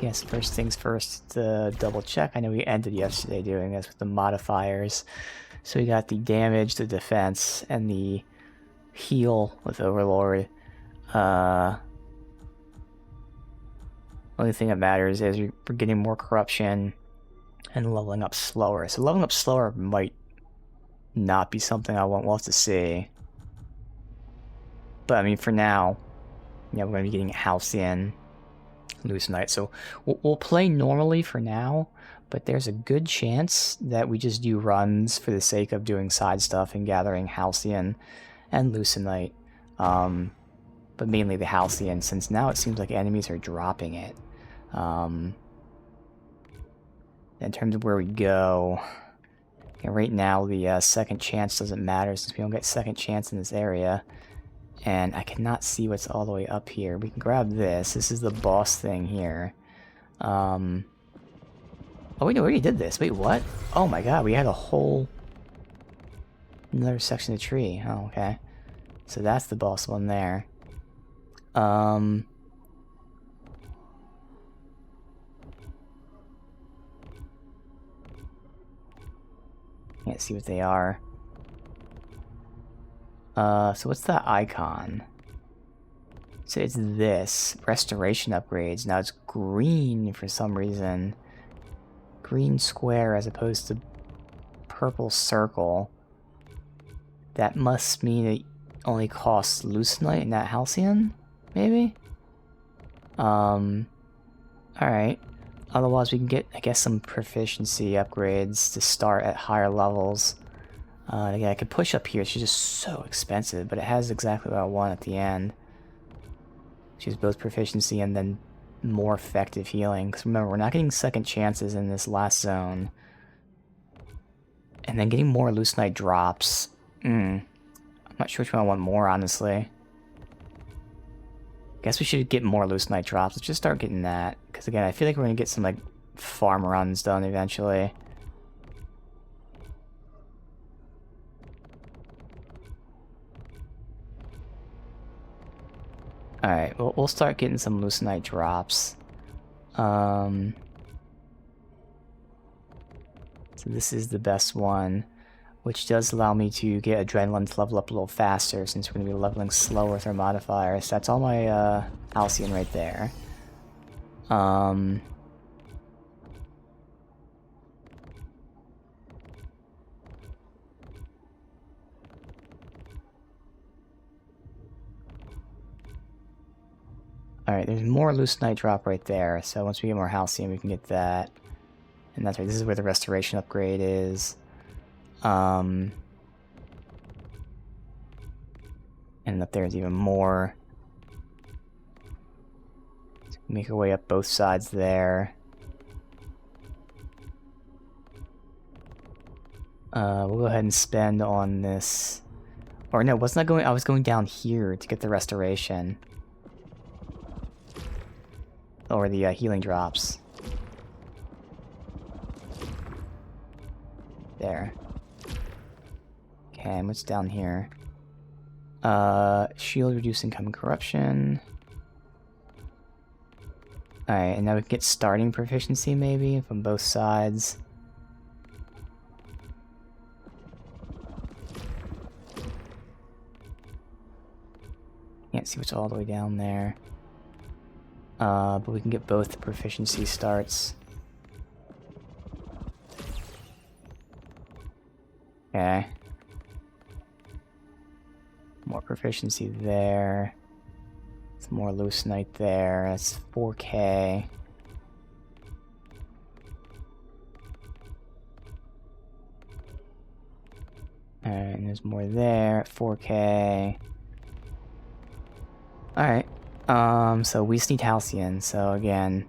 Guess first things first to double check. I know we ended yesterday doing this with the modifiers. So we got the damage, the defense, and the heal with Overlord. Only thing that matters is we're getting more corruption and leveling up slower. So leveling up slower might not be something I want. We'll have to see. But I mean, for now, yeah, we're going to be getting Halcyon, Lucenite. So we'll play normally for now, but there's a good chance that we just do runs for the sake of doing side stuff and gathering Halcyon and Lucenite. But mainly the Halcyon, since now it seems like enemies are dropping it. In terms of where we go, and right now the second chance doesn't matter since we don't get second chance in this area. And I cannot see what's all the way up here. We can grab this. This is the boss thing here. Oh wait, no, we already did this. Wait, what? Oh my god, we had a whole... another section of the tree. Oh, okay. So that's the boss one there. Can't see what they are. So what's that icon? So it's this. Restoration upgrades. Now it's green for some reason. Green square as opposed to purple circle. That must mean it only costs Lucenite and not Halcyon? Maybe? Alright. Otherwise we can get, I guess, some proficiency upgrades to start at higher levels. Again, I could push up here. It's just so expensive, but it has exactly what I want at the end. Which is both proficiency and then more effective healing. Because remember, we're not getting second chances in this last zone. And then getting more Lucenite drops. I'm not sure which one I want more, honestly. Guess we should get more Lucenite drops. Let's just start getting that. Because again, I feel like we're going to get some like farm runs done eventually. Alright, well, we'll start getting some Lucenite drops. So this is the best one, which does allow me to get Adrenaline to level up a little faster since we're going to be leveling slower with our modifiers. So that's all my Halcyon right there. Alright, there's more Lucenite drop right there, so once we get more Halcyon we can get that. And that's right, this is where the restoration upgrade is. And up there is even more. So make our way up both sides there. We'll go ahead and spend on this. Or no, wasn't I going? I was going down here to get the restoration. Or the healing drops. There. Okay, and what's down here? Shield reduce incoming corruption. Alright, and now we can get starting proficiency maybe from both sides. Can't see what's all the way down there. But we can get both proficiency starts. Okay. More proficiency there. Some more Lucenite there. That's 4K. And there's more there at 4K. Alright. So we just need Halcyon, so again...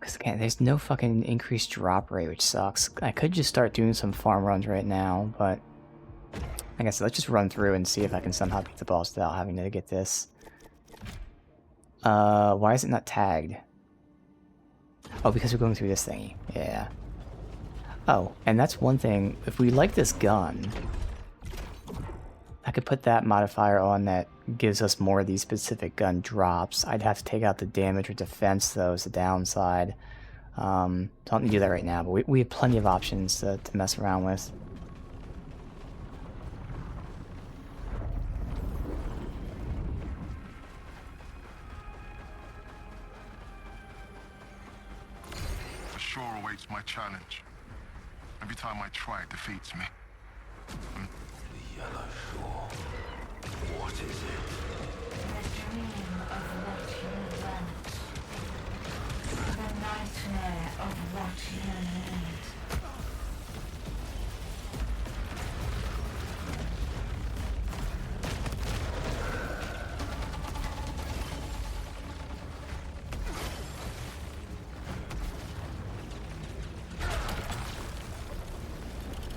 Because again, there's no fucking increased drop rate, which sucks. I could just start doing some farm runs right now, but... Like I said, let's just run through and see if I can somehow beat the boss without having to get this. Why is it not tagged? Oh, because we're going through this thingy. Yeah. Oh, and that's one thing. If we like this gun, could put that modifier on that gives us more of these specific gun drops. I'd have to take out the damage or defense, though, is the downside. So I don't need to do that right now, but we have plenty of options to mess around with. The shore awaits my challenge. Every time I try, it defeats me. The yellow shore. What is it? The dream of what you want. The nightmare of what you need.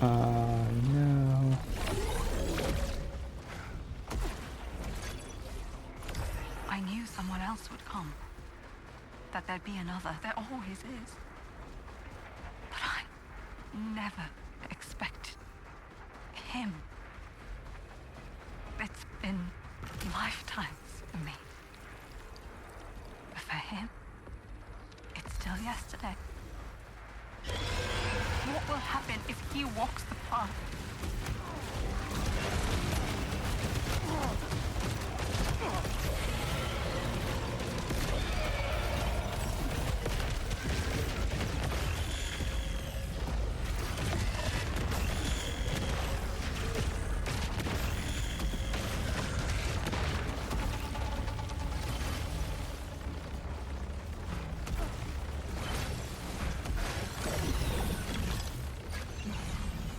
No. I knew someone else would come. That there'd be another. There always is. But I never expected him. It's been lifetimes for me. But for him, it's still yesterday. What will happen if he walks the path?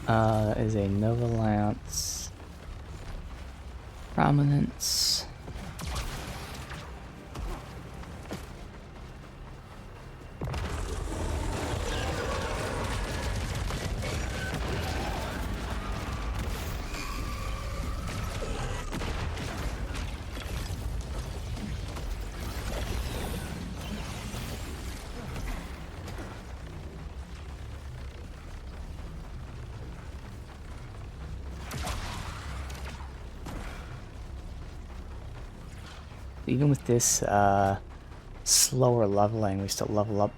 That is a Nova Lance. Prominence. Even with this slower leveling, we still level up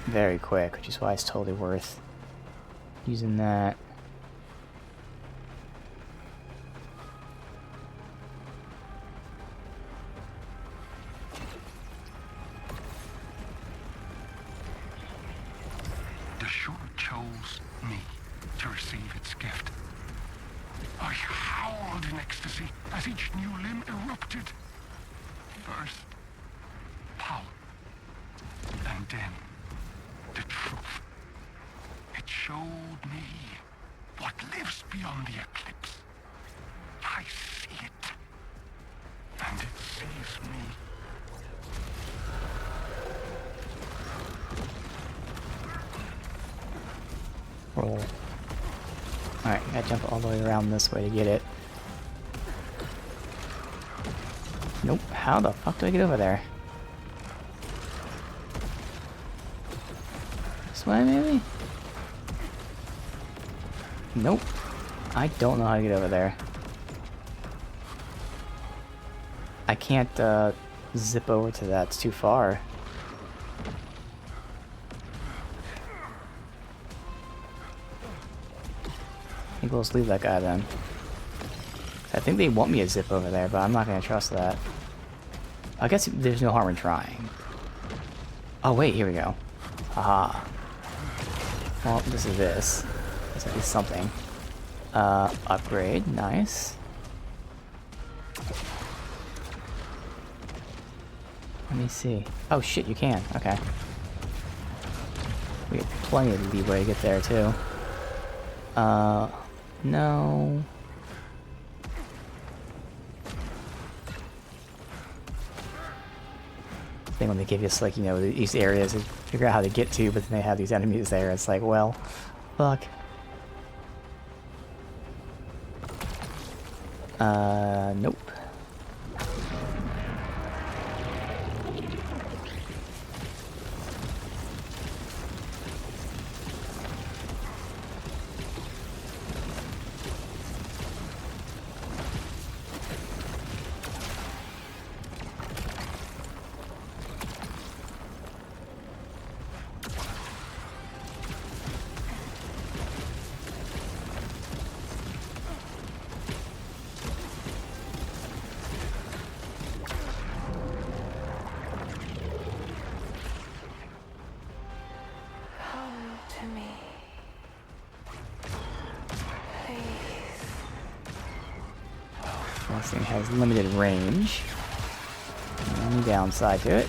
very quick, which is why it's totally worth using that. The shore chose me to receive its gift. I howled in ecstasy as each new limb erupted. First, power, and then the truth. It showed me what lives beyond the eclipse. I see it, and it sees me. Roll. Alright, gotta jump all the way around this way to get it. Nope, how the fuck do I get over there? This way, maybe? Nope. I don't know how to get over there. I can't, zip over to that, it's too far. I think we'll just leave that guy then. I think they want me to zip over there, but I'm not gonna trust that. I guess there's no harm in trying. Oh wait, here we go. Haha. Well, this is this. This is something. Upgrade, nice. Let me see. Oh shit, you can. Okay. We have plenty of leeway to get there too. No. I think when they give us, like, you know, these areas to figure out how to get to, but then they have these enemies there, it's like, well, fuck. Nope. This thing has limited range. Only downside to it.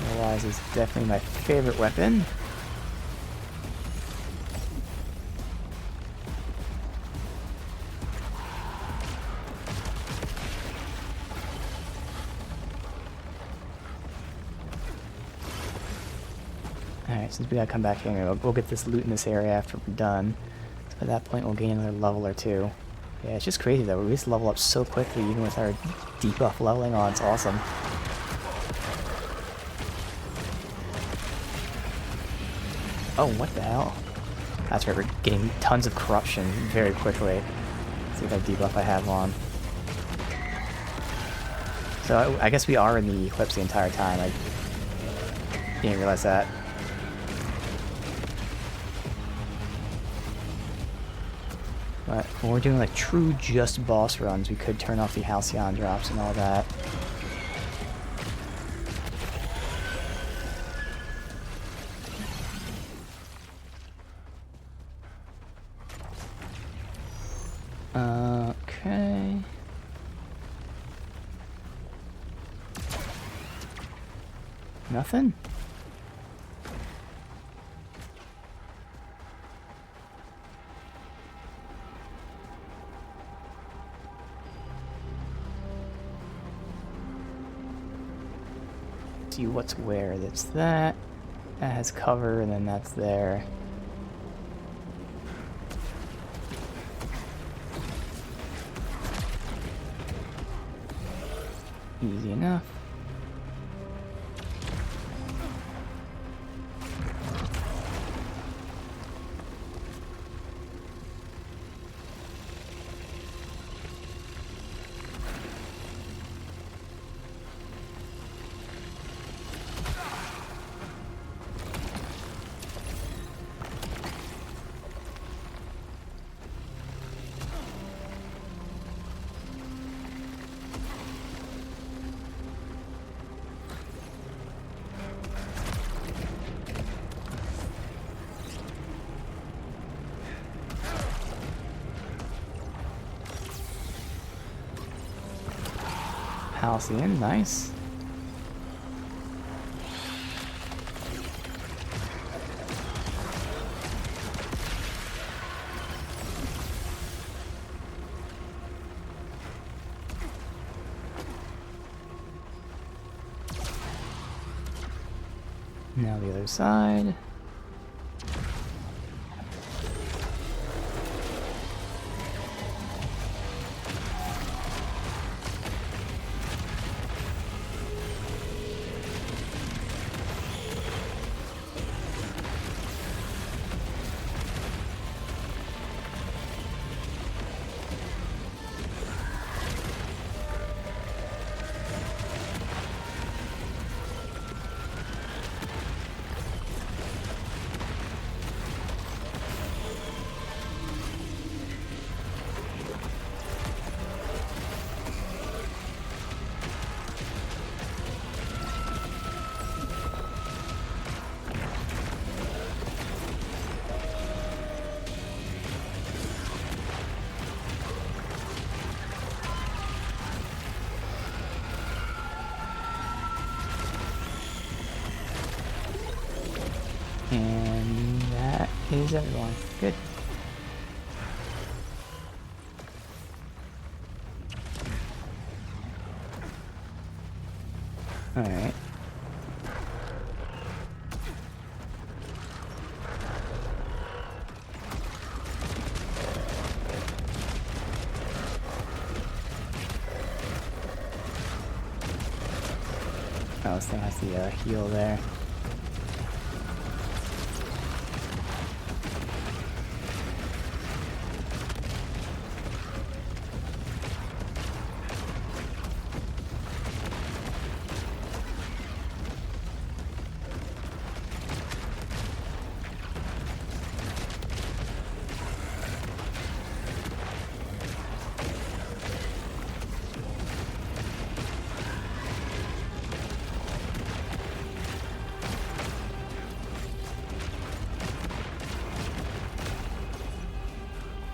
Otherwise, it's definitely my favorite weapon. Alright, since we gotta come back here, we'll get this loot in this area after we're done. So at that point, we'll gain another level or two. Yeah, it's just crazy though. We just level up so quickly, even with our debuff leveling on. It's awesome. Oh, what the hell? That's right, we're getting tons of corruption very quickly. Let's see what debuff I have on. So I guess we are in the eclipse the entire time. I didn't realize that. But when we're doing like true just boss runs, we could turn off the Halcyon drops and all that. Okay. Nothing? See what's where. That's that. That has cover, and then that's there. Easy enough. Halcyon, nice. Now the other side. And that is everyone. Good. Alright. Oh, this thing has the heal there.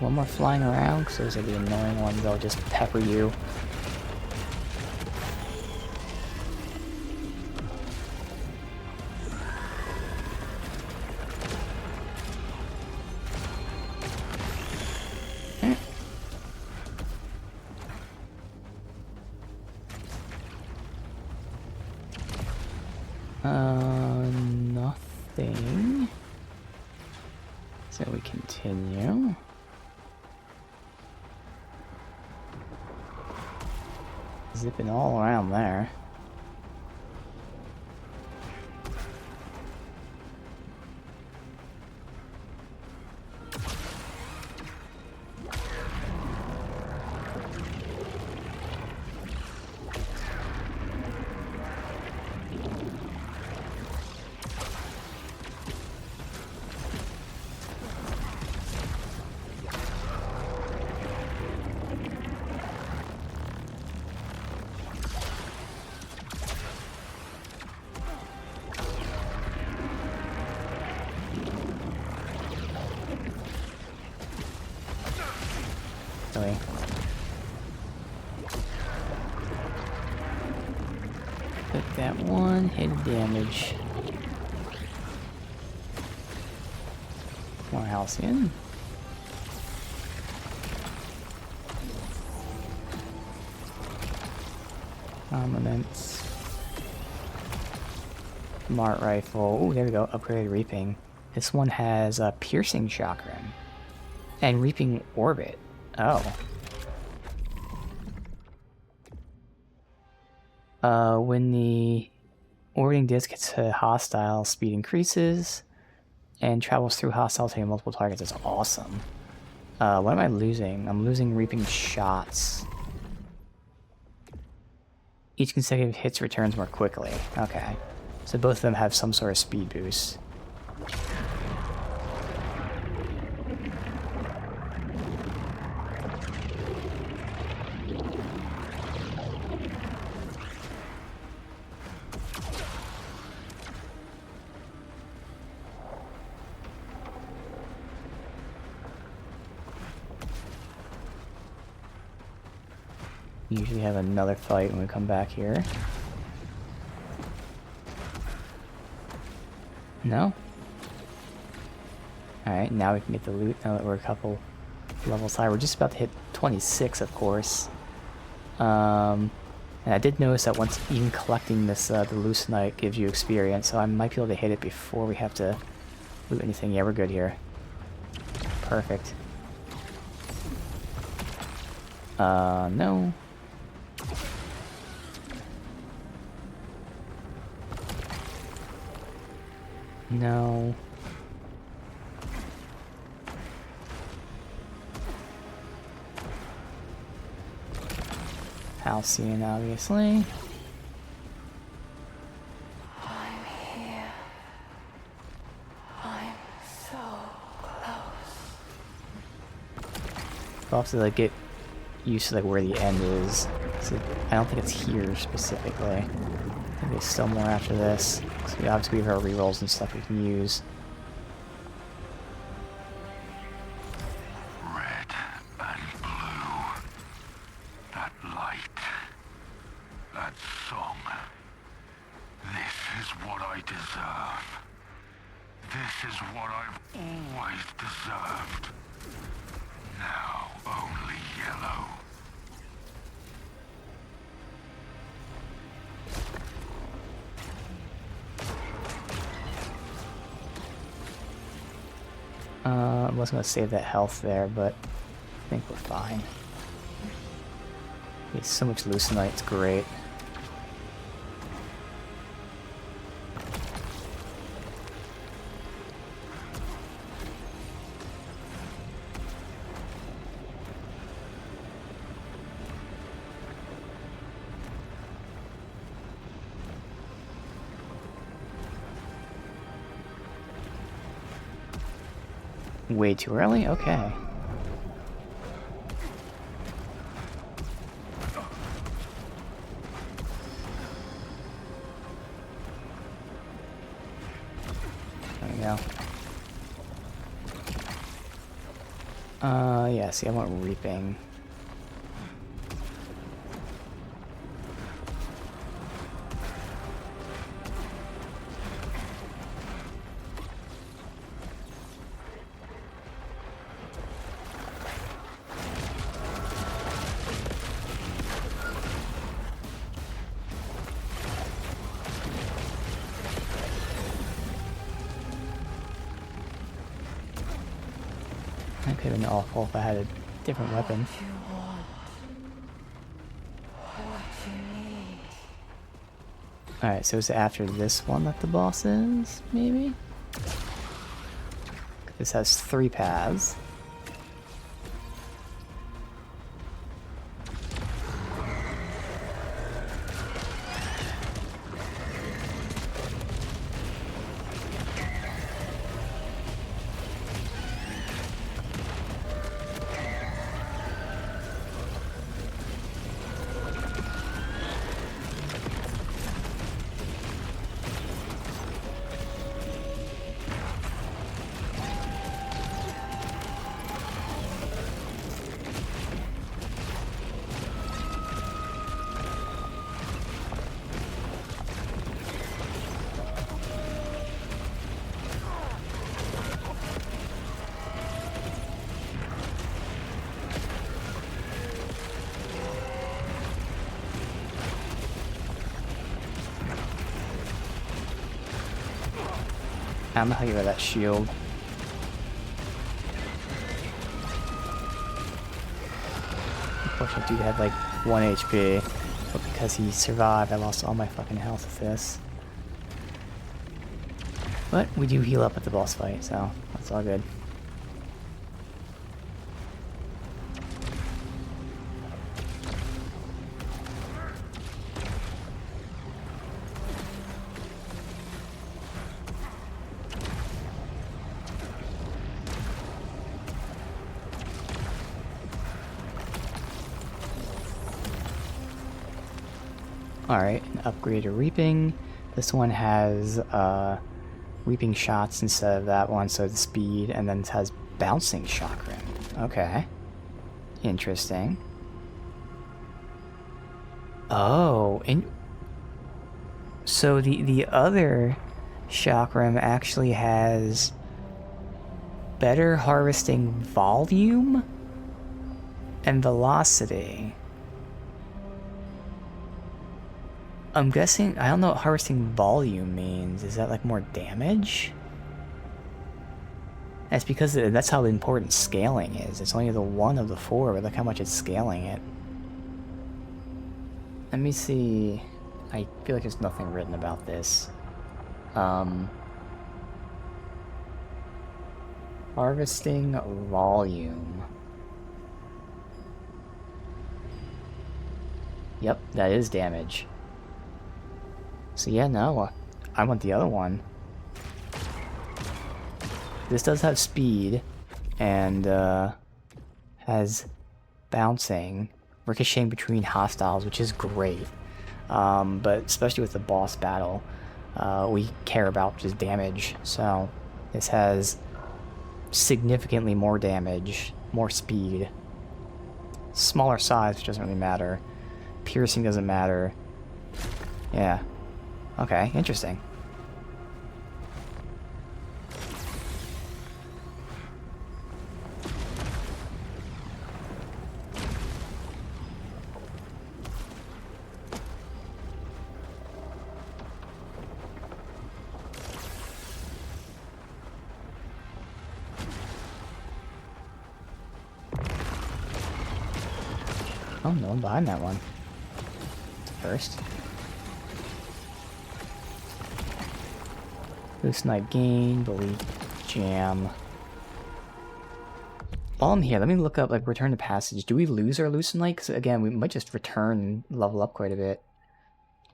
One more flying around, because those are the annoying ones that'll just pepper you. Nothing. So we continue. Zipping all around there. Really. Took that one hit of damage. More Halcyon. Armaments. Smart rifle. Oh, there we go. Upgraded reaping. This one has a piercing chakram and reaping orbit. Oh. When the orbiting disc hits a hostile, speed increases and travels through hostiles hitting multiple targets. It's awesome. What am I losing? I'm losing reaping shots. Each consecutive hits returns more quickly. Okay. So both of them have some sort of speed boost. Usually have another fight when we come back here. No? Alright, now we can get the loot now that we're a couple levels high. We're just about to hit 26, of course. And I did notice that once even collecting this, the Lucenite gives you experience, so I might be able to hit it before we have to loot anything. Yeah, we're good here. Perfect. No. No. Halcyon, obviously. I'm here. I'm so close. I'll have to like get used to like where the end is. So I don't think it's here specifically. I think there's still more after this. So we obviously have our rerolls and stuff we can use. Red and blue. That light. That song. This is what I deserve. This is what I've always deserved. Now only yellow. I was gonna save that health there, but I think we're fine. There's so much Lucenite, it's great. Way too early? Okay. There we go. Yeah, see, I want reaping. That could have been awful if I had a different weapon. What you want. What you need. Alright, so it's after this one that the boss is, maybe? This has 3 paths. I'm gonna hug you with that shield. Unfortunately, dude had like 1 HP, but because he survived, I lost all my fucking health with this. But we do heal up at the boss fight, so that's all good. Alright, an upgrade to Reaping. This one has Reaping shots instead of that one, so the speed, and then it has Bouncing Chakram. Okay. Interesting. Oh, so the other Chakram actually has better harvesting volume and velocity. I'm guessing, I don't know what harvesting volume means. Is that like more damage? That's because that's how important scaling is. It's only the one of the 4, but look how much it's scaling it. Let me see. I feel like there's nothing written about this. Harvesting volume. Yep, that is damage. So yeah, no, I want the other one. This does have speed, and has bouncing, ricocheting between hostiles, which is great. But especially with the boss battle, we care about just damage. So this has significantly more damage, more speed. Smaller size, which doesn't really matter. Piercing doesn't matter. Yeah. Okay, interesting. Oh, no one behind that one. First. Loosenite gain, believe, jam. While I'm here, let me look up, like, return to passage. Do we lose our Loosenite? Because, again, we might just return and level up quite a bit.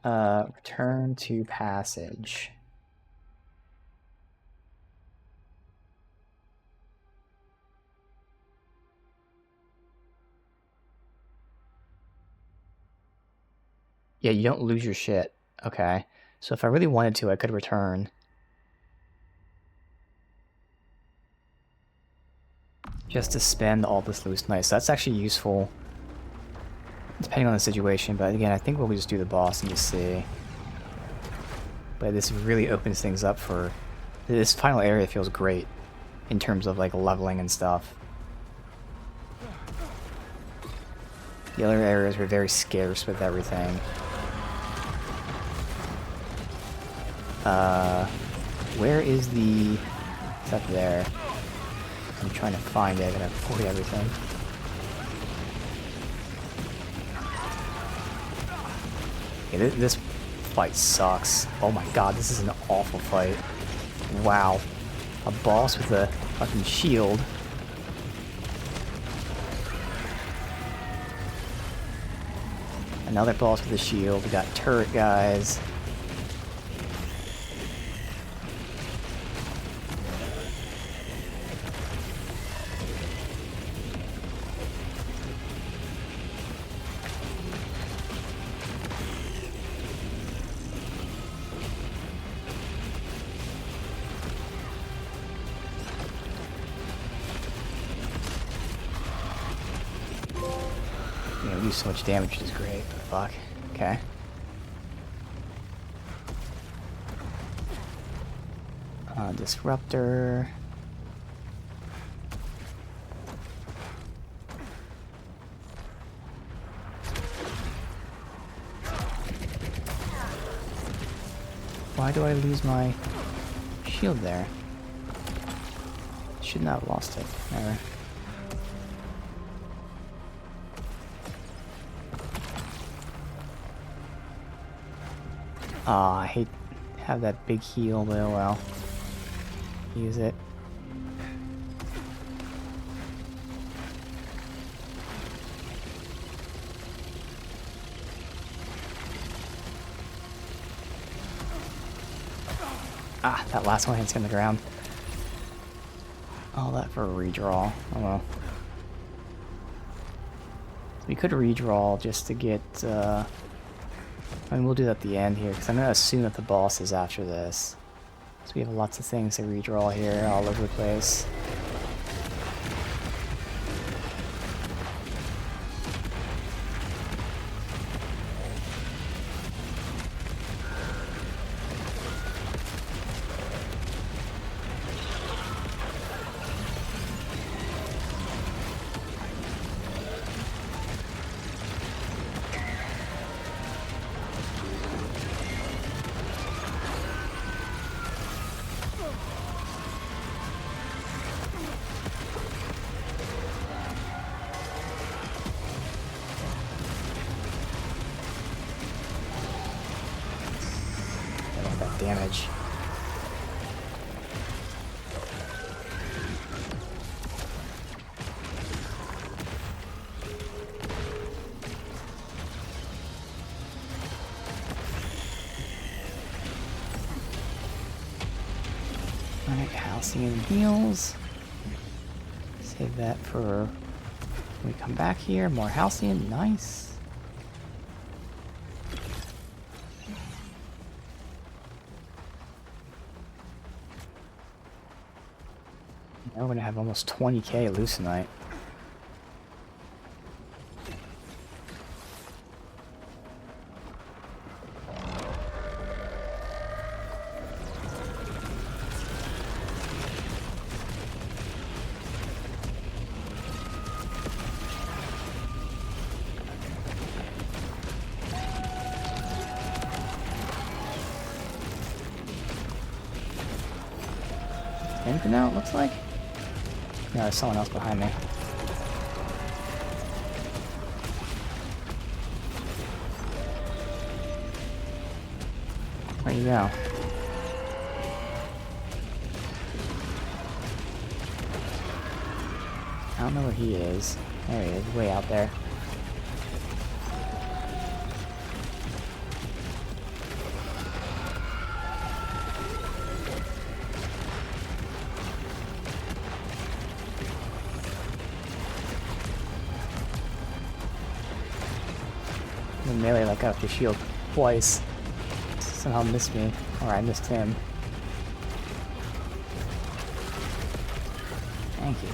Return to passage. Yeah, you don't lose your shit. Okay. So if I really wanted to, I could return. just to spend all this loose knife. So that's actually useful, depending on the situation. But again, I think we'll just do the boss and just see. But this really opens things up for... This final area feels great in terms of like leveling and stuff. The other areas were very scarce with everything. Where is the... It's up there. I'm trying to find it, I gotta avoid everything. Okay, this fight sucks. Oh my god, this is an awful fight. Wow. A boss with a fucking shield. Another boss with a shield. We got turret guys. You know, do so much damage, which is great. Fuck. Okay. Disruptor. Why do I lose my shield there? Should not have lost it. Never. Aw, I hate have that big heal, but oh well. Use it. Ah, that last one hits on the ground. All that for a redraw. Oh well. We could redraw just to get, I mean, we'll do that at the end here, because I'm going to assume that the boss is after this. So we have lots of things to redraw here all over the place. Damage. Alright, Halcyon heals. Save that for when we come back here. More Halcyon, nice. Now we're gonna have almost 20k Lucenite. Anything now, it looks like? No, there's someone else behind me. Where'd you go? I don't know where he is. There he is, way out there. The melee like got up the shield twice. Somehow missed me. Or I missed him. Thank you.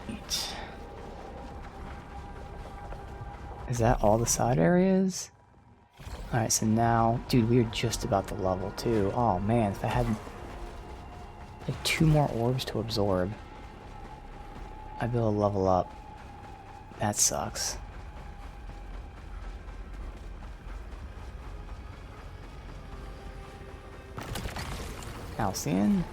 Right. Is that all the side areas? Alright, so now... Dude, we are just about to level, too. Oh, man, if I had 2 more orbs to absorb, I'd be able to level up. That sucks. Halcyon?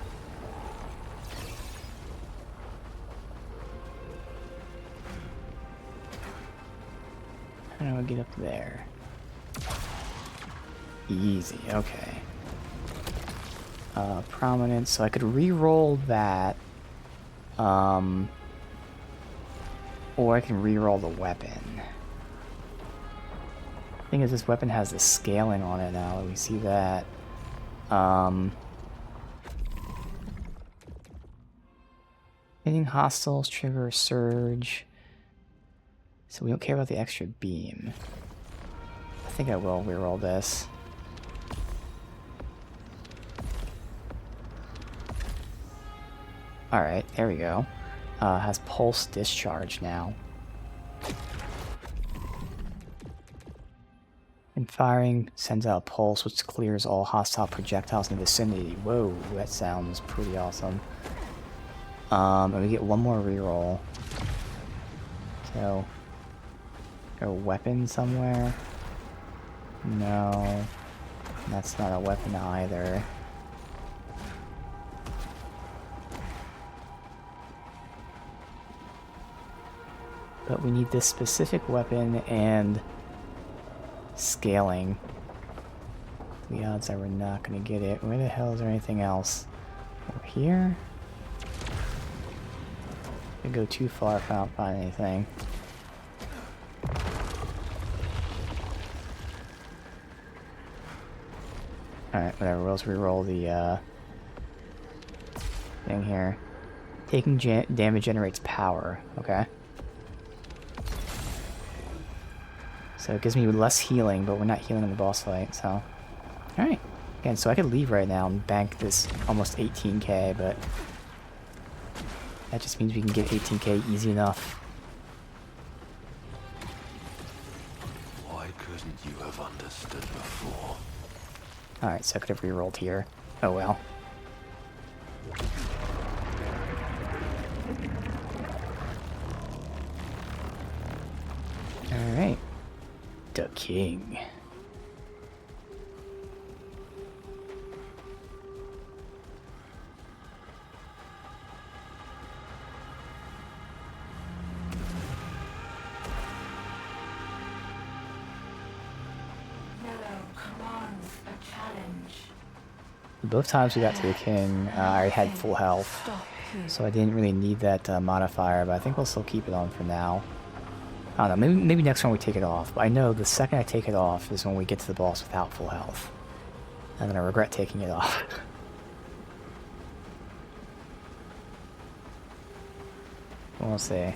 How do I get up there? Easy, okay. Prominence, so I could re-roll that. Or I can re-roll the weapon. Thing is, this weapon has the scaling on it now. We see that. Hitting hostiles trigger a surge. So we don't care about the extra beam. I think I will re-roll this. Alright, there we go. Has pulse discharge now. And firing sends out a pulse which clears all hostile projectiles in the vicinity. Whoa, that sounds pretty awesome. And we get 1 more reroll. So, a weapon somewhere? No, that's not a weapon either. But we need this specific weapon and scaling. The odds are we're not going to get it. Where the hell is there anything else? Over here? I go too far if I don't find anything. Alright, whatever. We'll just reroll the thing here. Taking damage generates power. Okay. So it gives me less healing, but we're not healing in the boss fight, so... Alright. Again, so I could leave right now and bank this almost 18k, but... that just means we can get 18k easy enough. Why couldn't you have understood before? Alright, so I could have rerolled here. Oh well. Alright. The king. Yellow commands a challenge. Both times we got to the king, I already had full health, Stop here. so I didn't really need that modifier, but I think we'll still keep it on for now. I don't know, maybe next time we take it off, but I know the second I take it off is when we get to the boss without full health. And then I regret taking it off. We'll see.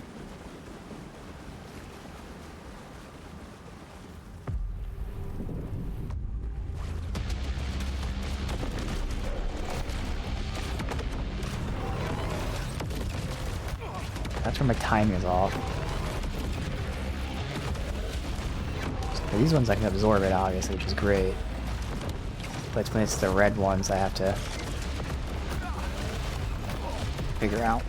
That's where my timing is off. So these ones I can absorb it, obviously, which is great. But it's when it's the red ones I have to figure out.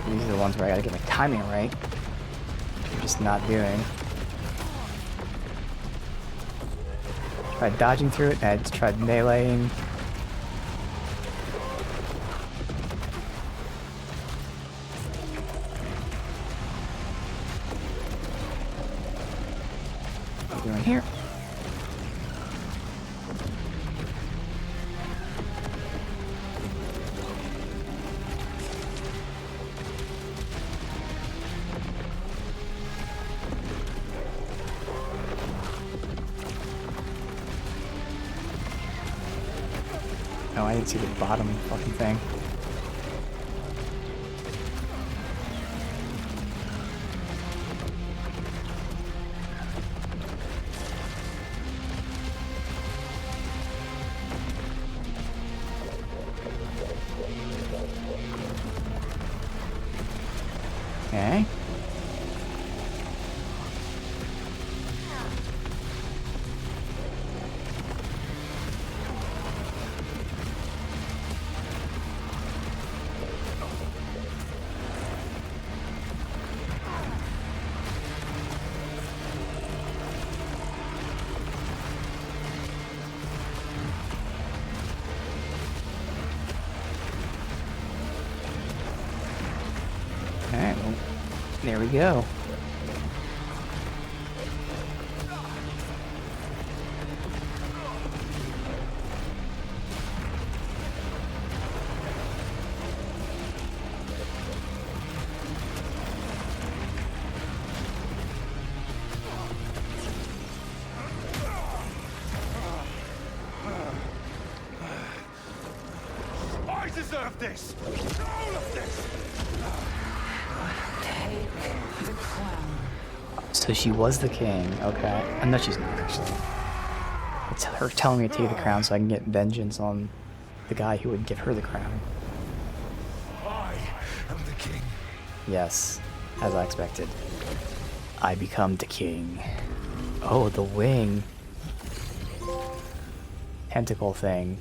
These are the ones where I gotta get my timing right, which I'm just not doing. Tried dodging through it, and I just tried meleeing. What are we doing here? Oh, I didn't see the bottom fucking thing. Okay. Alright, well, there we go. I deserve this! All of this! Take the crown. So she was the king, okay. No, she's not actually. It's her telling me to take the crown so I can get vengeance on the guy who would give her the crown. I am the king. Yes, as I expected. I become the king. Oh, the wing. Tentacle thing.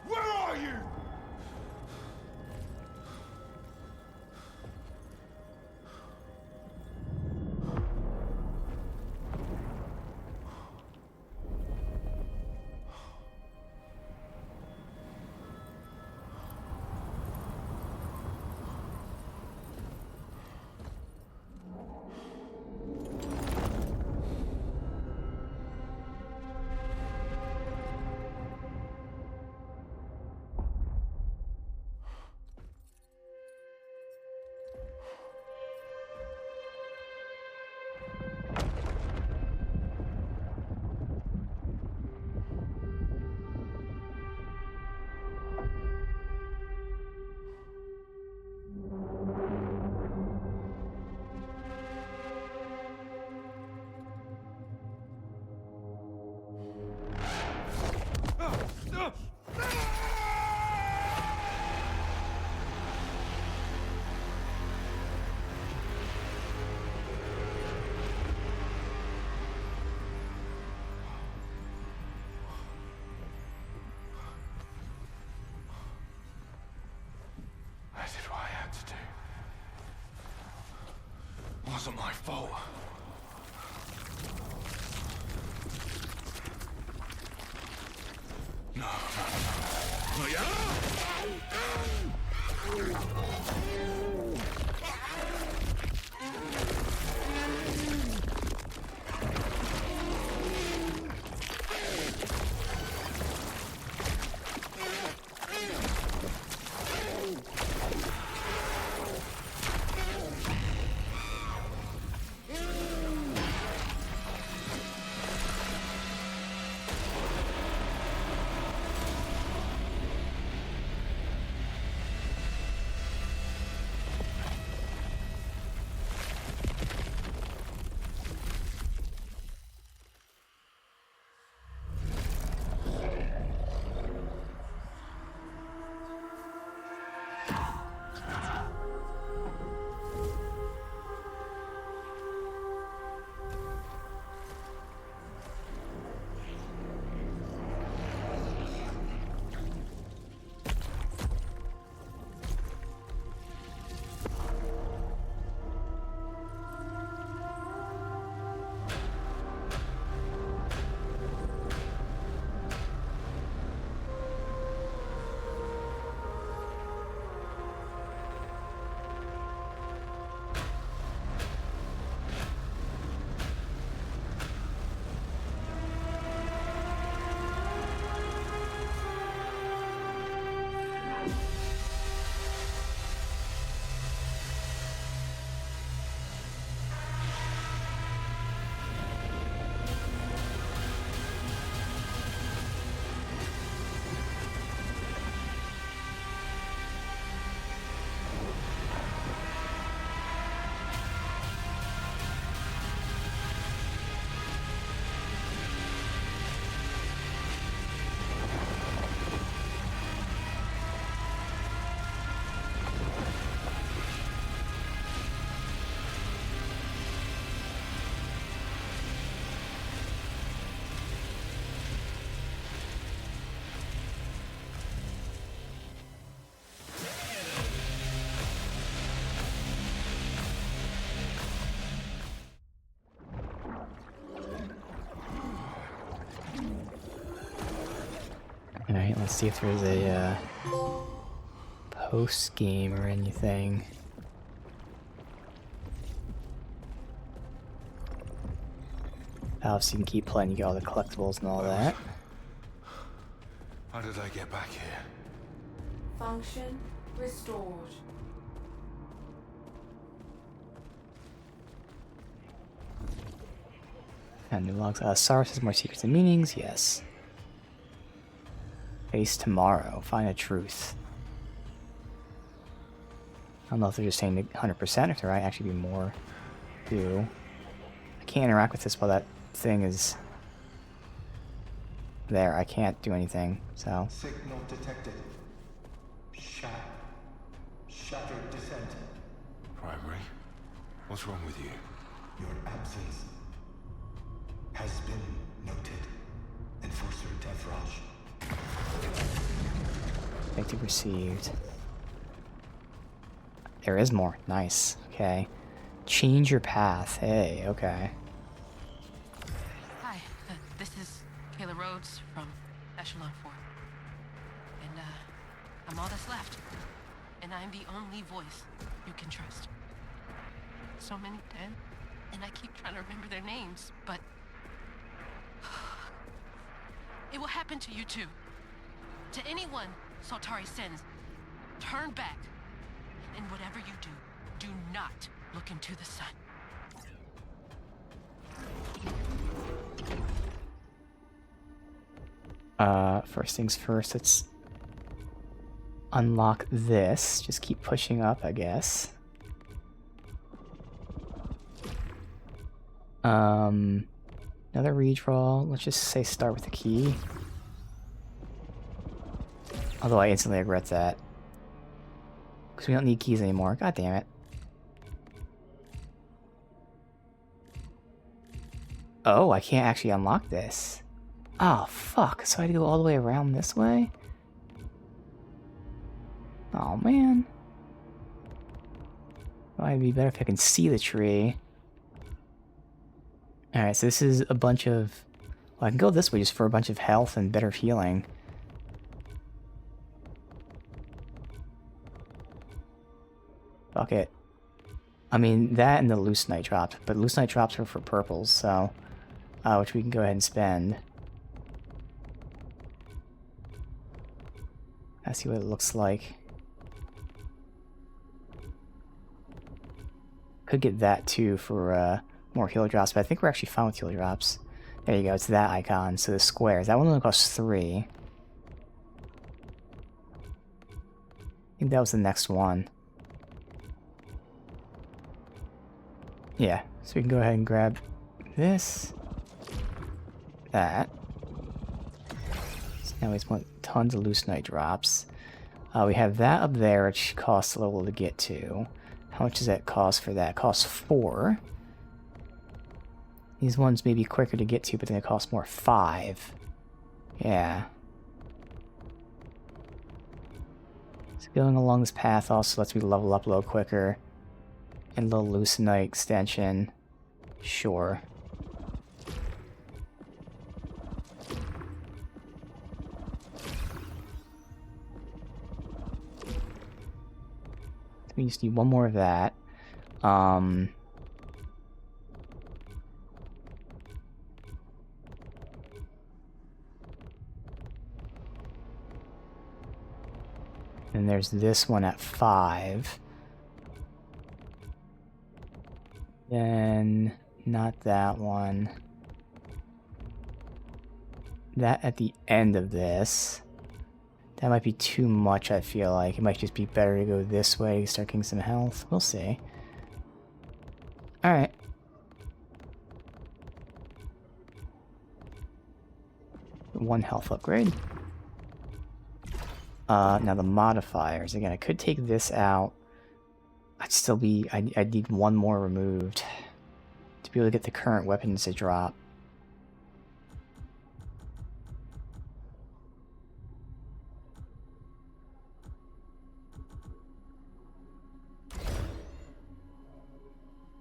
Where are you? I did what I had to do. It wasn't my fault. No, no, no. Not Let's see if there's a post game or anything. Obviously, you can keep playing. You get all the collectibles and all that. How did I get back here? Function restored. And new logs. Saros has more secrets and meanings. Yes. Face tomorrow. Find a truth. I don't know if they're just saying 100%, if there might actually be more to do. I can't interact with this while that thing is there. I can't do anything, so. Signal detected. Shattered descent. Primary? What's wrong with you? Your absence has been noted. Enforcer Devraj. Objective received. There is more. Nice. Okay. Change your path. Hey, okay. Hi, this is Kayla Rhodes from Echelon 4. And, I'm all that's left. And I'm the only voice you can trust. So many dead, and I keep trying to remember their names, but... It will happen to you too. To anyone Saltari sends, turn back. And whatever you do, do not look into the sun. First things first, let's unlock this. Just keep pushing up, I guess. Another redraw. Let's just say start with the key. Although I instantly regret that. Because we don't need keys anymore. God damn it. Oh, I can't actually unlock this. Oh, fuck. So I had to go all the way around this way? Oh, man. Well, it'd be better if I can see the tree. Alright, so this is a bunch of... Well, I can go this way just for a bunch of health and better healing. Fuck it. I mean, that and the loose night drops, but loose night drops are for purples, so... which we can go ahead and spend. I see what it looks like. Could get that too for more heal drops, but I think we're actually fine with heal drops. There you go, it's that icon, so the squares. That one only costs 3. I think that was the next one. Yeah, so we can go ahead and grab this. That. So now we just want tons of loose night drops. We have that up there, which costs a little to get to. How much does that cost for that? It costs 4. These ones may be quicker to get to, but then they cost more. 5. Yeah. So going along this path also lets me level up a little quicker. And a little loose night extension. Sure. We just need one more of that. And there's this one at 5. Then not that one. That at the end of this. That might be too much, I feel like. It might just be better to go this way, start getting some health. We'll see. Alright. One health upgrade. Now the modifiers. Again, I could take this out. I'd still be... I'd need one more removed to be able to get the current weapons to drop.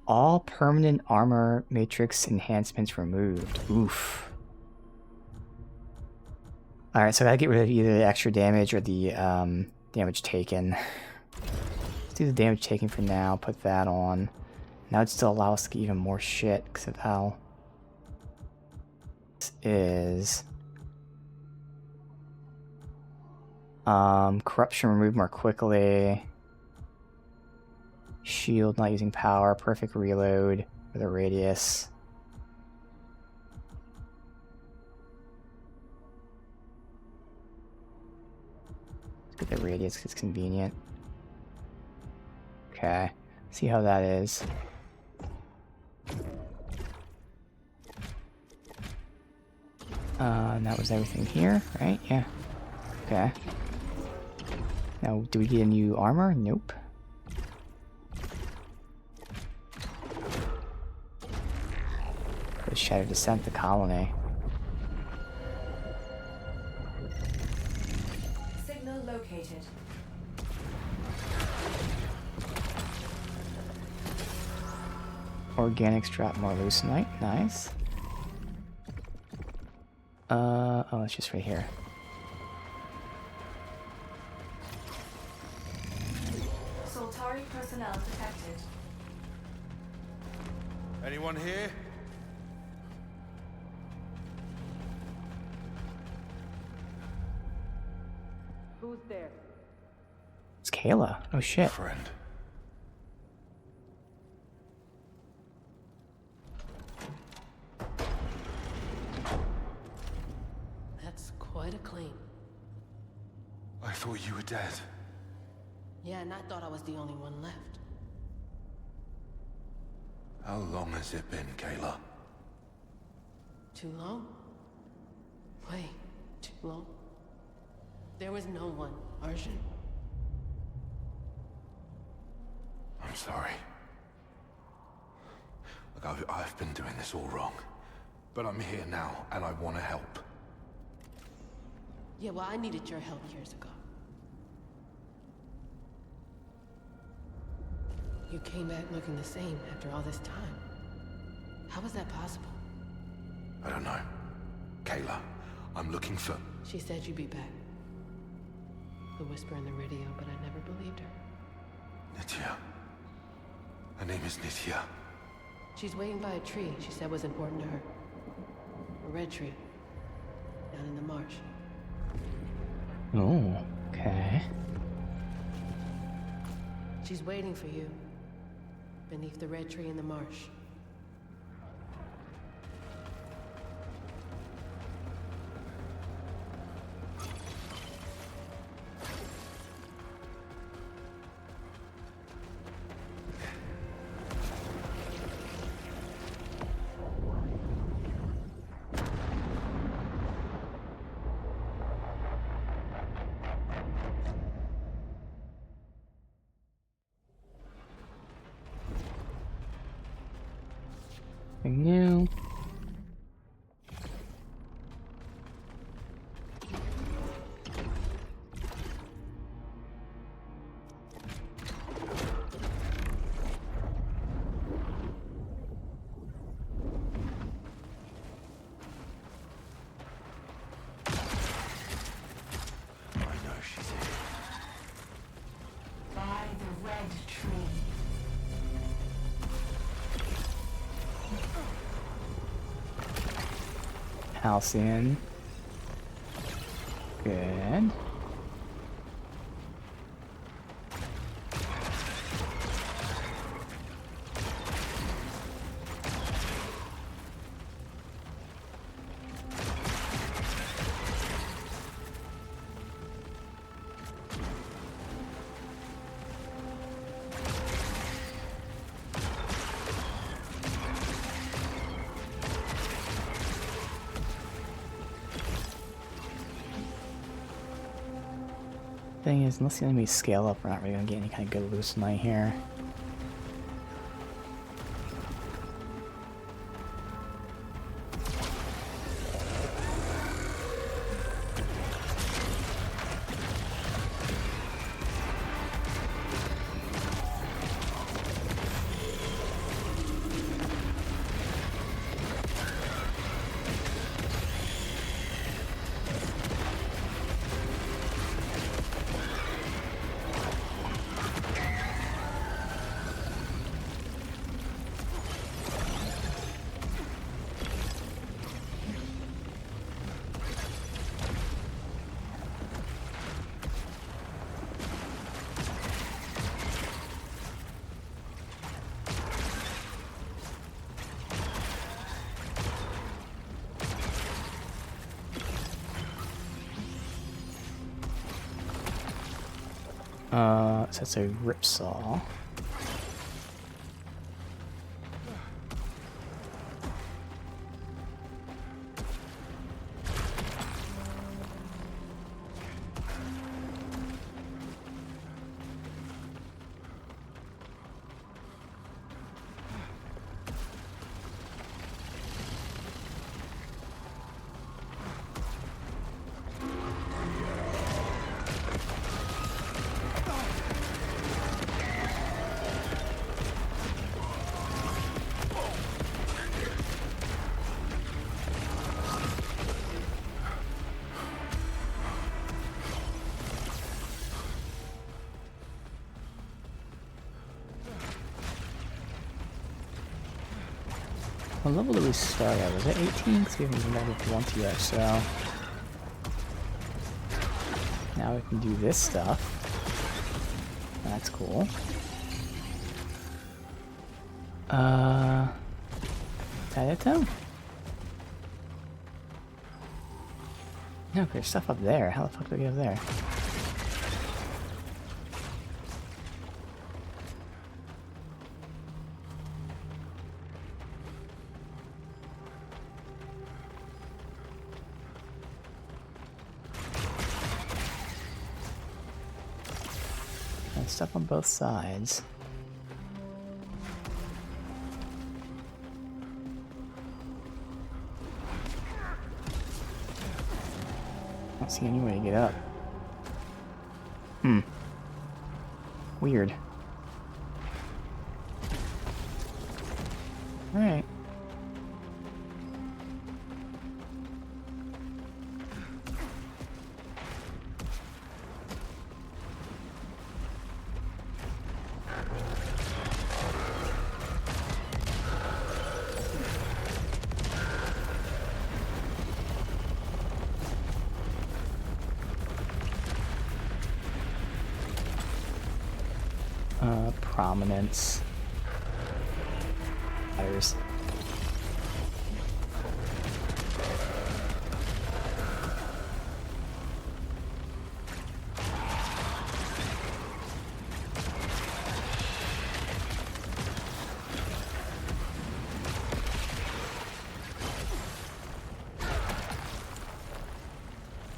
All permanent armor matrix enhancements removed. Oof. Alright, so I gotta get rid of either the extra damage or the damage taken. Let's do the damage taken for now, put that on. Now it'd still allow us to get even more shit because of how this is. Corruption removed more quickly. Shield not using power. Perfect reload with a radius. Let's get the radius because it's convenient. Okay. See how that is. And that was everything here, right? Yeah. Okay. Now, do we get a new armor? Nope. The Shattered Descent, the colony. Signal located. Organics drop more leucinite. Nice. Oh, it's just right here. Soltari personnel detected. Anyone here? Who's there? It's Kayla. Oh shit. Friend. That's quite a claim. I thought you were dead. Yeah, and I thought I was the only one left. How long has it been, Kayla? Too long? Way too long. There was no one, Arjun. I'm sorry. Look, I've been doing this all wrong. But I'm here now, and I want to help. Yeah, well, I needed your help years ago. You came back looking the same after all this time. How was that possible? I don't know. Kayla, I'm looking for... She said you'd be back. The whisper in the radio, but I never believed her. Nitya. Her name is Nitya. She's waiting by a tree she said was important to her. A red tree. Down in the marsh. Oh, okay. She's waiting for you. Beneath the red tree in the marsh. Anything new? I know she's here. By the red tree. Halcyon. Good. Thing is, unless the enemies scale up, we're not really gonna get any kind of good leucinite here. So that's a ripsaw. What level did we start at? Was it 18? Because we haven't even leveled up once yet, so... Now we can do this stuff. That's cool. Is that it though? No, there's stuff up there. How the fuck do we get up there? There's stuff on both sides. I don't see any way to get up. Weird. Alright. Prominence. Matters.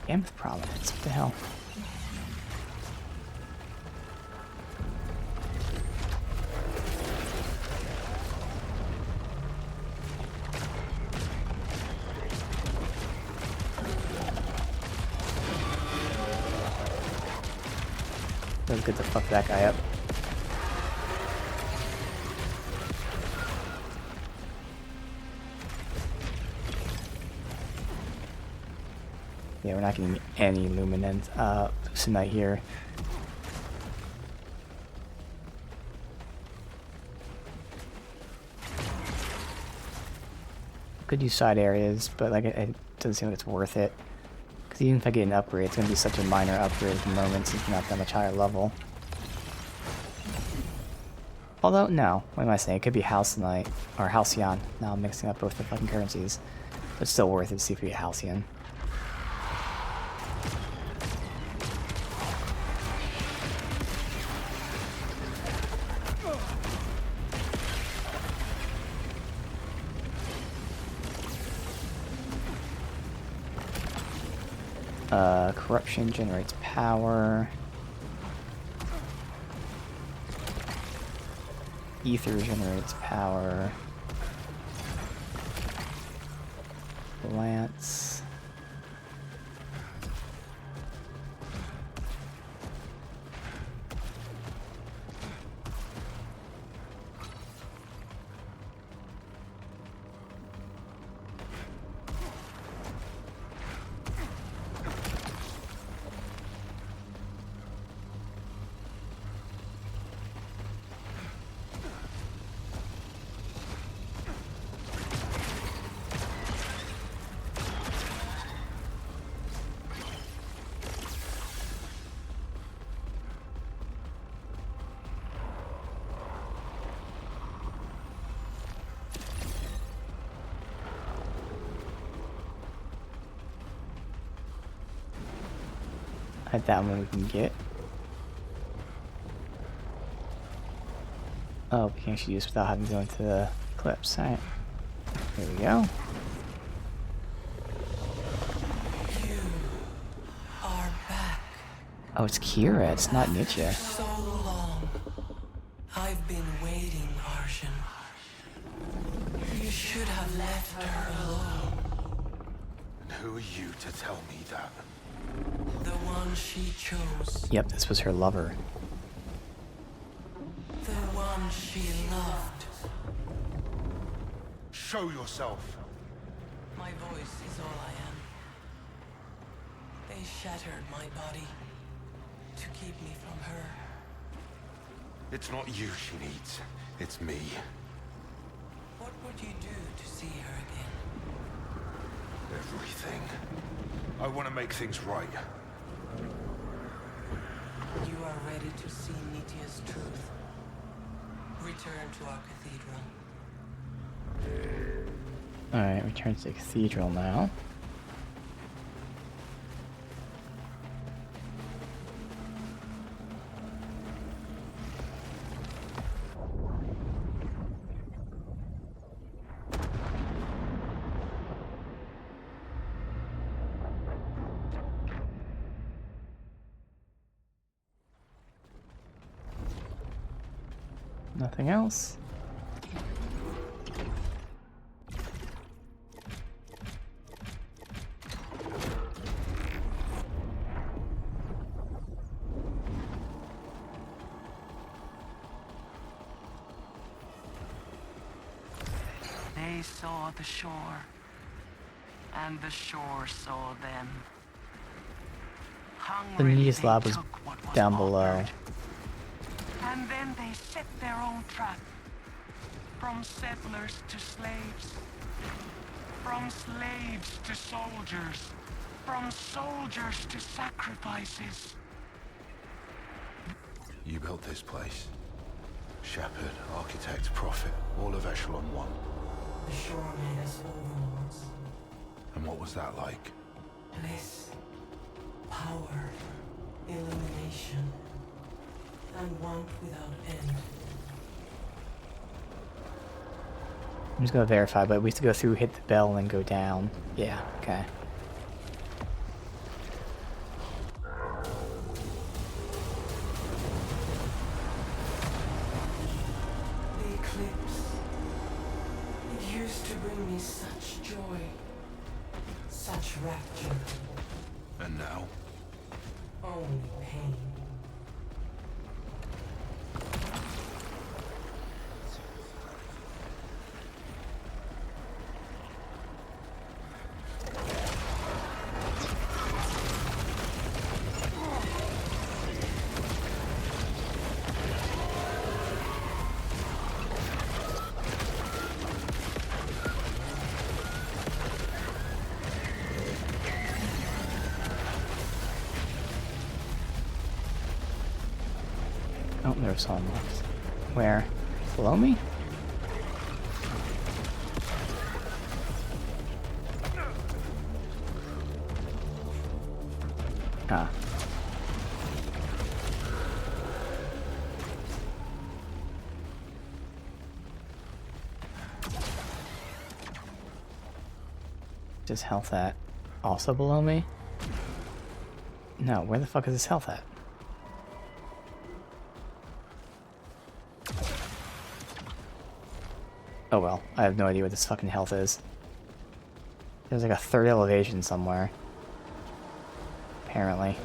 Gameth prominence. What the hell? Let's get the fuck that guy up. Yeah, we're not getting any luminance tonight here. Could use side areas, but like it doesn't seem like it's worth it. Because even if I get an upgrade, it's going to be such a minor upgrade at the moment since we're not that much higher level. Although, no. What am I saying? It could be Halcyon, or Halcyon. Now I'm mixing up both the fucking currencies. But it's still worth it to see if we get Halcyon. Corruption generates power. Ether generates power. Lance. At that one we can get. Oh, we can actually use without having to go into the clips. Alright. Here we go. You are back. Oh, it's Kira. It's not Nietzsche. So long. I've been waiting, Arshan. You should have left her alone. And who are you to tell me that? The one she chose. Yep, this was her lover. The one she loved. Show yourself. My voice is all I am. They shattered my body to keep me from her. It's not you she needs. It's me. What would you do to see her again? Everything. I want to make things right. You are ready to see Nitya's truth. Return to our cathedral. Alright, return to the cathedral now. Nothing else. They saw the shore, and the shore saw them. The Hungrily Nitia's they lab was took what was down below. offered. And then they set their own trap. From settlers to slaves. From slaves to soldiers. From soldiers to sacrifices. You built this place. Shepherd, architect, prophet, all of Echelon 1. The shore made us overlords. And what was that like? Bliss, power, illumination, and want without end. I'm just gonna verify, but we have to go through, hit the bell, and then go down. Yeah, okay. The eclipse. It used to bring me such joy, such rapture, And now? only pain. Oh, there's someone left. Where? Below me? Ah. Is his health at also below me? No, where the fuck is his health at? Oh well, I have no idea what this fucking health is. There's like a third elevation somewhere. Apparently.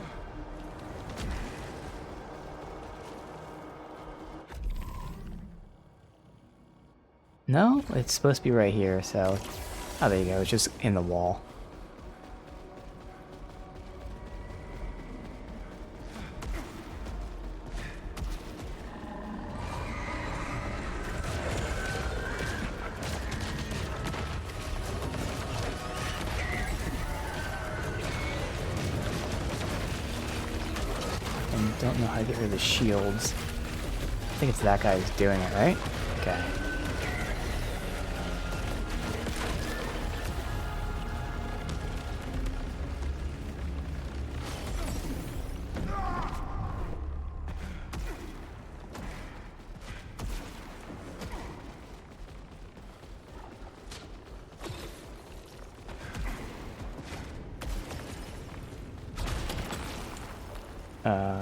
No, it's supposed to be right here, so... Oh, there you go, it's just in the wall. And don't know how to get rid of the shields. I think it's that guy who's doing it, right? Okay.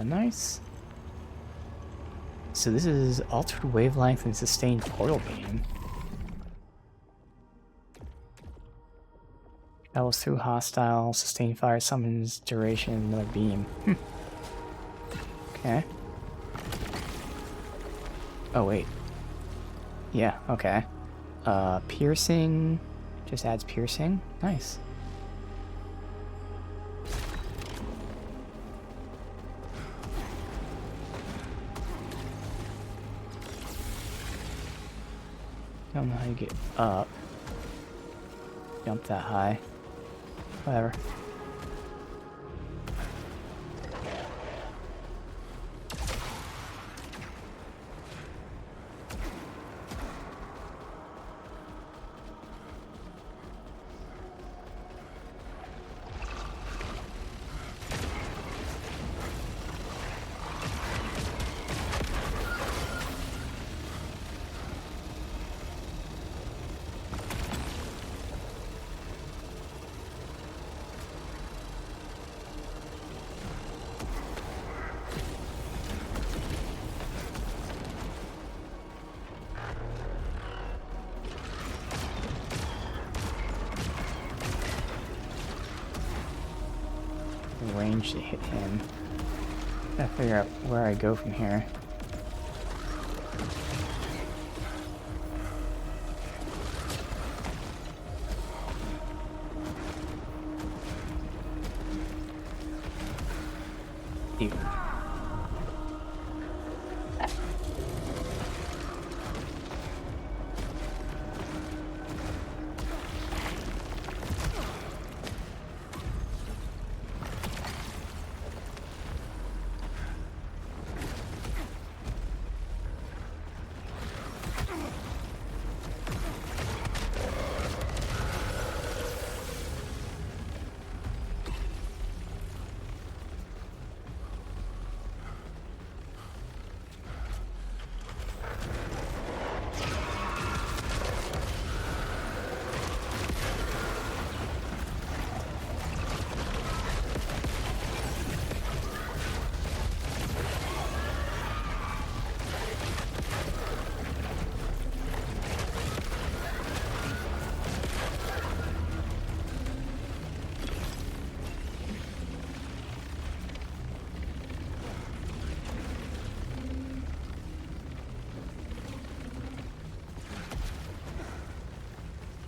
Nice. So this is altered wavelength and sustained portal beam. Travels through hostile, sustained fire, summons duration of another beam. Okay. Oh, wait. Yeah, okay. Piercing. Just adds piercing. Nice. Don't know how you get up. Jump that high. Whatever. Range to hit him. Gotta figure out where I go from here. Ew.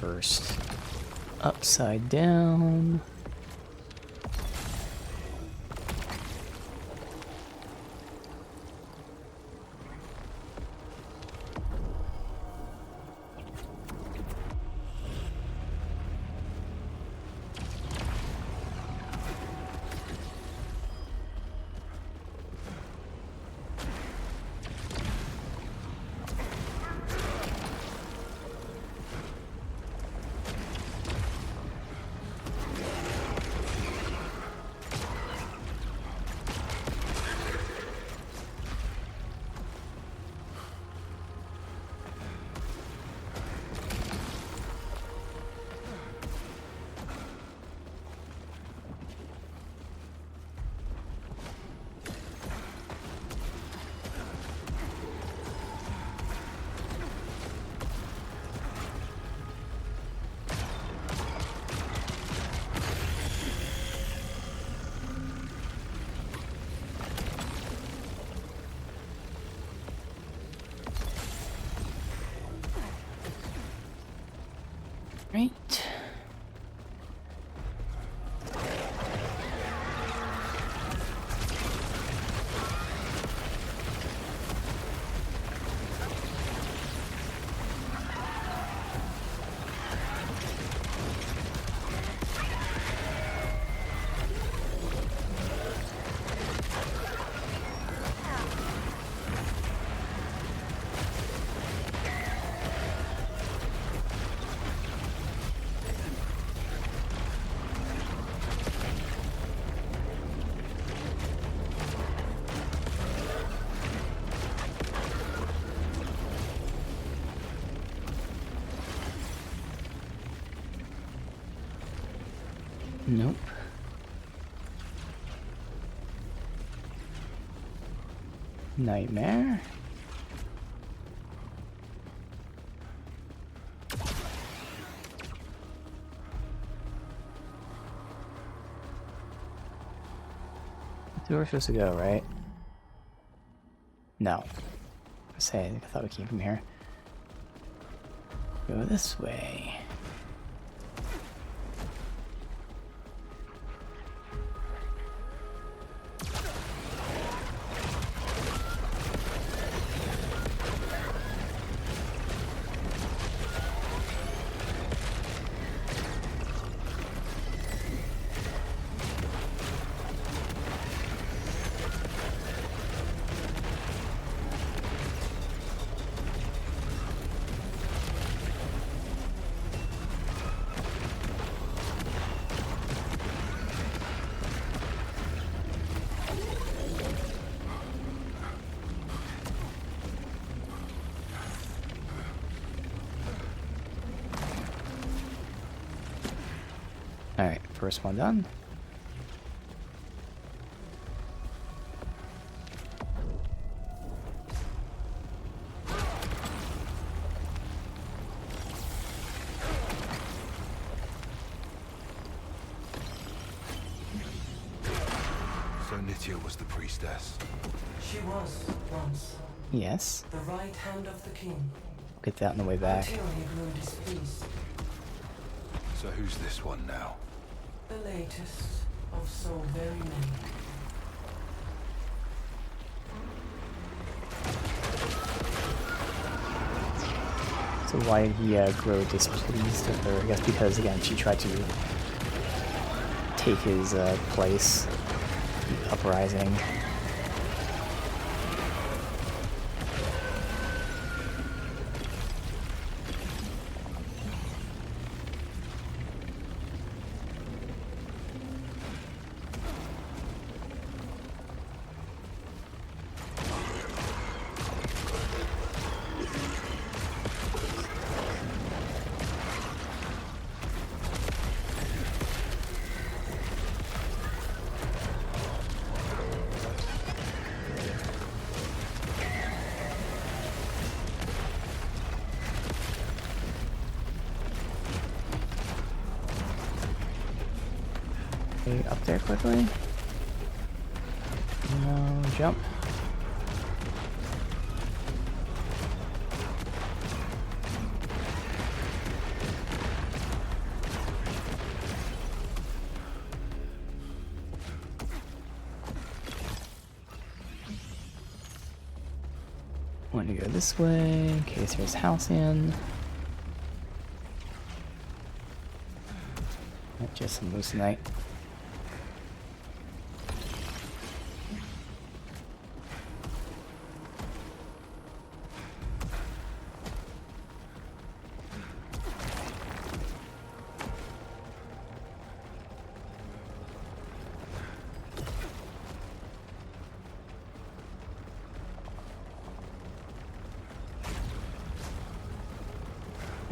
Burst. Upside down. Right. Nope. Nightmare. That's where we're supposed to go, right? No. I thought we came from here. Go this way. Alright, first one done. So Nitya was the priestess. She was, once, Yes. the right hand of the king, Get that on the way back. until he grew displeased. So who's this one now? The latest of so very many. So why did he grow displeased with her? I guess because, again, she tried to take his place. The uprising. Okay, up there quickly. No, jump. Want to go this way in case there's Halcyon. Just some Lucenite.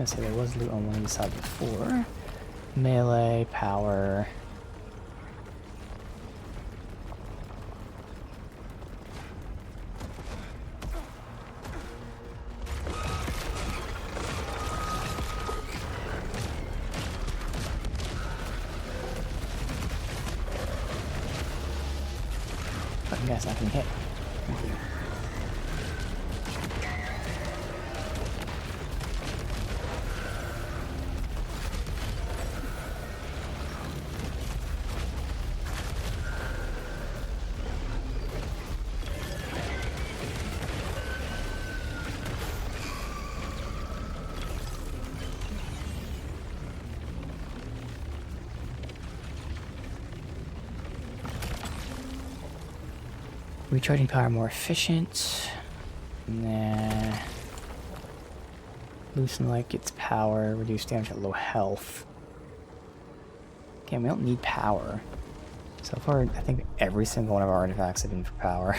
So there was loot on one of the side before. Melee, power. Fucking guy's not gonna hit. Recharging power more efficient. Nah. Loosen Light gets power, reduce damage at low health. Okay, we don't need power. So far, I think every single one of our artifacts have been for power.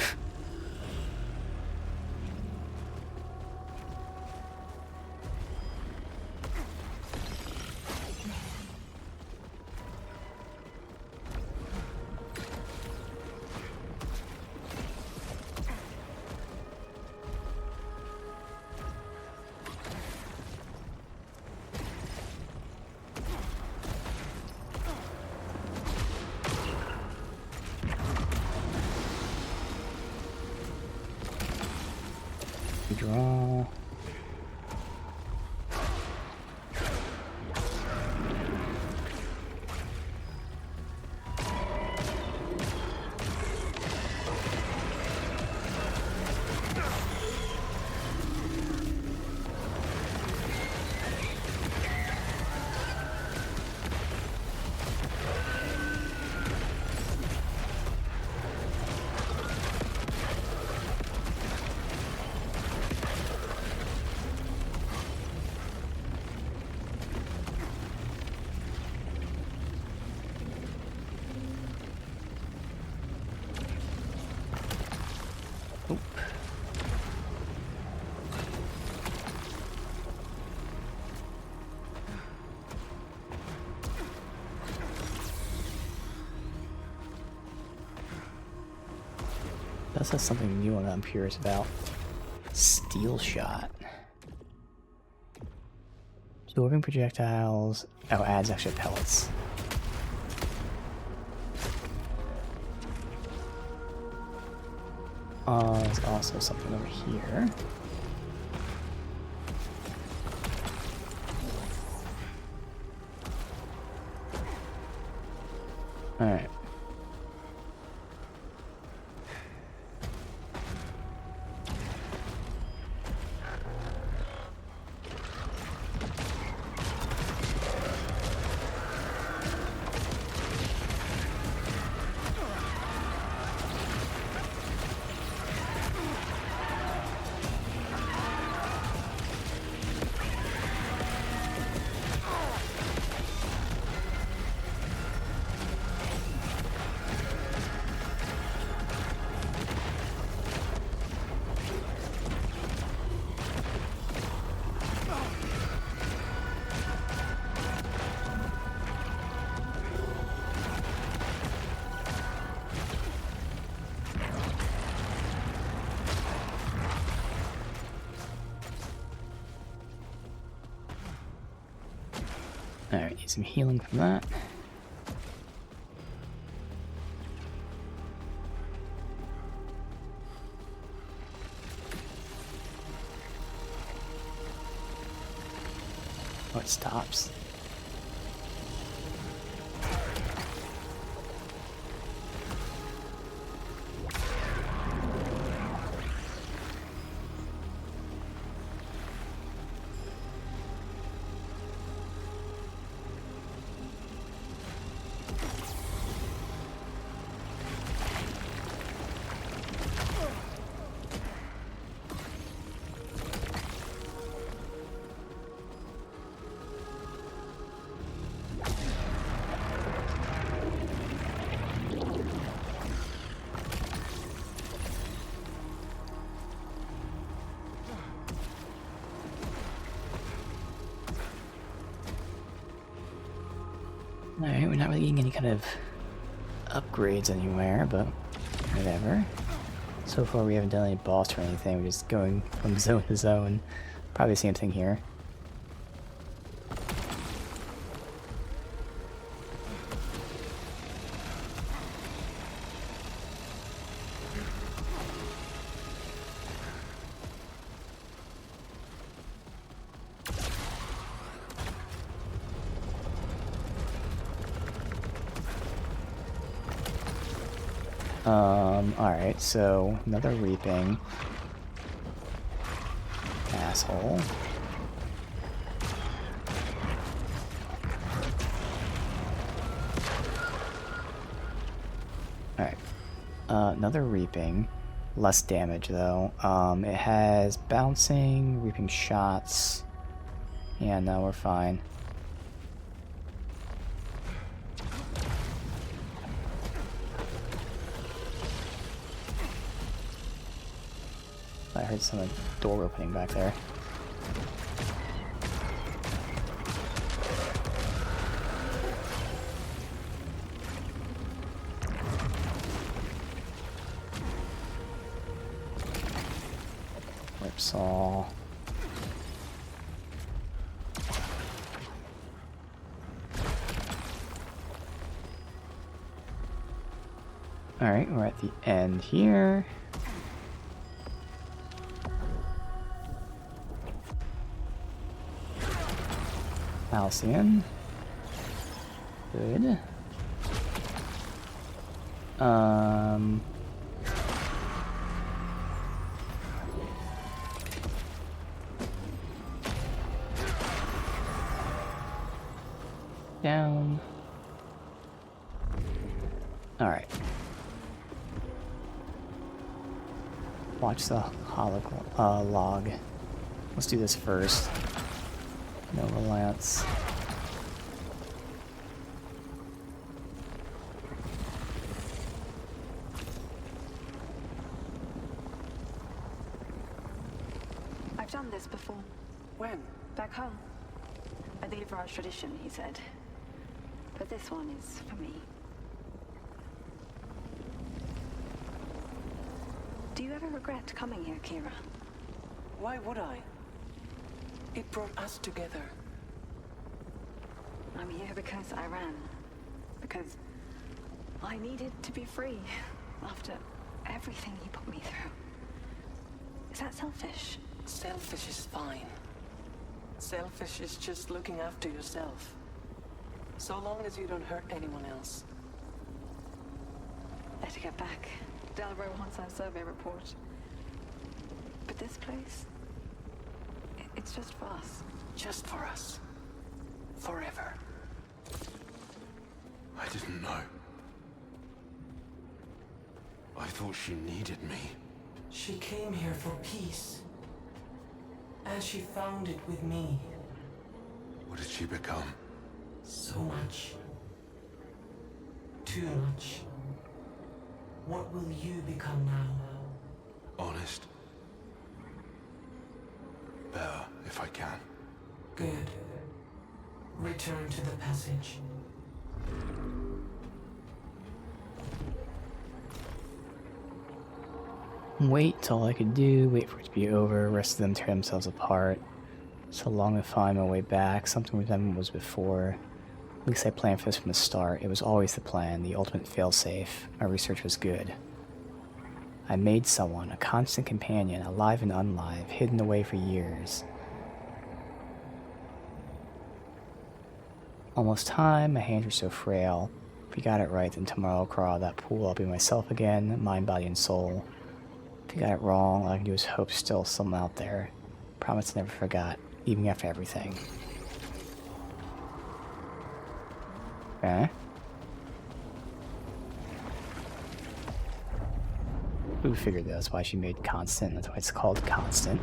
Redraw. Oop. This has something new that I'm curious about. Steel shot. Absorbing projectiles. Oh, adds extra pellets. There's also something over here. Alright. Alright, need some healing from that. Oh, it stops. Alright, we're not really getting any kind of upgrades anywhere, but whatever. So far we haven't done any boss or anything, we're just going from zone to zone. Probably the same thing here. Alright, so another reaping. Asshole. Alright. Another reaping. Less damage though. It has bouncing, reaping shots. Yeah, no, we're fine. I heard some door opening back there. Whipsaw. Alright, we're at the end here. Halcyon. Good. Down. Alright. Watch the log. Let's do this first. No relance. I've done this before. When? Back home. A the Livrage tradition, he said. But this one is for me. Do you ever regret coming here, Kira? Why would I? It brought us together. I'm here because I ran. Because I needed to be free after everything he put me through. Is that selfish? Selfish is fine. Selfish is just looking after yourself. So long as you don't hurt anyone else. Better get back. Delro wants our survey report. But this place... it's just for us. Just for us. Forever. I didn't know. I thought she needed me. She came here for peace. And she found it with me. What did she become? So much. Too much. What will you become now? Honest. Better, if I can. Good. Return to the passage. Wait till all I could do, wait for it to be over, rest of them tear themselves apart. So long to find my way back, something with them was before. At least I planned for this from the start. It was always the plan, the ultimate failsafe. My research was good. I made someone, a constant companion, alive and unlive, hidden away for years. Almost time, my hands were so frail. If you got it right, then tomorrow I'll crawl out of that pool, I'll be myself again, mind, body, and soul. If you got it wrong, all I can do is hope still someone out there. Promise I never forgot, even after everything. Okay. Who figured that? That's why she made constant. That's why it's called constant.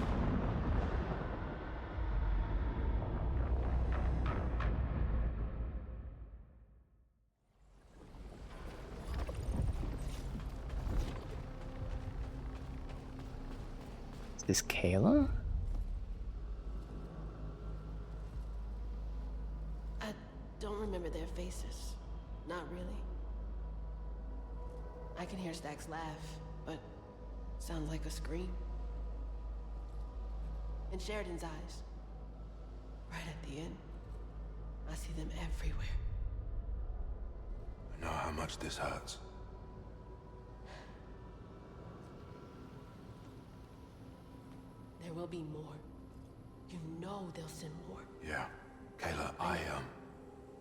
Is this Kayla? I don't remember their faces. Not really. I can hear Stack's laugh, but sounds like a scream. In Sheridan's eyes, right at the end, I see them everywhere. I know how much this hurts. There will be more. You know they'll send more. Yeah. Kayla,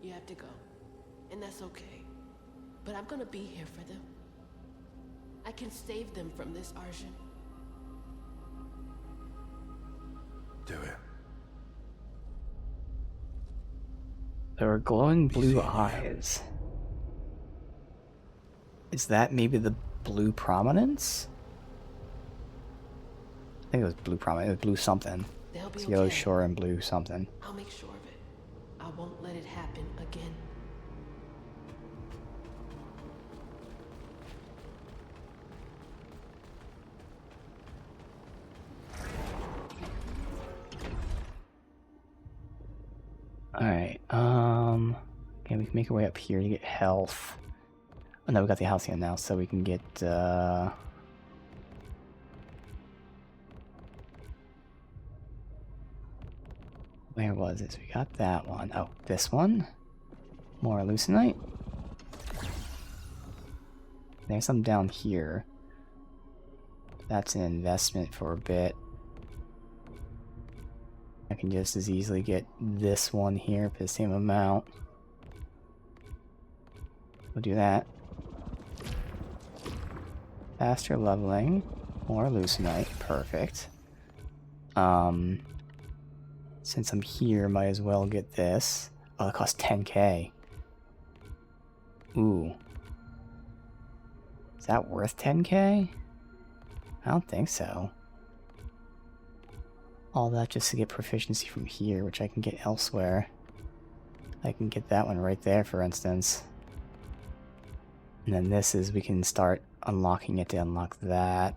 You have to go. And that's okay. But I'm gonna be here for them. I can save them from this, Arjun. do it. There are glowing blue eyes. Is that maybe the blue prominence? I think it was blue prominence. It was blue something. They'll be It's yellow okay. shore and blue something. I'll make sure of it. I won't let it happen again. Alright, okay, we can make our way up here to get health. Oh no, we got the halcyon now, so we can get, where was it? So we got that one. Oh, this one? More hallucinite? There's some down here. That's an investment for a bit. I can just as easily get this one here for the same amount. We'll do that. Faster leveling, more leucinite, perfect. Since I'm here, might as well get this. Oh, it costs 10k. Ooh. Is that worth 10k? I don't think so. All that just to get proficiency from here, which I can get elsewhere. I can get that one right there, for instance. And then this is, we can start unlocking it to unlock that.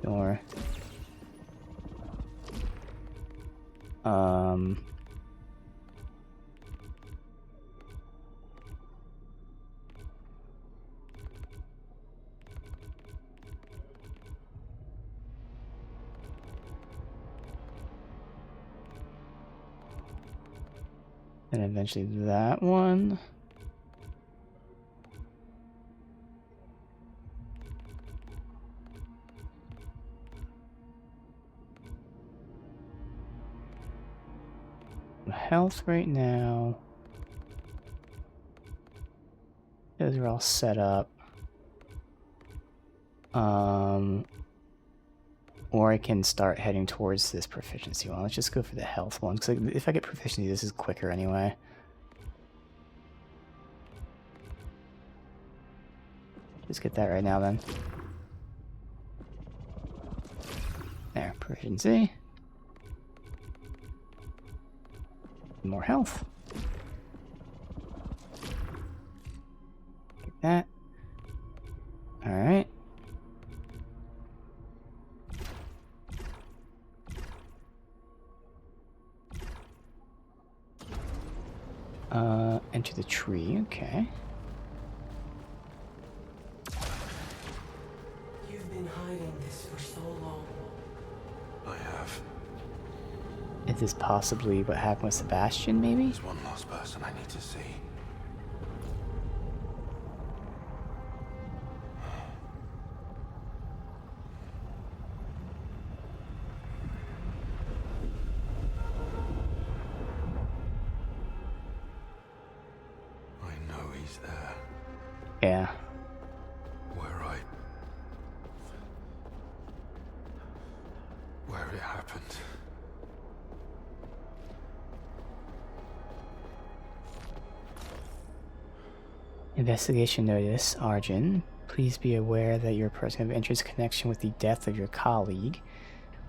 Or... and eventually that one. Health right now. Those are all set up. Or I can start heading towards this proficiency one. Let's just go for the health one, because if I get proficiency, this is quicker anyway. Just get that right now then. There, proficiency. More health. Get that. Alright. Enter the tree, okay. You've been hiding this for so long. I have. Is this possibly what happened with Sebastian, maybe? There's one last person I need to see. I know he's there. Yeah. Where it happened. Investigation notice, Arjun. Please be aware that you're a person of interest in connection with the death of your colleague.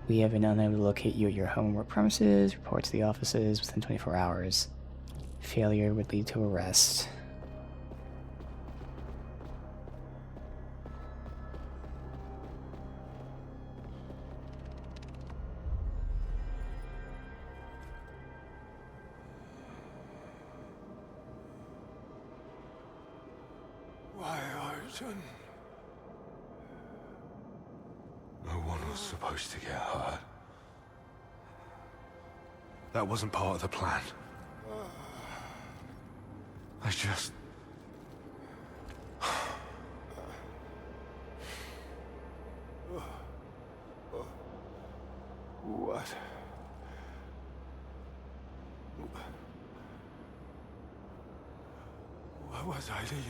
We have been unable to locate you at your home or premises. Report to the offices within 24 hours. Failure would lead to arrest. Why, Arjun? No one was supposed to get hurt. That wasn't part of the plan. I just... What? What was I to you?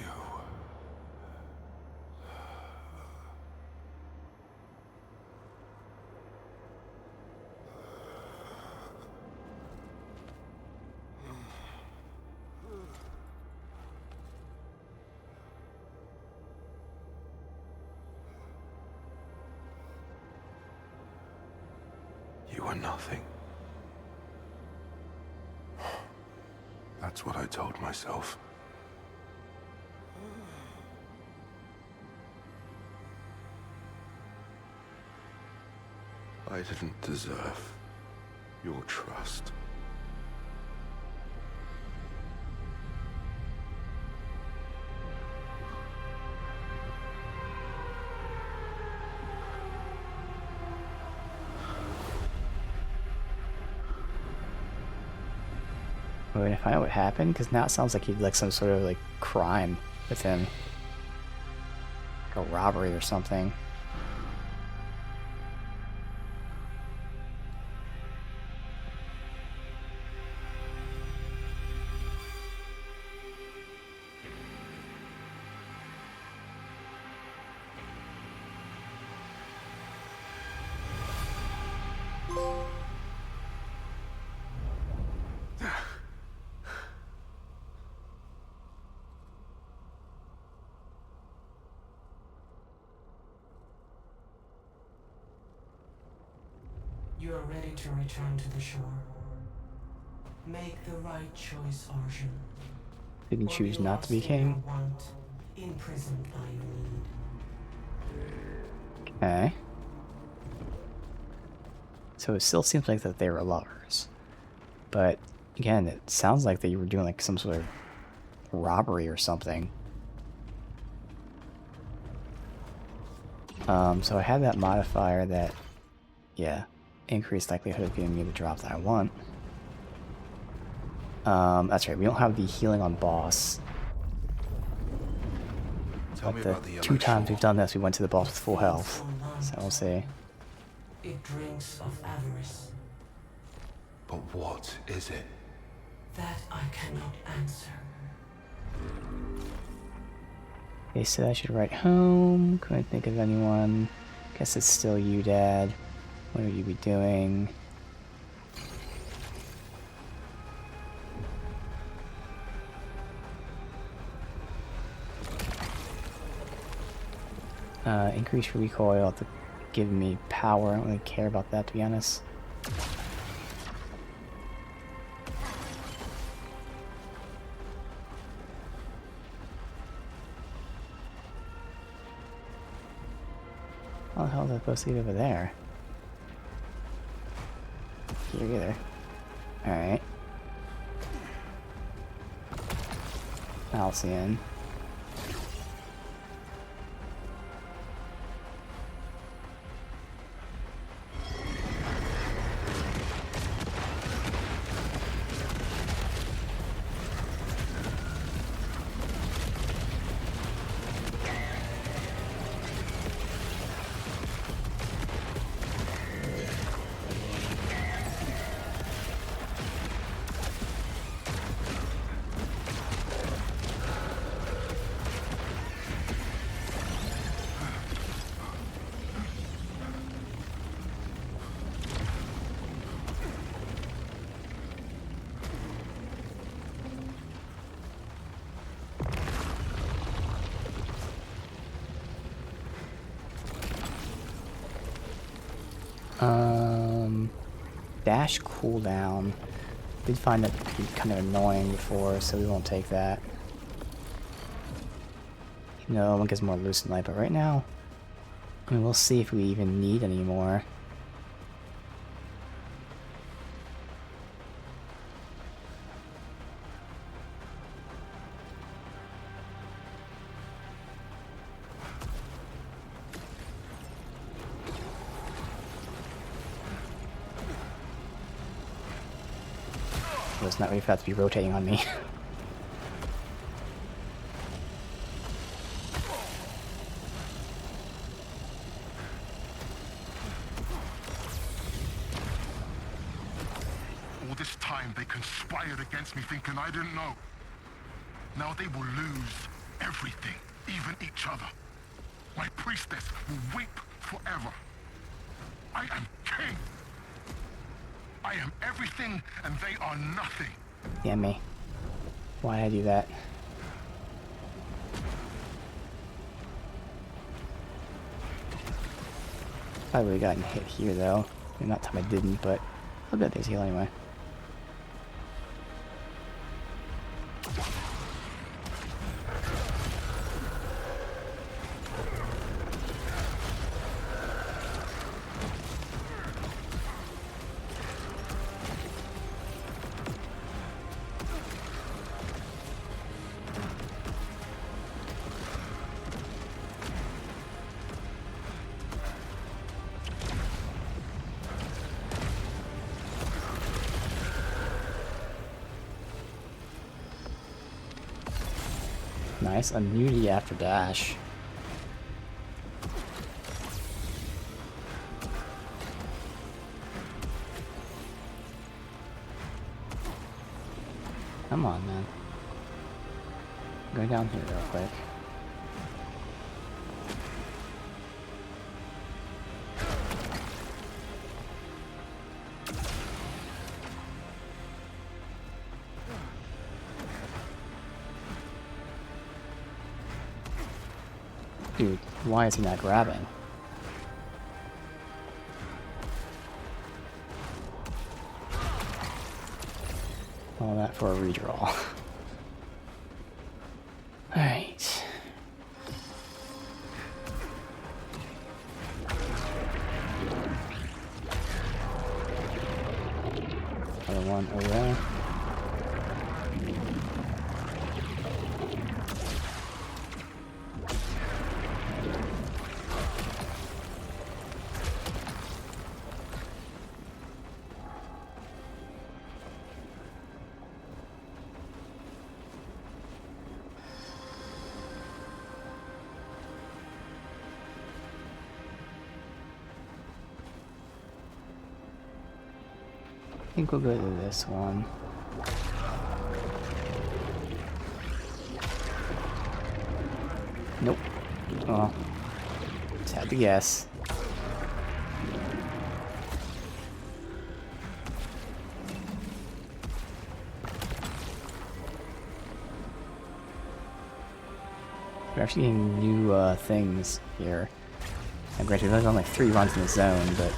You were nothing. That's what I told myself. I didn't deserve your trust. We're gonna find out what happened, because now it sounds like he did like some sort of like crime with him. Like a robbery or something. You are ready to return to the shore. Make the right choice, Arjun. You can Or choose not to lost be in king. your want, imprisoned by your need. Okay. So it still seems like that they were lovers. But again, it sounds like they were doing like some sort of robbery or something. So I had that modifier that, yeah, increased likelihood of giving me the drop that I want. That's right, we don't have the healing on boss. Tell me But about the the yellow 2 times shore. we've done this, we went to the boss with full Feeds health. on land, So we'll see. It drinks of avarice. But what is it? That I cannot answer. They said I should write home. Couldn't think of anyone. Guess it's still you, Dad. What would you be doing? Increase recoil to give me power. I don't really care about that, to be honest. How the hell is I supposed to get over there? Here either. Alright. Halcyon. Dash cooldown. Did find that to be kind of annoying before, so we won't take that. No, one gets more Lucent Light, but right now, I mean, we'll see if we even need any more. It's not really fast to be rotating on me. All this time they conspired against me thinking I didn't know. Now they will lose everything, even each other. My priestess will weep forever. I am king. I am everything and they are nothing. Damn me. Why'd I do that? Probably would've gotten hit here though. I mean, that time I didn't, but I'll bet there's heal anyway. Nice, immunity after dash. Come on, man. Go down here real quick. Dude, why is he not grabbing? All that for a redraw. Alright. Another one over there. I think we'll go to this one. Nope. Well, just had to guess. We're actually getting new things here. And granted, there's only 3 runs in the zone, but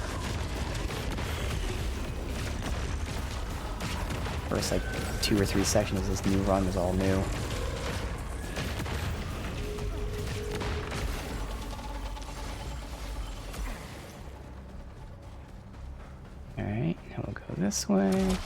first like 2 or 3 sections of this new run was all new. Alright, now we'll go this way.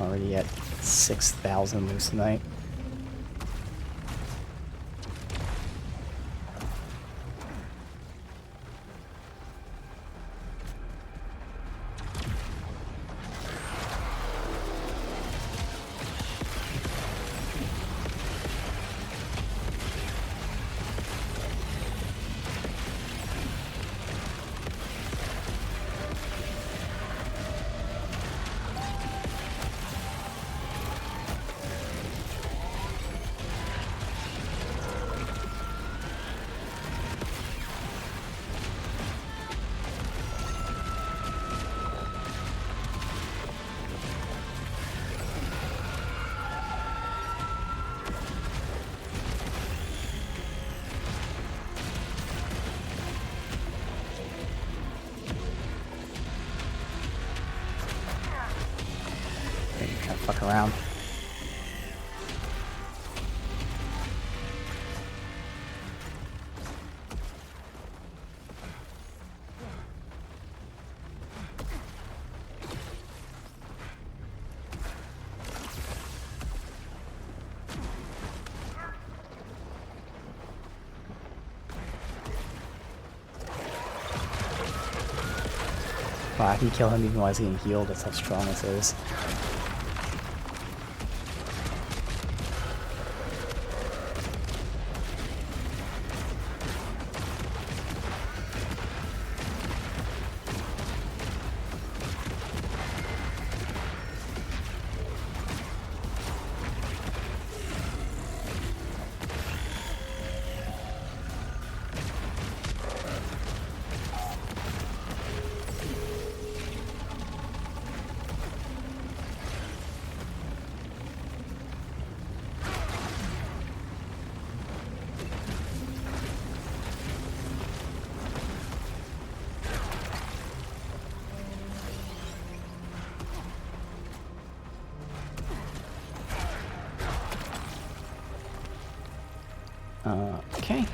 Already at 6,000 leucinite. Fuck around. Wow, I can kill him even while he's getting healed, that's how strong this is. Okay.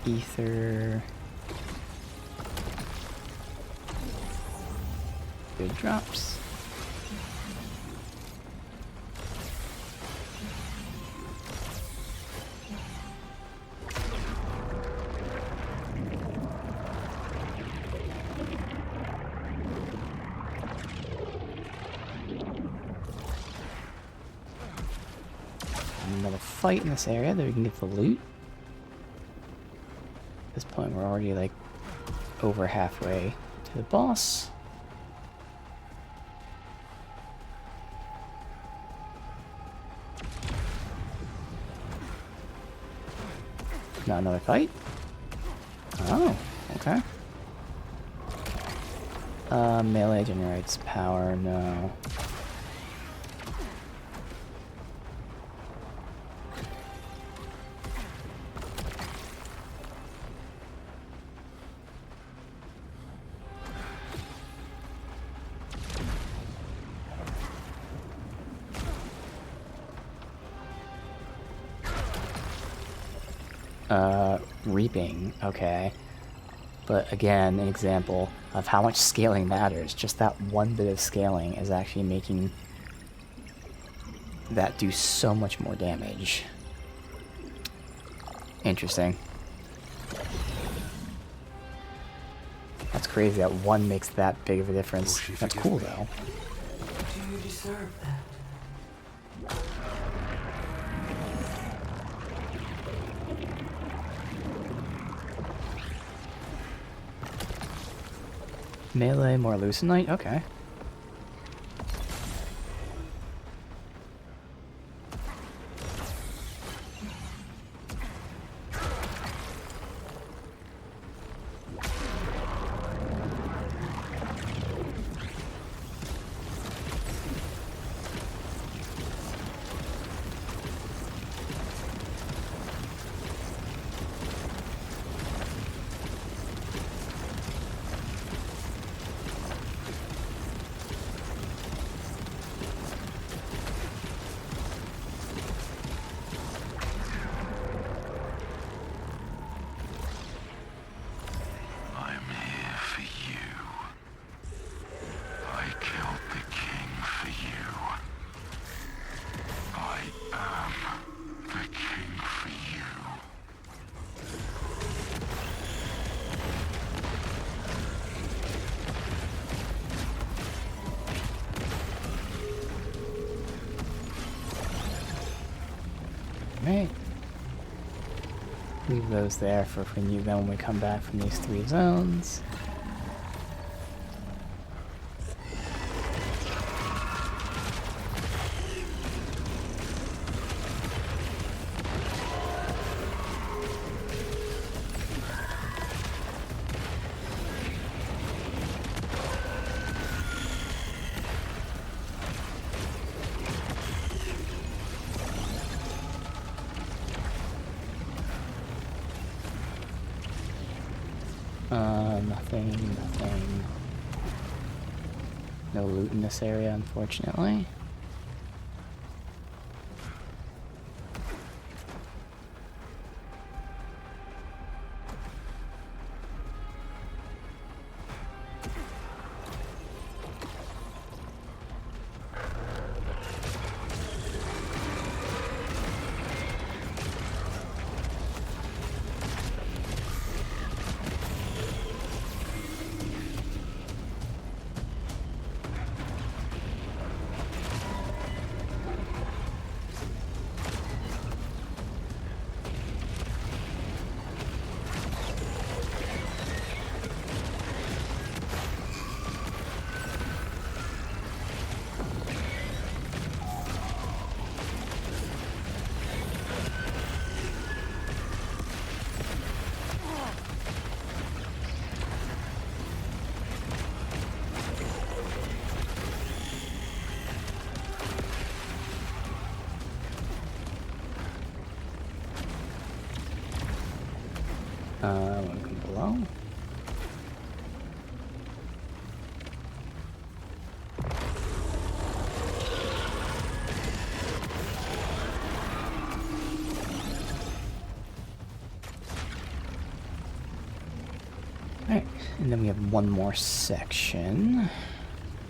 ether. Good drops. Another fight in this area that we can get the loot. At this point we're already like over halfway to the boss. Not another fight? Oh, okay. Melee generates power, no. Reaping, okay. But again, an example of how much scaling matters. Just that one bit of scaling is actually making that do so much more damage. Interesting. That's crazy that one makes that big of a difference. That's cool though. Do you deserve that? Melee, more Lucenite? Okay. Right. Leave those there for if we need them when we come back from these 3 zones. Nothing. No loot in this area, unfortunately. Wanna come below? Alright, and then we have one more section.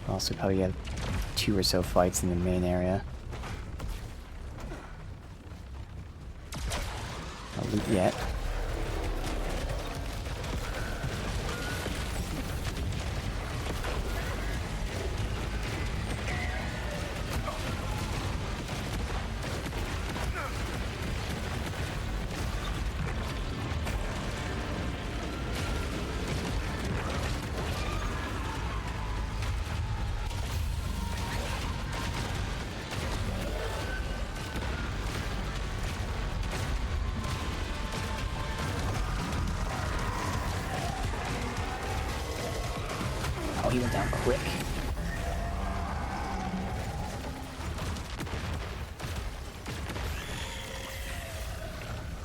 Also probably have 2 or so fights in the main area. Not loot yet. Oh, he went down quick.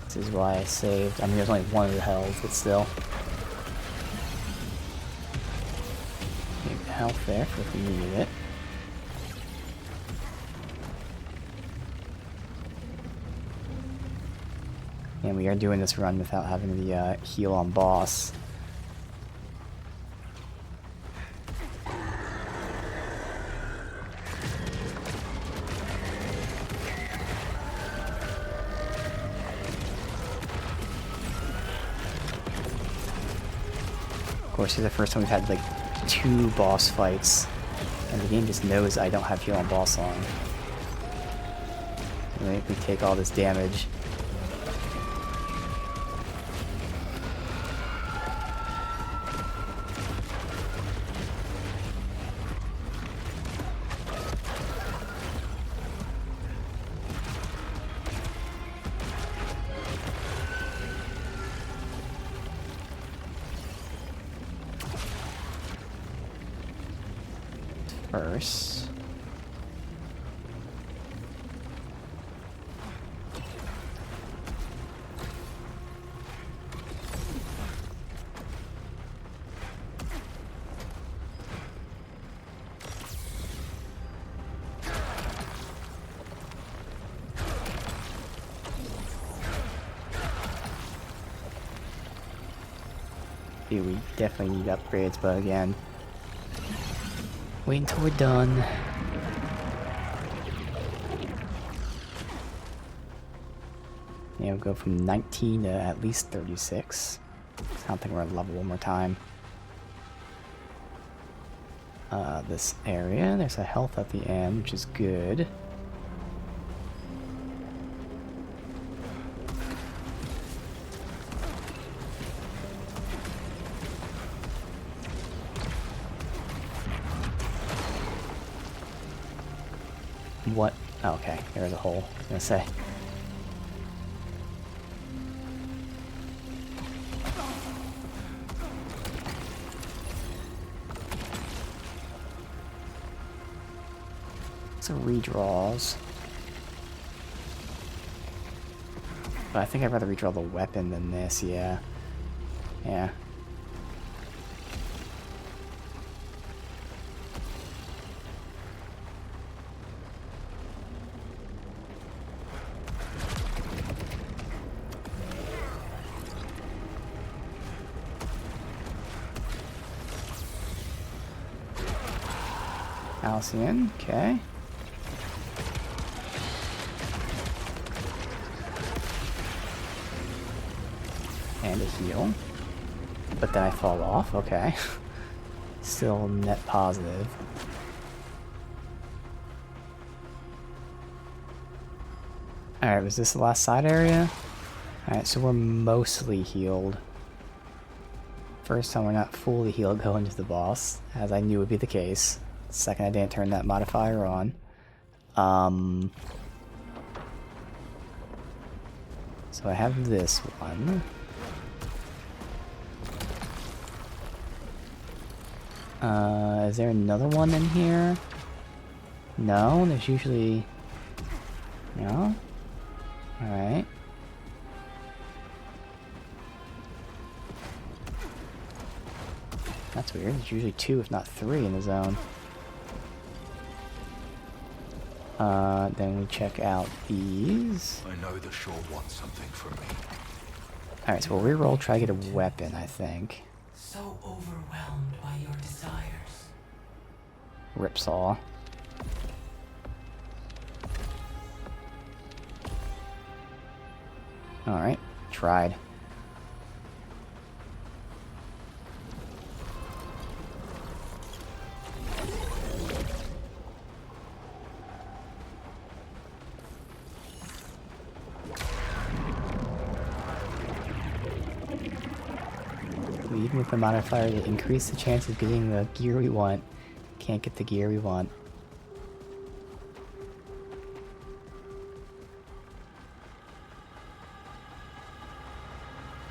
This is why I saved. I mean, there's only one of the hells, but still. Need health there for if we needed it. And we are doing this run without having the heal on boss. Of course, this is the first time we've had like 2 boss fights, and the game just knows I don't have heal on boss on. And we take all this damage. First. Dude, we definitely need upgrades, but again, wait until we're done. Yeah, we'll go from 19 to at least 36. I don't think we're at level one more time. This area, there's a health at the end, which is good. What? Oh, okay, there's a hole. I was gonna say. Some redraws. But I think I'd rather redraw the weapon than this, yeah. Yeah. Halcyon, okay. And a heal. But then I fall off, okay. Still net positive. Alright, was this the last side area? Alright, so we're mostly healed. First time we're not fully healed going to the boss, as I knew would be the case. Second I didn't turn that modifier on. So I have this one. Is there another one in here? No, there's usually... No? Alright. That's weird, there's usually 2 if not 3 in the zone. Then we check out these. I know the Shore wants something from me. Alright, so we'll reroll, try to get a weapon, I think. so overwhelmed by your desires. Ripsaw. Alright, tried. Even with the modifier to increase the chance of getting the gear we want, can't get the gear we want.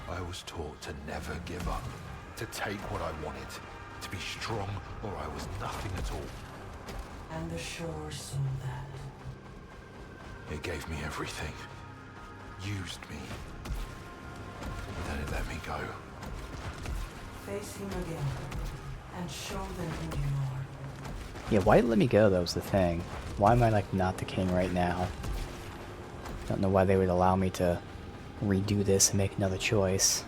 I was taught to never give up, to take what I wanted, to be strong or I was nothing at all. And the shore saw that. It gave me everything, used me, then it let me go. Face him again, and show them who you are. Yeah, why did it let me go, though, was the thing. Why am I, like, not the king right now? Don't know why they would allow me to redo this and make another choice.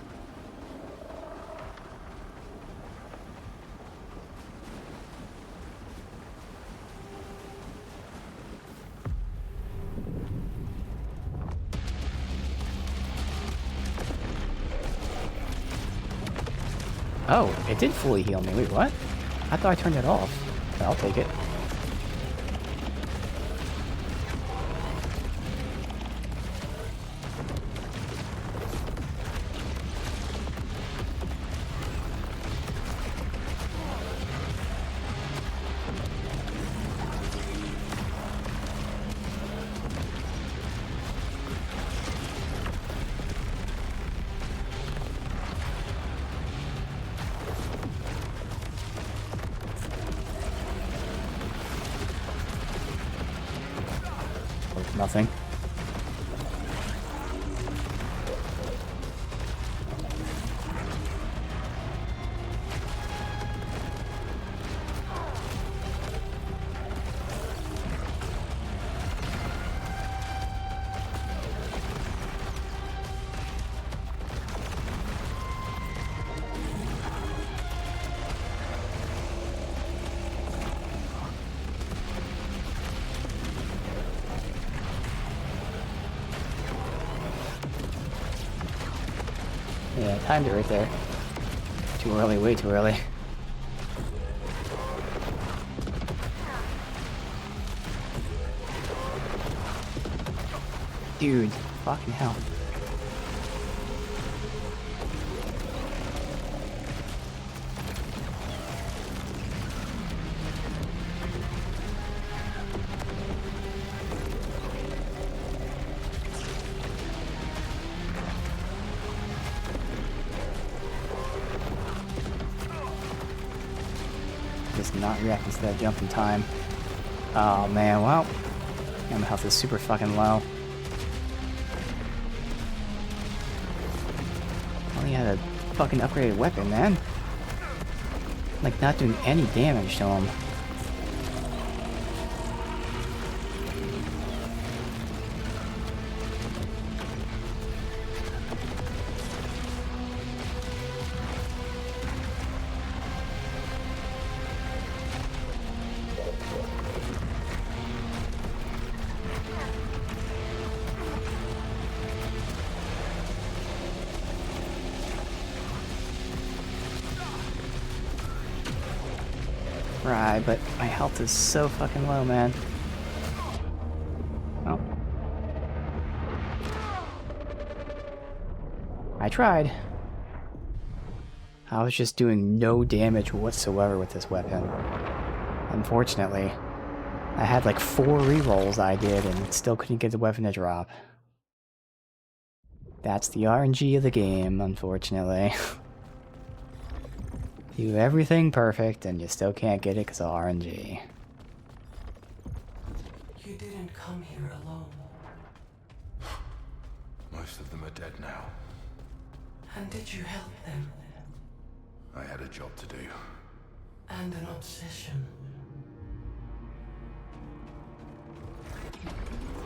Oh, it did fully heal me. Wait, what? I thought I turned it off. I'll take it. Nothing. Yeah, timed it right there. Too early, way too early. Dude, fucking hell. Just not reacting to that jump in time. Oh man, well, my health is super fucking low. Only had a fucking upgraded weapon, man. Like, not doing any damage to him. Right, but my health is so fucking low, man. Oh. I tried. I was just doing no damage whatsoever with this weapon. Unfortunately. I had like 4 rerolls I did and still couldn't get the weapon to drop. That's the RNG of the game, unfortunately. Do everything perfect and you still can't get it because of RNG. You didn't come here alone. Most of them are dead now. And did you help them? I had a job to do. And an obsession.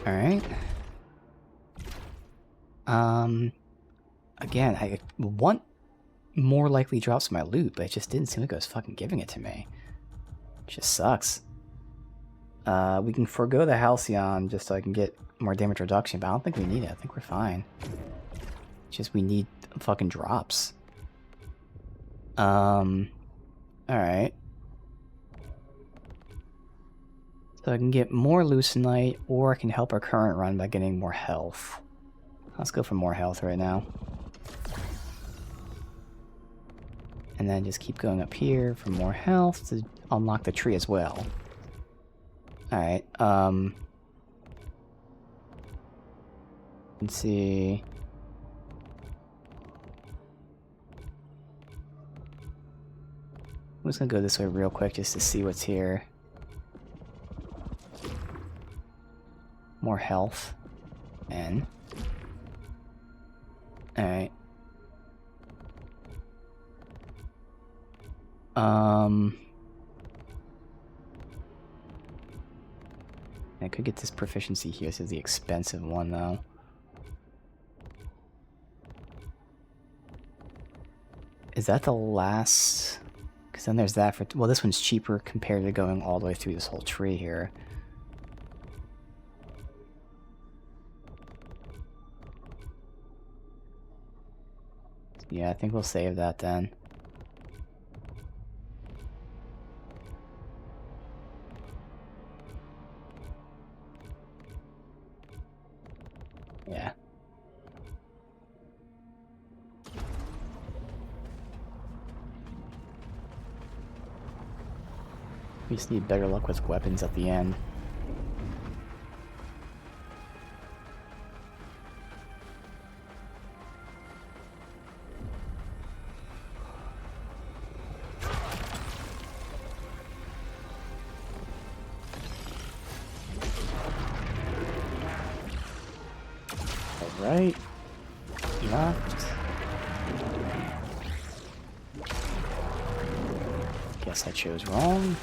Alright. Again, I want more likely drops my loot, but it just didn't seem like it was fucking giving it to me. It just sucks. We can forego the Halcyon just so I can get more damage reduction, but I don't think we need it. I think we're fine. It's just we need fucking drops. Alright. So I can get more Lucenite, or I can help our current run by getting more health. Let's go for more health right now. And then just keep going up here for more health to unlock the tree as well. Alright, let's see. I'm just gonna go this way real quick just to see what's here. More health. And alright. I could get this proficiency here. This is the expensive one, though. Is that the last? Because then there's that for... Well, this one's cheaper compared to going all the way through this whole tree here. Yeah, I think we'll save that then. Yeah. We just need better luck with weapons at the end. Right, left. Guess I chose wrong.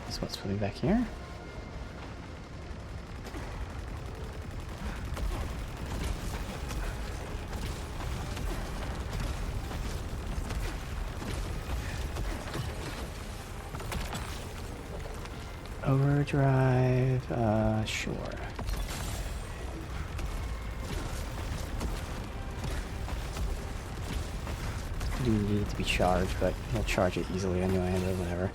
So what's putting back here? Overdrive, sure. Do need it to be charged, but we'll charge it easily anyway, but whatever.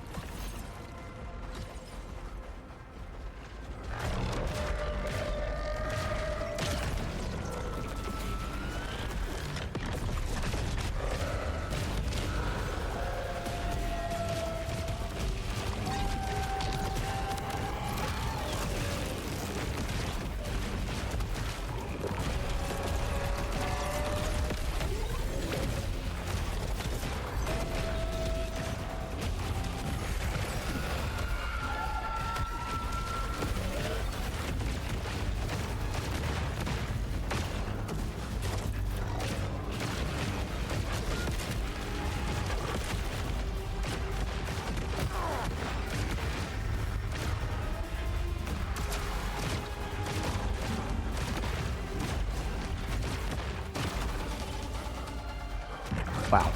Wow.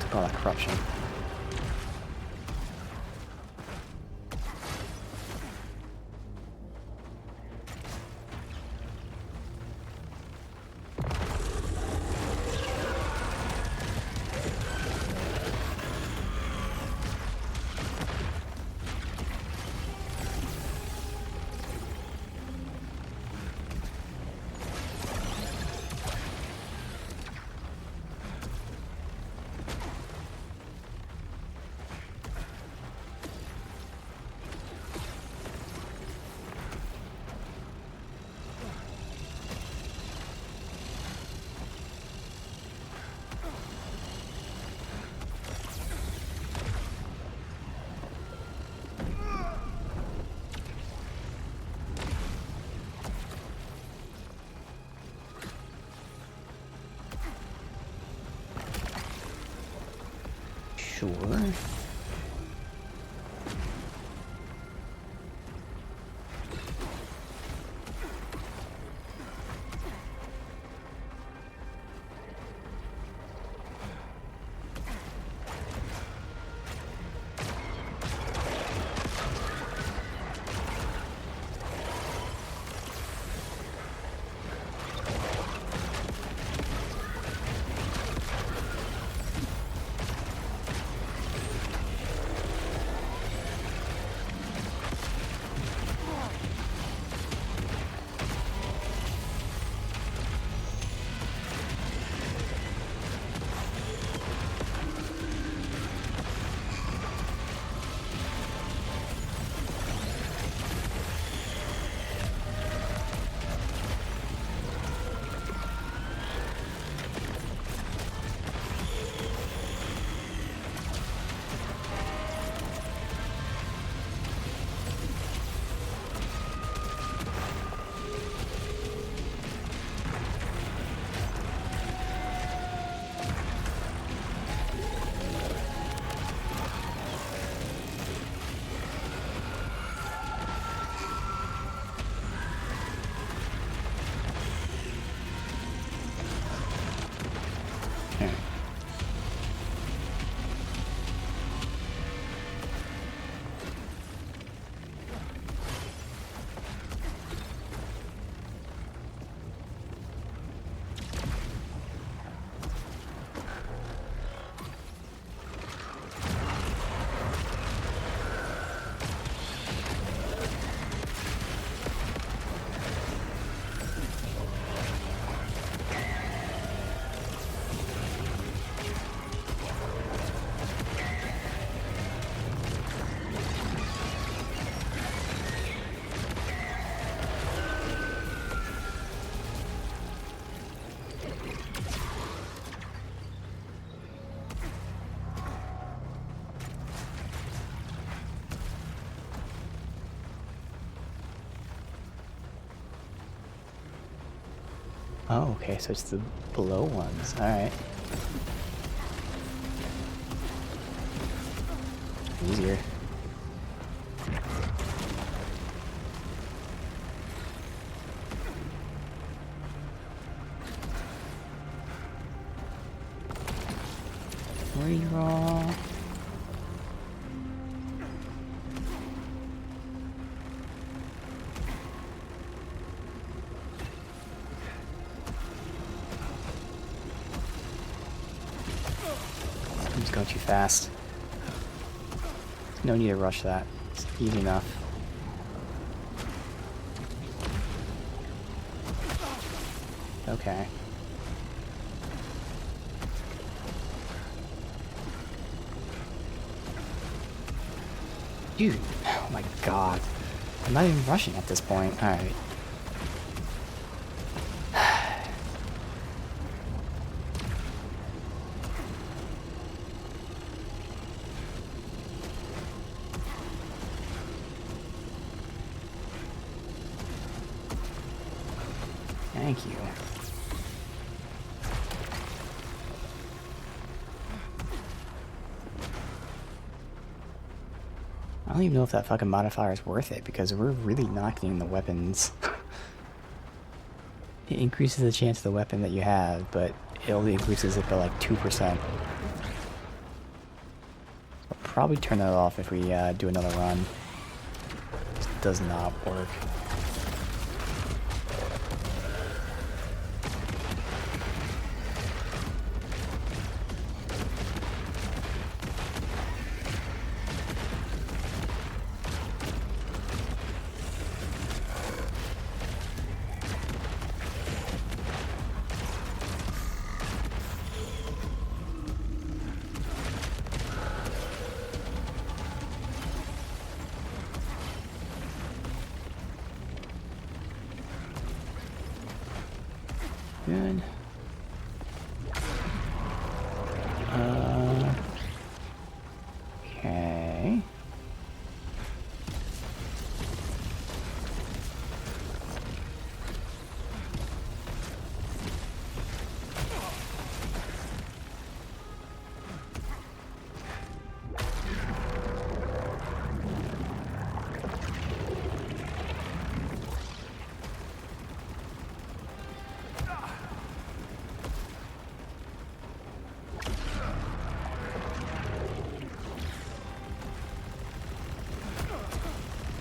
Took all that corruption. Sure. Oh, okay, so it's the below ones. Alright. Easier. Reroll. I'm just going too fast. No need to rush that. It's easy enough. Okay. Dude, oh my god. I'm not even rushing at this point. Alright. Thank you. I don't even know if that fucking modifier is worth it, because we're really not getting the weapons. It increases the chance of the weapon that you have, but it only increases it by like 2%. I'll probably turn that off if we do another run. This does not work. Good. Okay.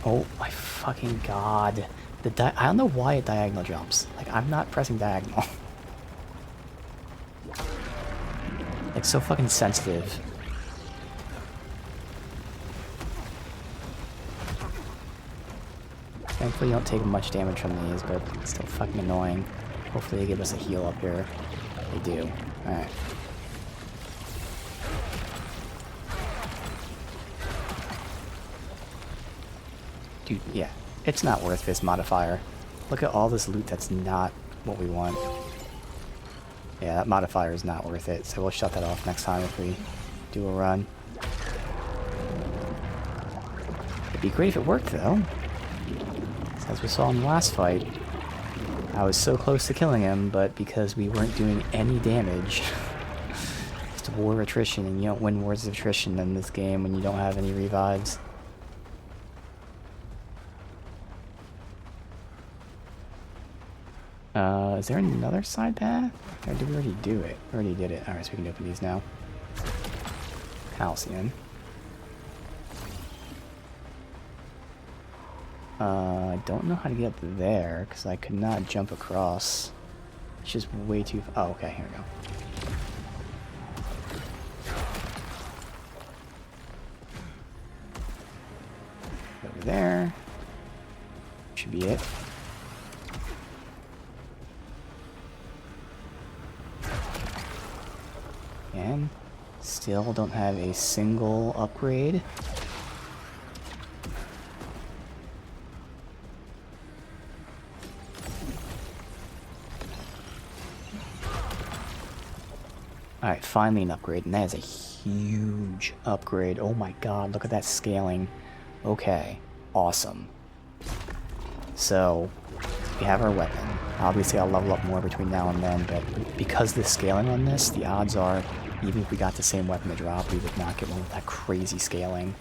Oh my fucking god. I don't know why it diagonal jumps. Like, I'm not pressing diagonal. Like, so fucking sensitive. Thankfully, you don't take much damage from these, but it's still fucking annoying. Hopefully they give us a heal up here. They do. Alright. Dude, yeah. It's not worth this modifier. Look at all this loot that's not what we want. Yeah, that modifier is not worth it, so we'll shut that off next time if we do a run. It'd be great if it worked, though. As we saw in the last fight, I was so close to killing him, but because we weren't doing any damage, it's war attrition, and you don't win wars of attrition in this game when you don't have any revives. Is there another side path? Or did we already do it? We already did it. Alright, so we can open these now. Halcyon. I don't know how to get up there, because I could not jump across. It's just way too... Oh, okay, here we go. Over there. Should be it. And still don't have a single upgrade. Alright, finally an upgrade, and that is a huge upgrade. Oh my god, look at that scaling. Okay, awesome. So, we have our weapon. Obviously I'll level up more between now and then, but because the scaling on this, the odds are, even if we got the same weapon to drop, we would not get one with that crazy scaling.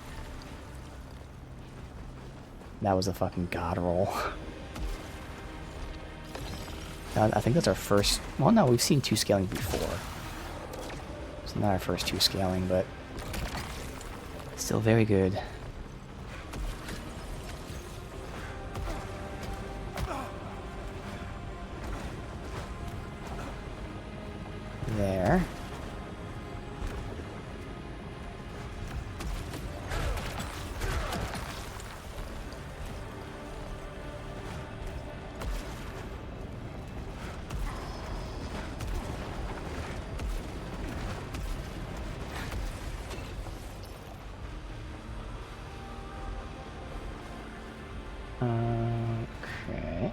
That was a fucking god roll. I think that's our first... Well, no, we've seen 2 scaling before. It's not our first 2 scaling, but still very good. There. Okay.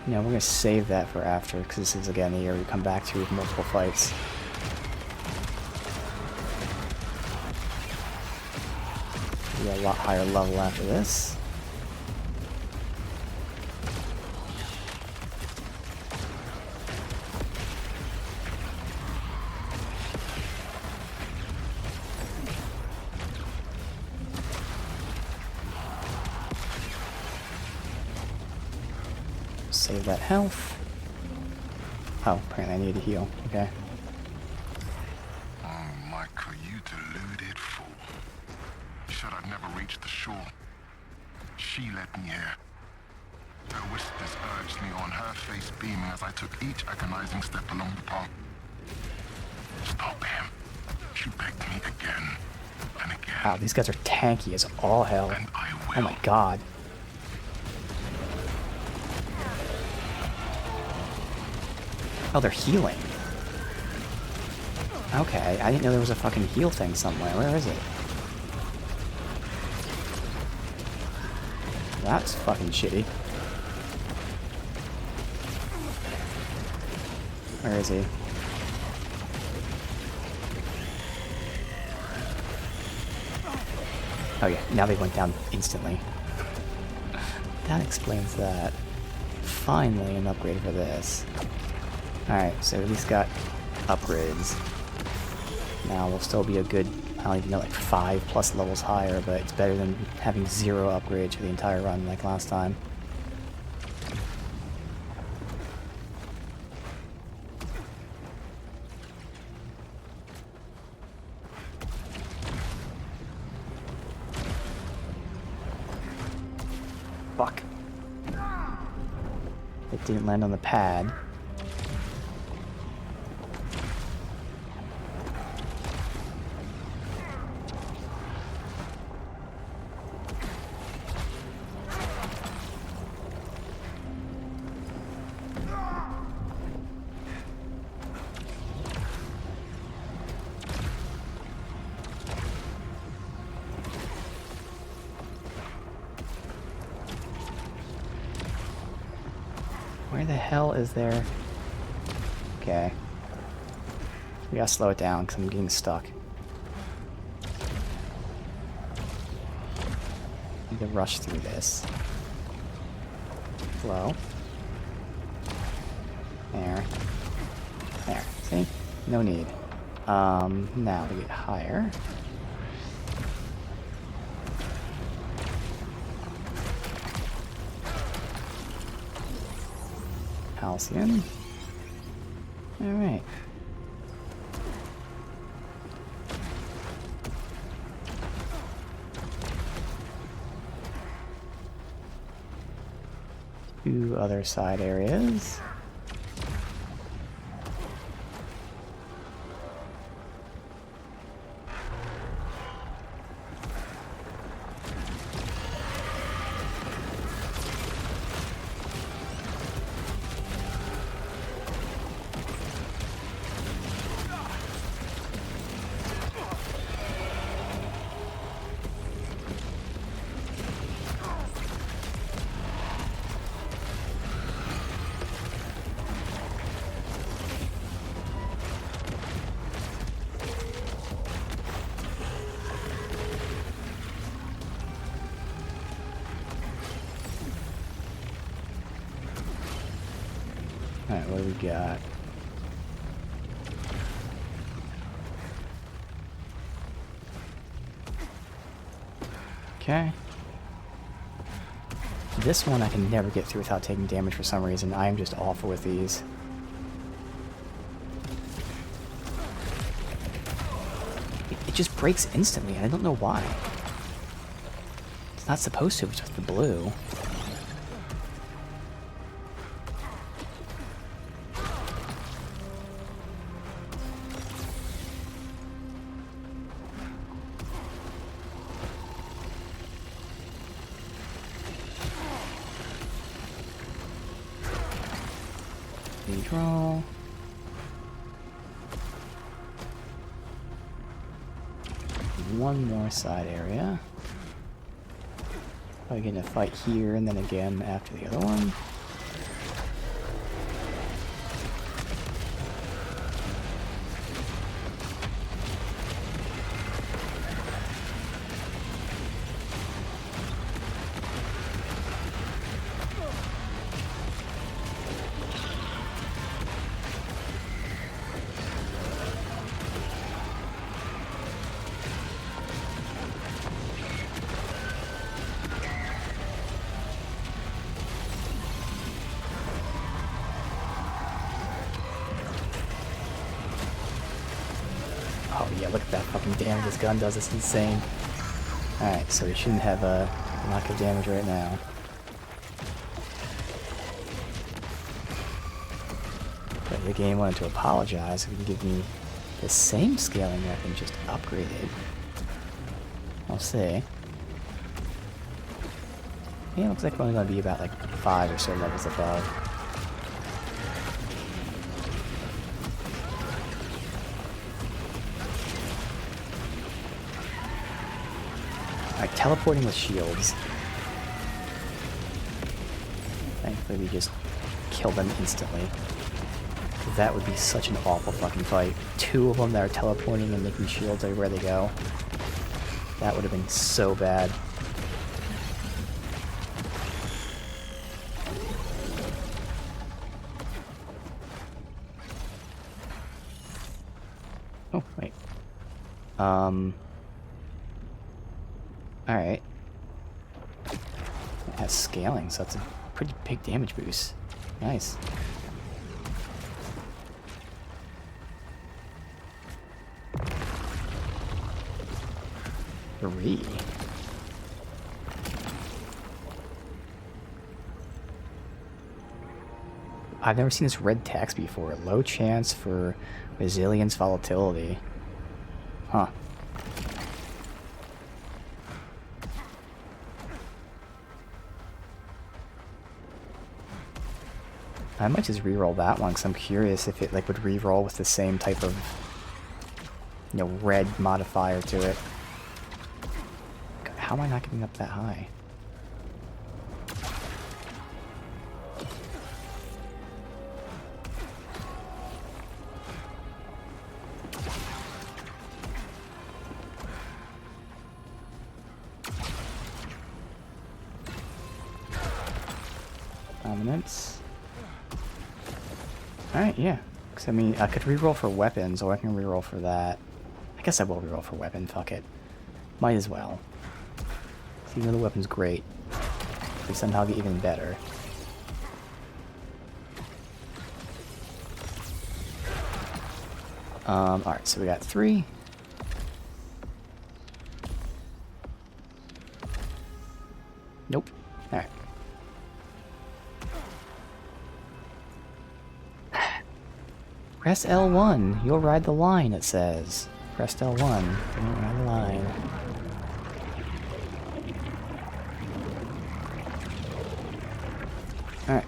Yeah, we're gonna save that for after, because this is again the area we come back to with multiple fights. Be a lot higher level after this. Save that health. Oh, apparently I need to heal. Okay. Oh, Michael, you deluded fool. You said I'd never reach the shore. She led me here. Her whispers urged me on, her face beaming as I took each agonizing step along the path. Stop him. She begged me again and again. Wow, these guys are tanky as all hell. And I will. Oh my god. Oh, they're healing. Okay, I didn't know there was a fucking heal thing somewhere. Where is it? That's fucking shitty. Where is he? Oh yeah, now they went down instantly. That explains that. Finally an upgrade for this. Alright, so at least got upgrades. Now we'll still be a good, I don't even know, like 5+ levels higher, but it's better than having 0 upgrades for the entire run like last time. Didn't land on the pad. Where the hell is there? Okay. We gotta slow it down because I'm getting stuck. Need to rush through this. Slow. There. There. See? No need. Now to get higher. Halcyon. Alright. Two other side areas. Alright, what do we got? Okay. This one I can never get through without taking damage for some reason. I am just awful with these. It just breaks instantly, and I don't know why. It's not supposed to, it's with the blue. Control. One more side area. Probably getting a fight here and then again after the other one. Oh yeah, look at that fucking damage this gun does, it's insane. Alright, so we shouldn't have a lack of damage right now. But the game wanted to apologize if it can give me the same scaling weapon, just upgraded. I'll see. Yeah, it looks like we're only going to be about like 5 or so levels above. Alright, teleporting with shields. Thankfully we just kill them instantly. That would be such an awful fucking fight. 2 of them that are teleporting and making shields everywhere they go. That would have been so bad. Oh, wait. Alright. It has scaling, so that's a pretty big damage boost. Nice. Three. I've never seen this red text before. Low chance for resilience volatility. Huh. I might just reroll that one because I'm curious if it like would reroll with the same type of, you know, red modifier to it. God, how am I not getting up that high? Dominance. Alright, yeah. Because, I mean, I could reroll for weapons, or I can reroll for that. I guess I will reroll for weapon, fuck it. Might as well. So even though the weapon's great, we somehow get even better. Alright, so we got 3. Nope. Alright. Press L1. You'll ride the line, it says. Press L1. You'll ride the line. Alright.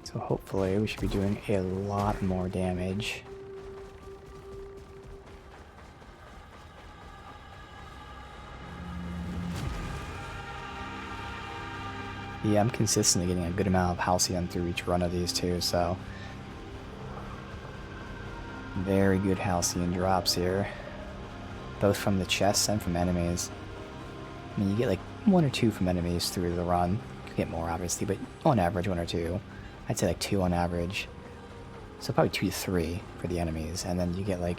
So hopefully we should be doing a lot more damage. Yeah, I'm consistently getting a good amount of Halcyon through each run of these two, so... Very good Halcyon drops here. Both from the chests and from enemies. I mean, you get like 1 or 2 from enemies through the run. You get more, obviously, but on average 1 or 2. I'd say like 2 on average. So probably 2 to 3 for the enemies, and then you get like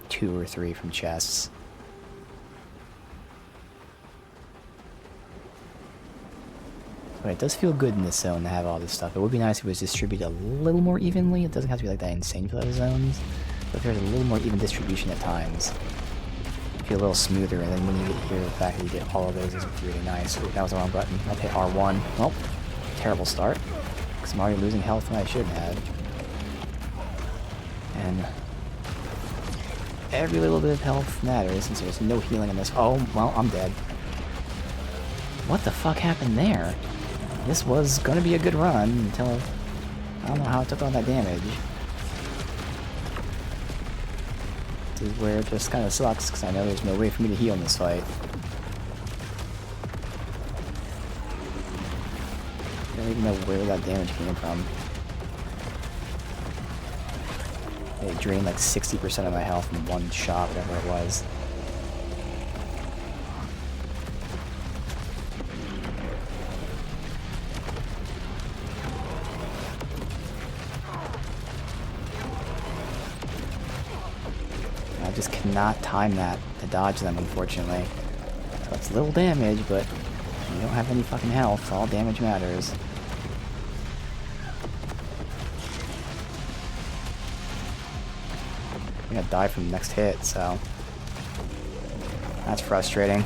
2 or 3 from chests. But it does feel good in this zone to have all this stuff. It would be nice if it was distributed a little more evenly. It doesn't have to be like that insane for those zones. But if there's a little more even distribution at times, it'd feel a little smoother. And then when you get here, the fact that you get all of those is really nice. Ooh, that was the wrong button. I'll hit R1. Well, terrible start. Because I'm already losing health when I shouldn't have. And every little bit of health matters since there's no healing in this. Oh, well, I'm dead. What the fuck happened there? This was gonna be a good run until... I don't know how it took all that damage. This is where it just kind of sucks, because I know there's no way for me to heal in this fight. I don't even know where that damage came from. It drained like 60% of my health in one shot, whatever it was. I just cannot time that to dodge them, unfortunately. So it's little damage, but you don't have any fucking health. All damage matters. I'm gonna die from the next hit, so that's frustrating.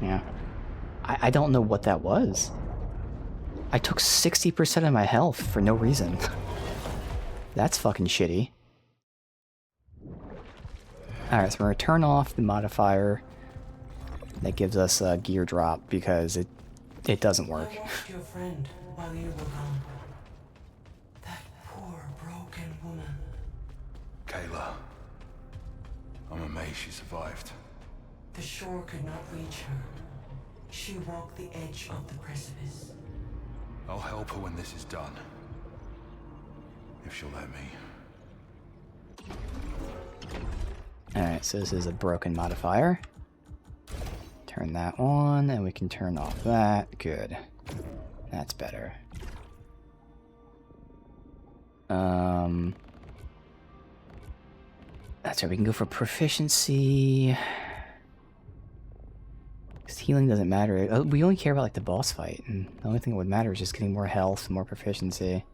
Yeah. I don't know what that was. I took 60% of my health for no reason. That's fucking shitty. Alright, so we're gonna turn off the modifier that gives us a gear drop because it doesn't work. I watched your friend while you were gone. That poor broken woman. Kayla. I'm amazed she survived. The shore could not reach her. She walked the edge of the precipice. I'll help her when this is done. If she'll let me. Alright, so this is a broken modifier. Turn that on, and we can turn off that. Good. That's better. That's right, we can go for proficiency. healing doesn't matter. We only care about like the boss fight, and the only thing that would matter is just getting more health, more proficiency.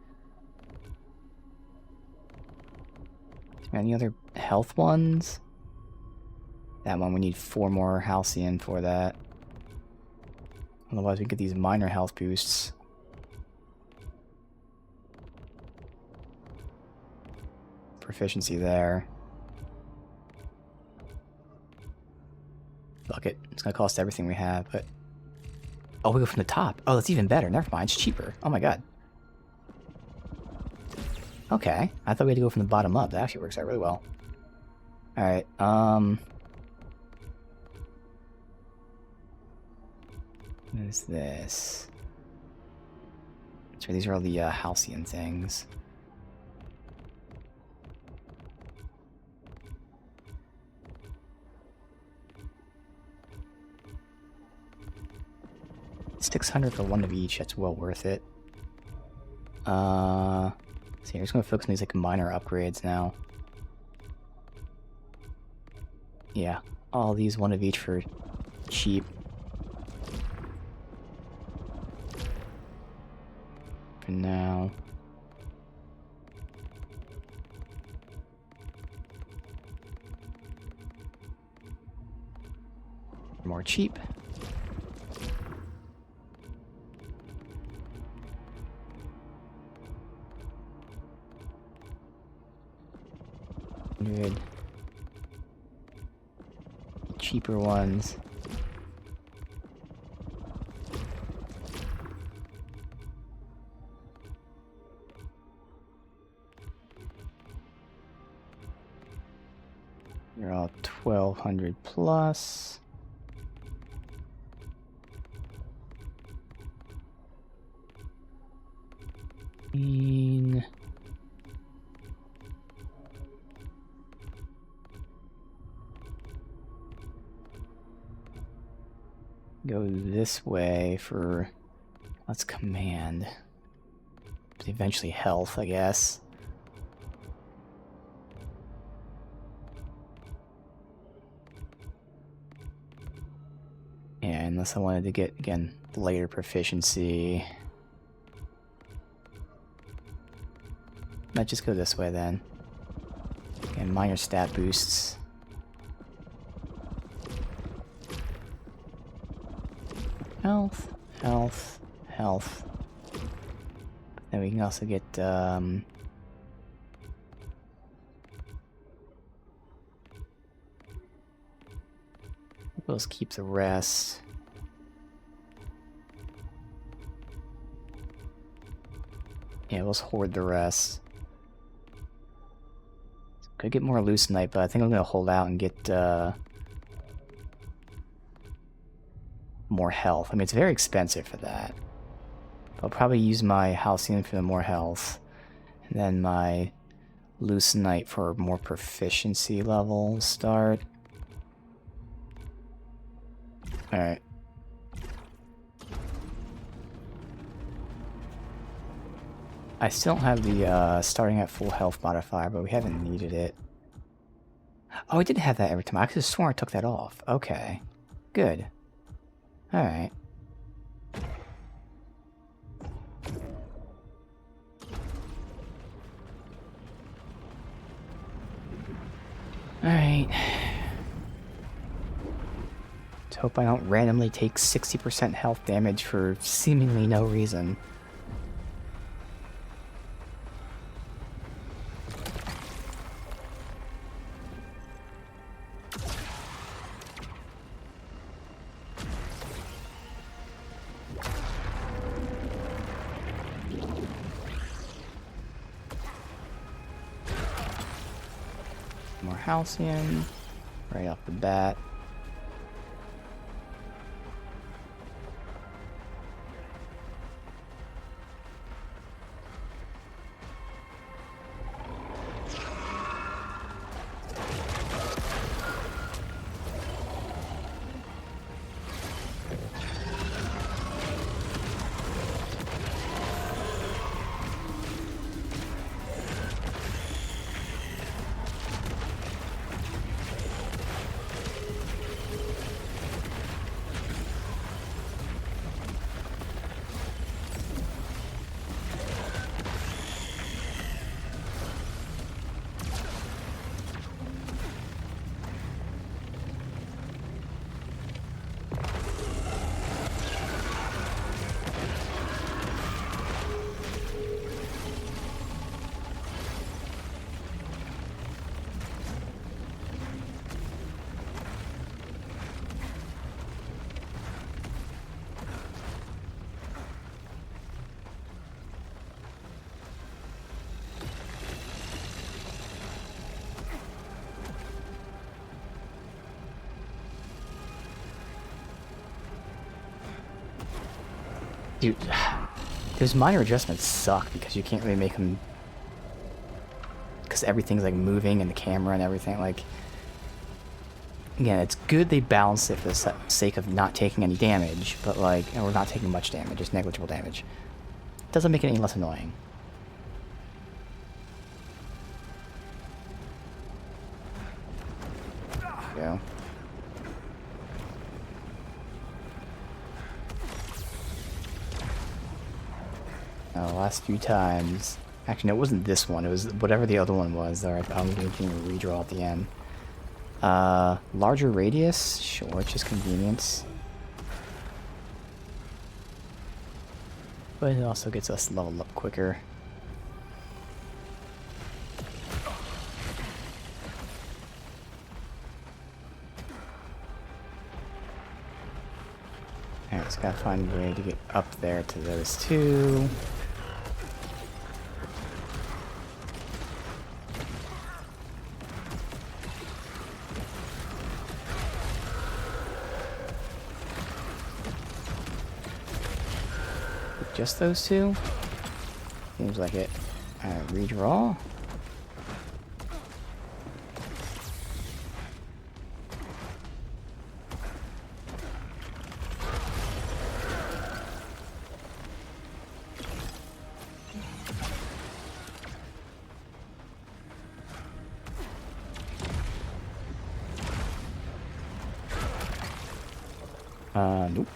Any other health ones? That one, we need 4 more Halcyon for that. Otherwise we get these minor health boosts. Proficiency there. Fuck it. It's gonna cost everything we have, but... Oh, we go from the top. Oh, that's even better. Never mind. It's cheaper. Oh my god. Okay. I thought we had to go from the bottom up. That actually works out really well. Alright, what is this? So these are all the Halcyon things. $600 for one of each. That's well worth it. So we're just gonna focus on these like minor upgrades now. Yeah, all these one of each for cheap. For now. More cheap. Good. Cheaper ones. They're all 1200 plus. Go this way for, let's command, but eventually health, I guess. Yeah, unless I wanted to get, again, later proficiency. Might just go this way then. And minor stat boosts. Health, health, health. Then we can also get, let's keep the rest. Yeah, let's hoard the rest. Could get more Leucinite, but I think I'm gonna hold out and get, more health. I mean, it's very expensive for that. I'll probably use my Halcyon for the more health, and then my Leucinite for more proficiency level start. Alright. I still don't have the starting at full health modifier, but we haven't needed it. Oh, I did have that every time. I could have sworn I took that off. Okay. Good. Alright. Alright. Let's hope I don't randomly take 60% health damage for seemingly no reason. More Halcyon right off the bat. dude, those minor adjustments suck because you can't really make them, because everything's like moving and the camera and everything. Like, again, it's good they balance it for the sake of not taking any damage, but like, and we're not taking much damage, just negligible damage. It doesn't make it any less annoying. There we go. Last few times. Actually, no, it wasn't this one. It was whatever the other one was. Alright, I'm going to redraw at the end. Larger radius? Sure, it's just convenience. But it also gets us leveled up quicker. Alright, just gotta find a way to get up there to those two. Just those two? Seems like it. Redraw. Nope.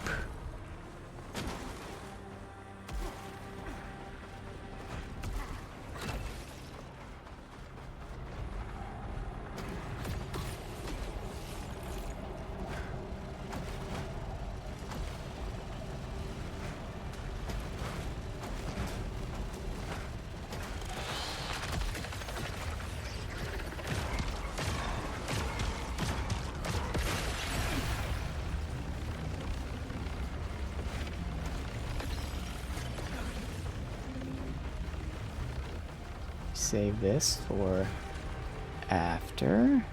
Save this for after.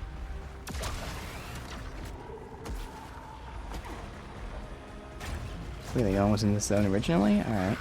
Really, one was in this zone originally? Alright.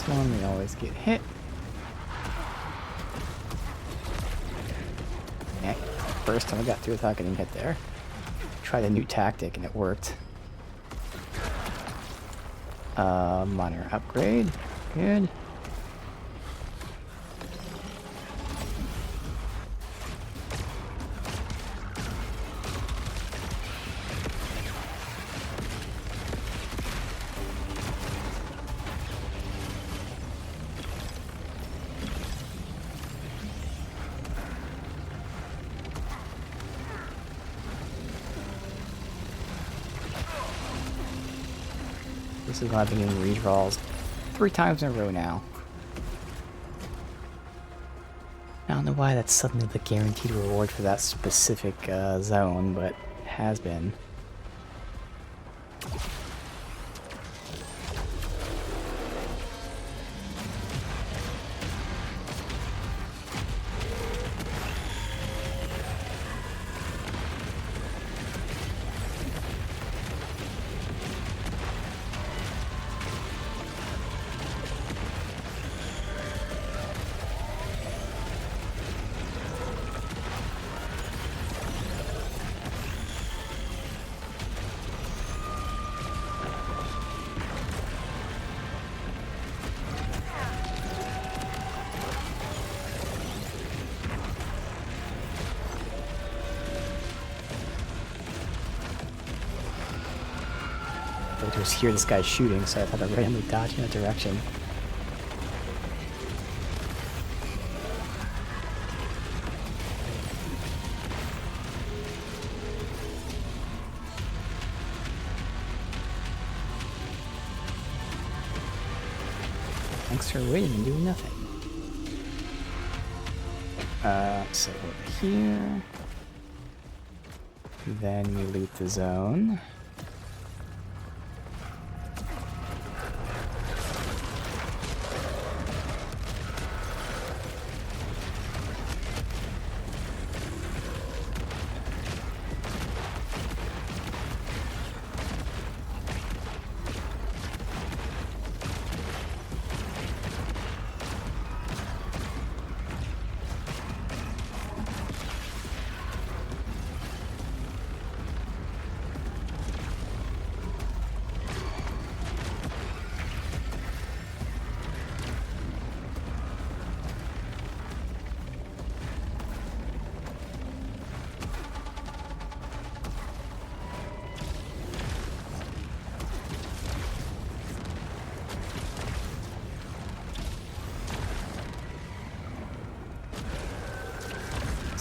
One, we always get hit. Yeah, first time I got through without getting hit there. Tried a new tactic and it worked. Minor upgrade. Good. This is why I've been getting redraws 3 times in a row now. I don't know why that's suddenly the guaranteed reward for that specific zone, but it has been. To just hear this guy shooting, so I thought I'd randomly dodge in that direction. Thanks for waiting and doing nothing. So over here. Then we loot the zone.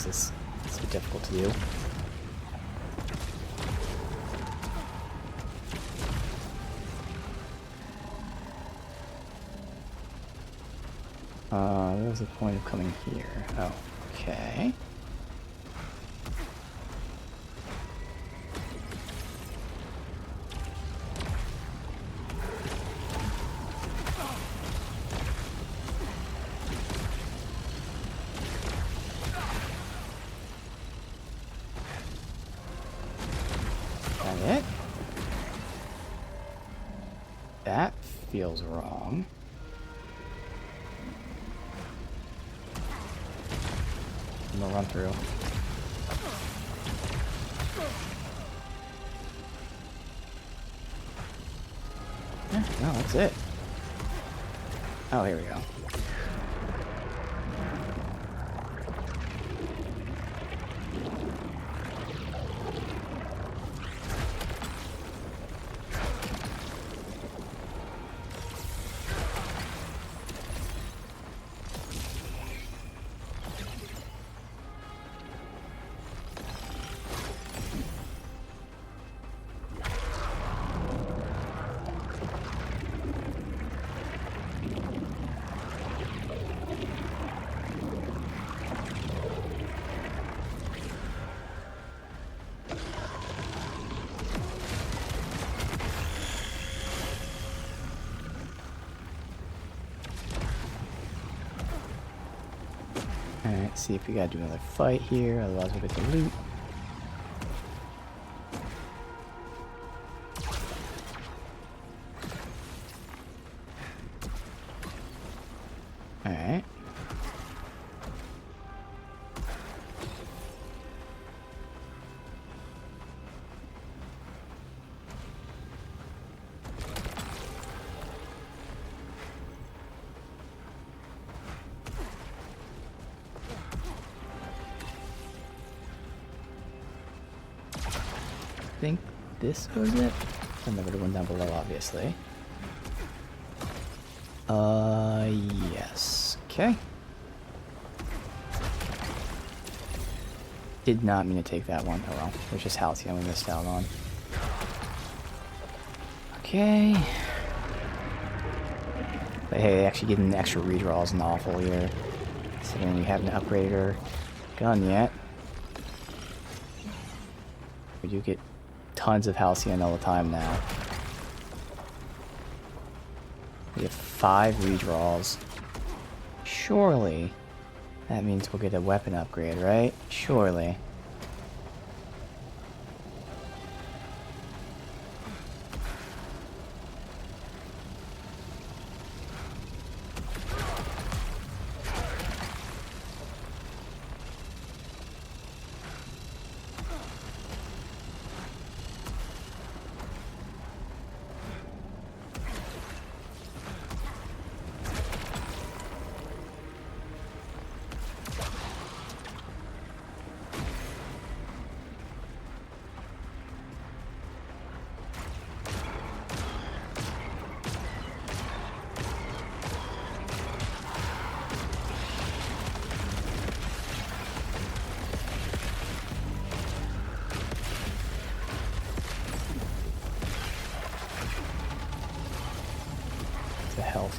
This is difficult to do. What was the point of coming here? Oh, okay. That it? That feels wrong. I'm gonna run through. Yeah, no, that's it. Oh, here we go. Alright, see if we gotta do another fight here, otherwise we'll get the loot. Alright. I think this was it. And there would have one down below, obviously. Yes. Okay. Did not mean to take that one. Oh well. There's just Halcyon we missed out on. Okay. But hey, actually getting the extra redraw isn't awful here. Considering we haven't upgraded our gun yet. We do get tons of Halcyon all the time now. We have 5 redraws. Surely that means we'll get a weapon upgrade, right? Surely.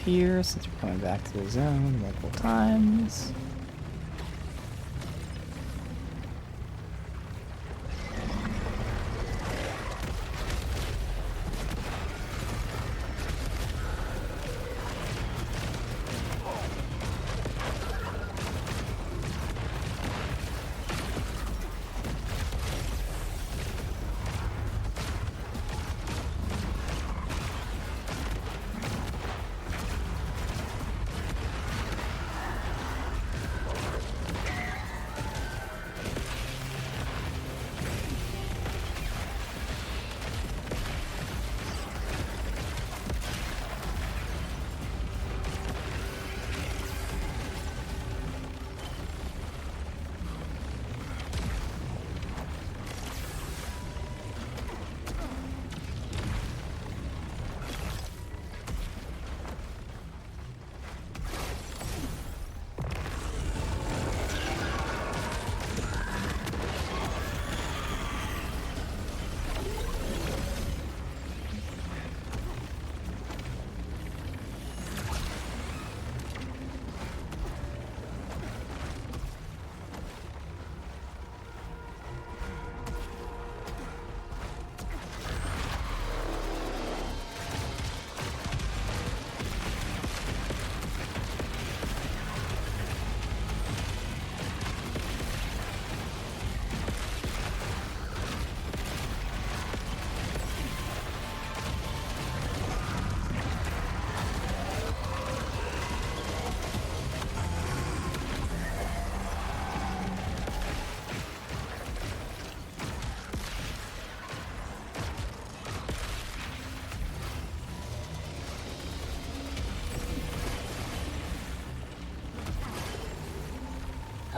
here since we're coming back to the zone multiple times.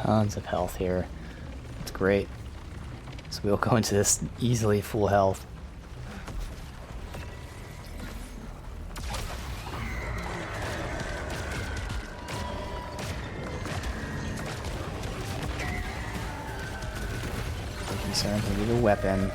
Tons of health here. It's great. So we'll go into this easily full health. No concern, we need a weapon.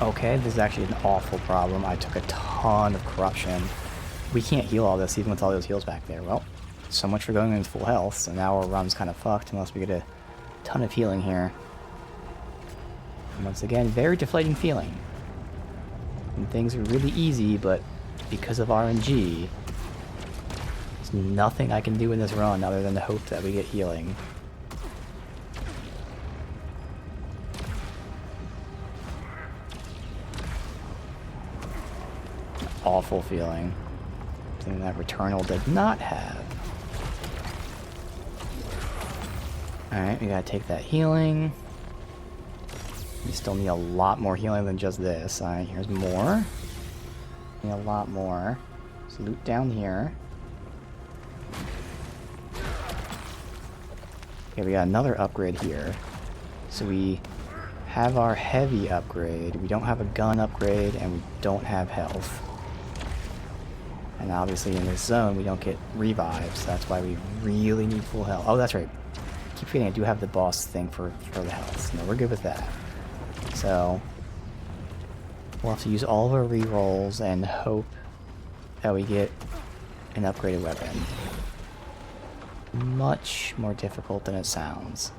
Okay, this is actually an awful problem. I took a ton of corruption. We can't heal all this even with all those heals back there. Well, so much for going into full health, so now our run's kind of fucked unless we get a ton of healing here. And once again, very deflating feeling. And things are really easy, but because of RNG, there's nothing I can do in this run other than to hope that we get healing. Awful feeling. Something that Returnal did not have. Alright, we gotta take that healing. We still need a lot more healing than just this. Alright, here's more. Need a lot more. So loot down here. Okay, we got another upgrade here. So we have our heavy upgrade. We don't have a gun upgrade, and we don't have health. And obviously in this zone, we don't get revives. That's why we really need full health. Oh, that's right. Keep forgetting I do have the boss thing for the health. No, we're good with that. So we'll have to use all of our rerolls and hope that we get an upgraded weapon. Much more difficult than it sounds.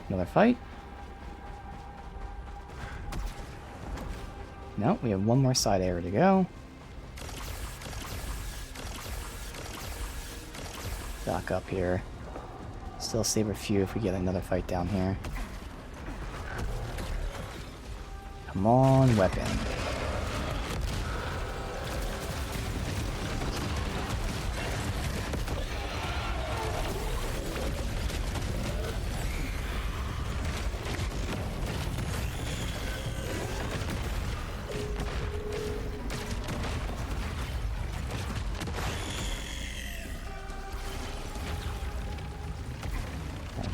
Another fight. No, we have one more side area to go. Back up here. Still save a few if we get another fight down here. Come on, weapon.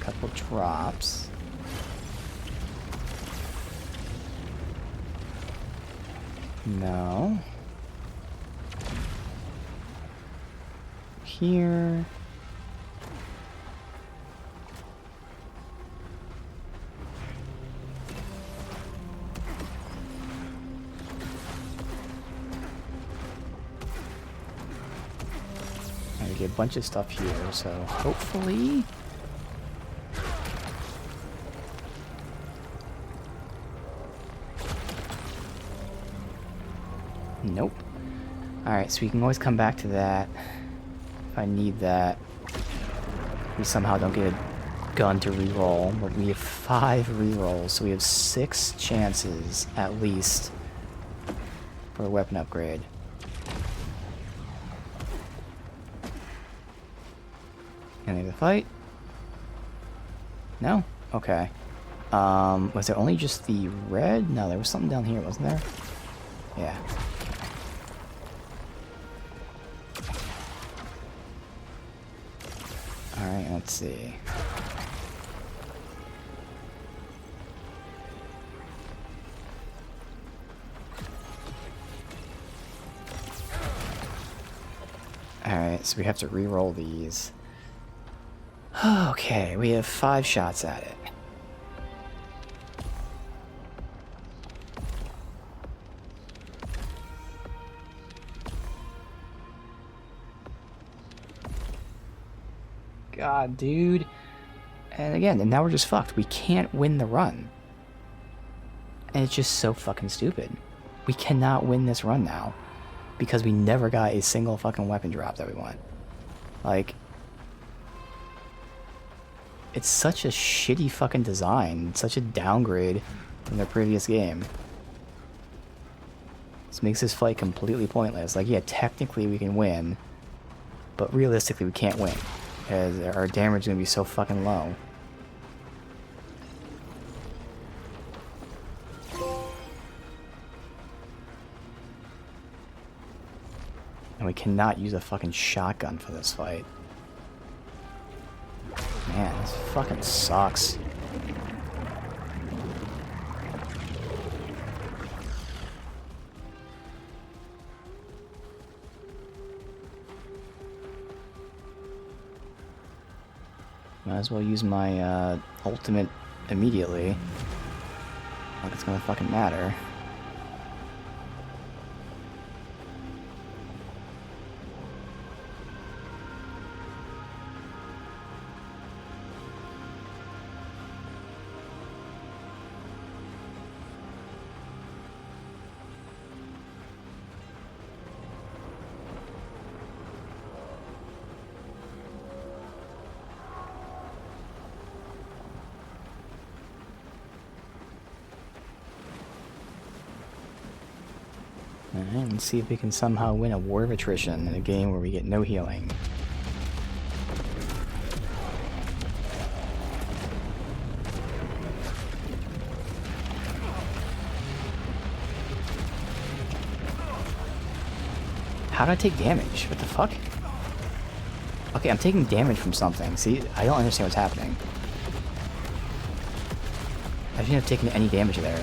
couple drops. No. Here. And we get a bunch of stuff here, so hopefully. Nope. Alright, so we can always come back to that if I need that. We somehow don't get a gun to reroll, but we have 5 rerolls, so we have 6 chances at least for a weapon upgrade. Any other fight? No? Okay. Was there only just the red? No, there was something down here, wasn't there? Yeah. Alright, let's see. Alright, so we have to re-roll these. Okay, we have 5 shots at it. God, dude. And again, and now we're just fucked. We can't win the run. And it's just so fucking stupid. We cannot win this run now. Because we never got a single fucking weapon drop that we want. Like... It's such a shitty fucking design. Such a downgrade from the previous game. This makes this fight completely pointless. Like, yeah, technically we can win. But realistically we can't win. Because our damage is going to be so fucking low. And we cannot use a fucking shotgun for this fight. Man, this fucking sucks. Might as well use my ultimate immediately. Like it's gonna fucking matter. Alright, let's see if we can somehow win a war of attrition in a game where we get no healing. How did I take damage? What the fuck? Okay, I'm taking damage from something. See, I don't understand what's happening. I shouldn't have taken any damage there.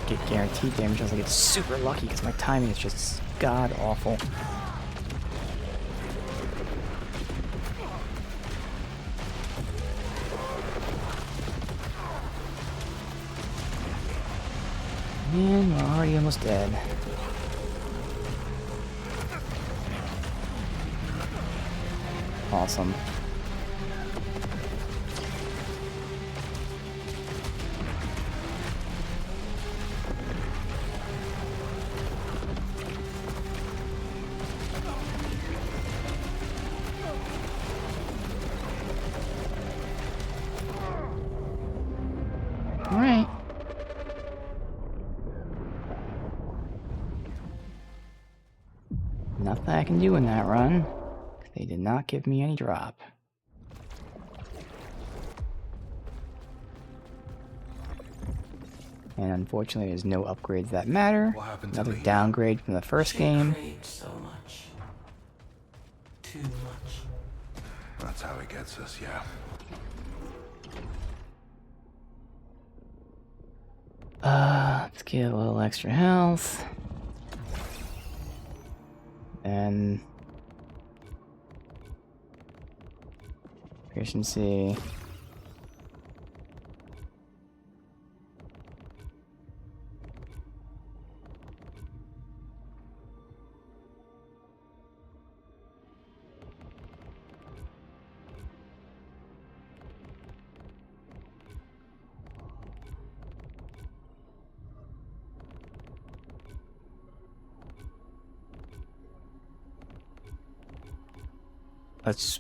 Get guaranteed damage. I was like, it's super lucky because my timing is just god awful. Man, we're already almost dead. Awesome. Nothing I can do in that run. They did not give me any drop. And unfortunately, there's no upgrades that matter. What happened to Another Lena? downgrade from the first She game. craved so much. Too much. That's how it gets us, yeah. Let's get a little extra health. And efficiency.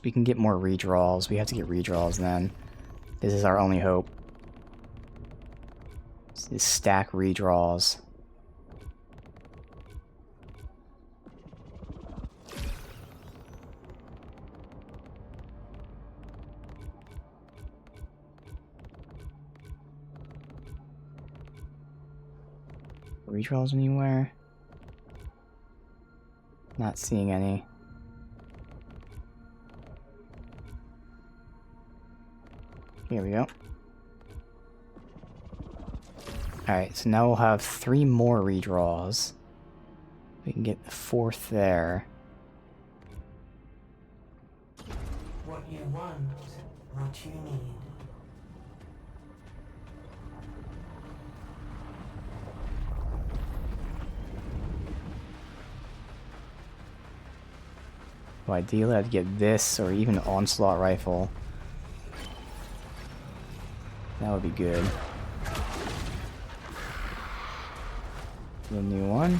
We can get more redraws. We have to get redraws then. This is our only hope. Is stack redraws. Redraws anywhere? Not seeing any. Here we go. Alright, so now we'll have 3 more redraws. We can get the 4th there. What you want, what you need. So ideally I'd get this or even Onslaught Rifle. That would be good. The new one.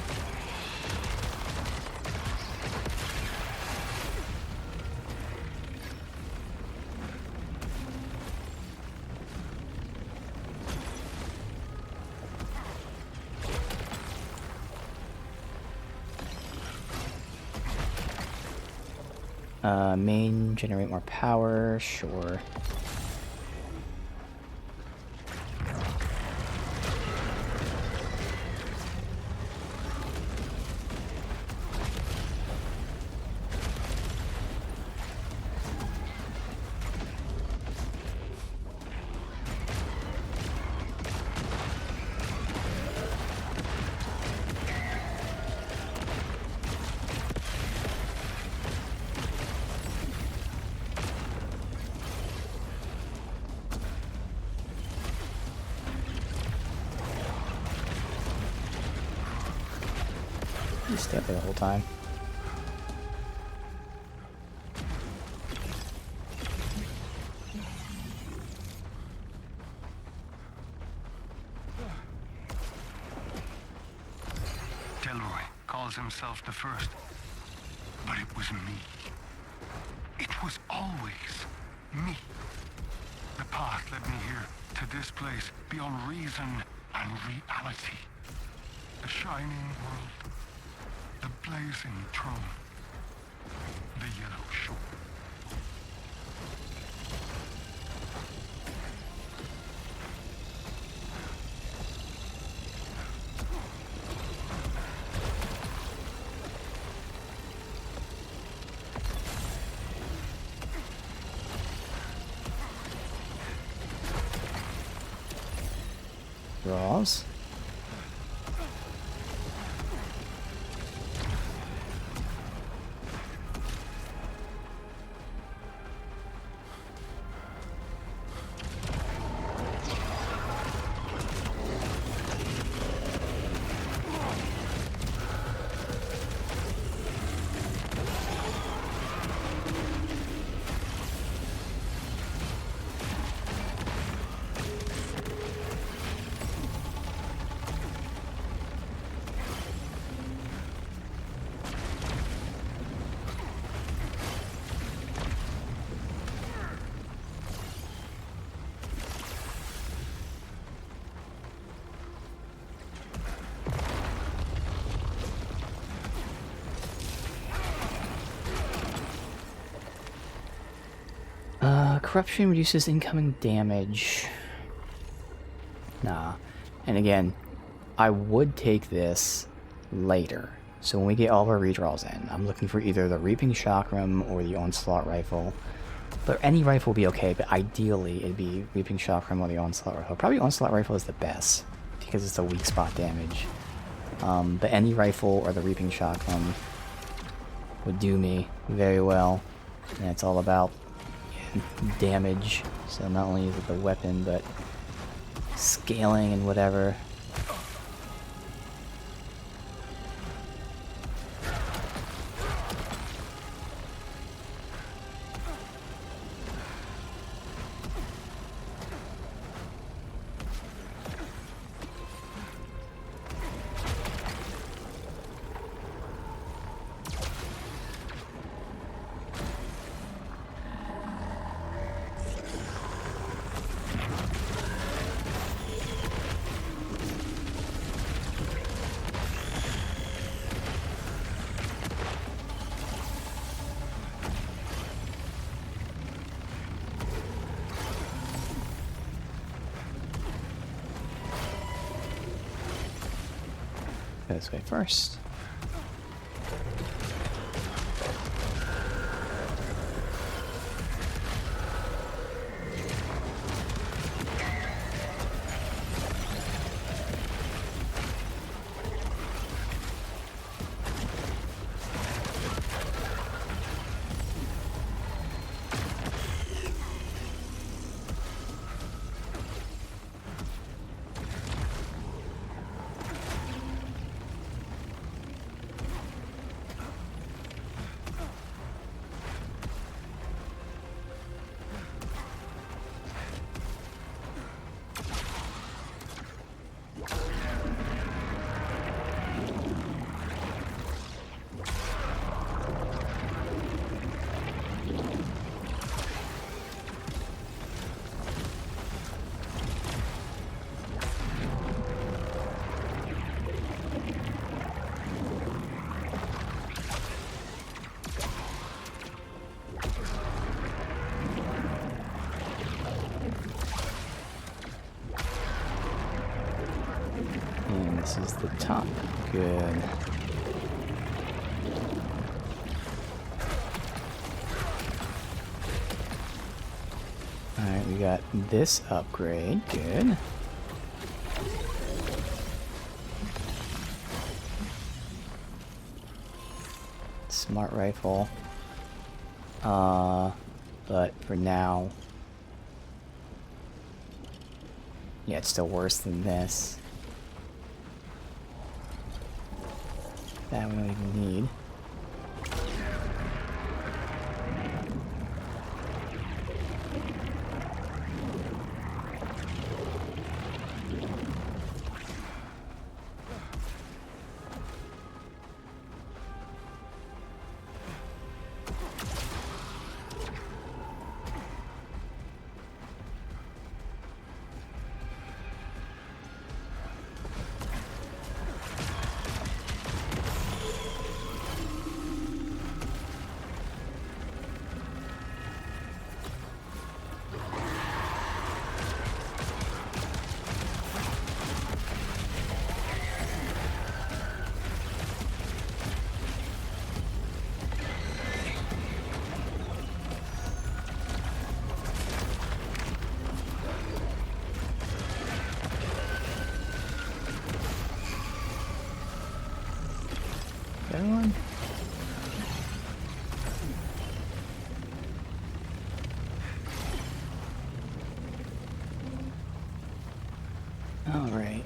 Main, generate more power, sure. Just stay up there the whole time. Delroy calls himself the first, but it was me. It was always me. The path led me here, to this place, beyond reason and reality. The shining world, the blazing throne, the yellow shore. Draws. corruption reduces incoming damage. Nah. And again, I would take this later. So when we get all of our redraws in, I'm looking for either the Reaping Chakram or the Onslaught Rifle. But any rifle would be okay, but ideally it'd be Reaping Chakram or the Onslaught Rifle. Probably Onslaught Rifle is the best, because it's the weak spot damage. But any rifle or the Reaping Chakram would do me very well. And it's all about damage. So not only is it the weapon, but scaling and whatever. Go this way first. And this is the top. Good. Alright, we got this upgrade. Good. Smart rifle. But for now... yeah, it's still worse than this. That we don't even need. Everyone? All right.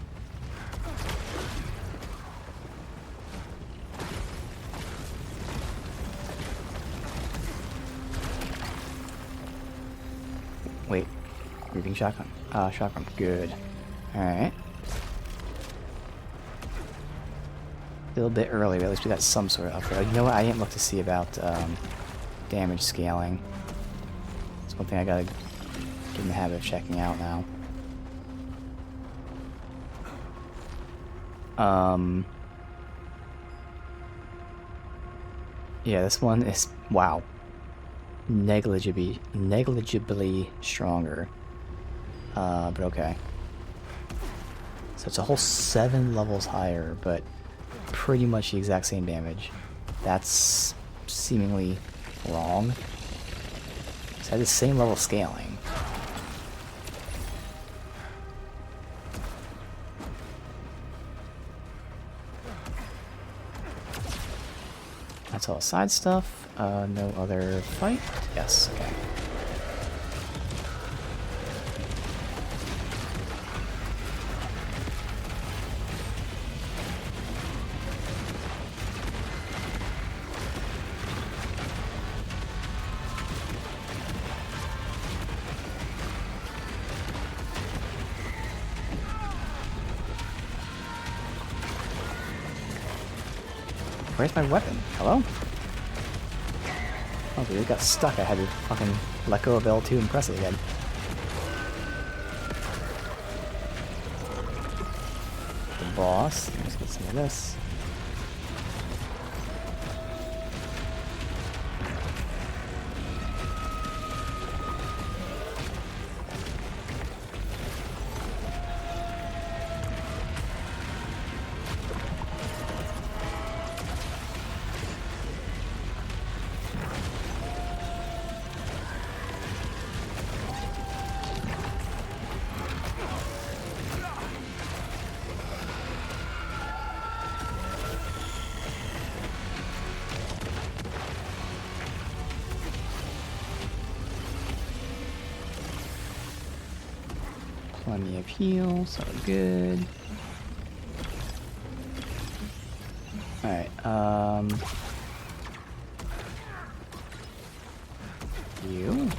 Wait, reaping shotgun. Shotgun. Good. All right. Still a bit early, but at least we got some sort of upgrade. You know what? I didn't look to see about damage scaling. It's one thing I gotta get in the habit of checking out now. Yeah, this one is... wow. negligibly stronger. But okay. So it's a whole 7 levels higher, but pretty much the exact same damage. That's seemingly wrong. So I had the same level scaling. That's all side stuff. No other fight? Yes, okay. Where's my weapon? Hello? Oh, dude, it got stuck. I had to fucking let go of L2 and press it again. The boss. Let's get some of this. Plenty of heal, so good. Alright, you?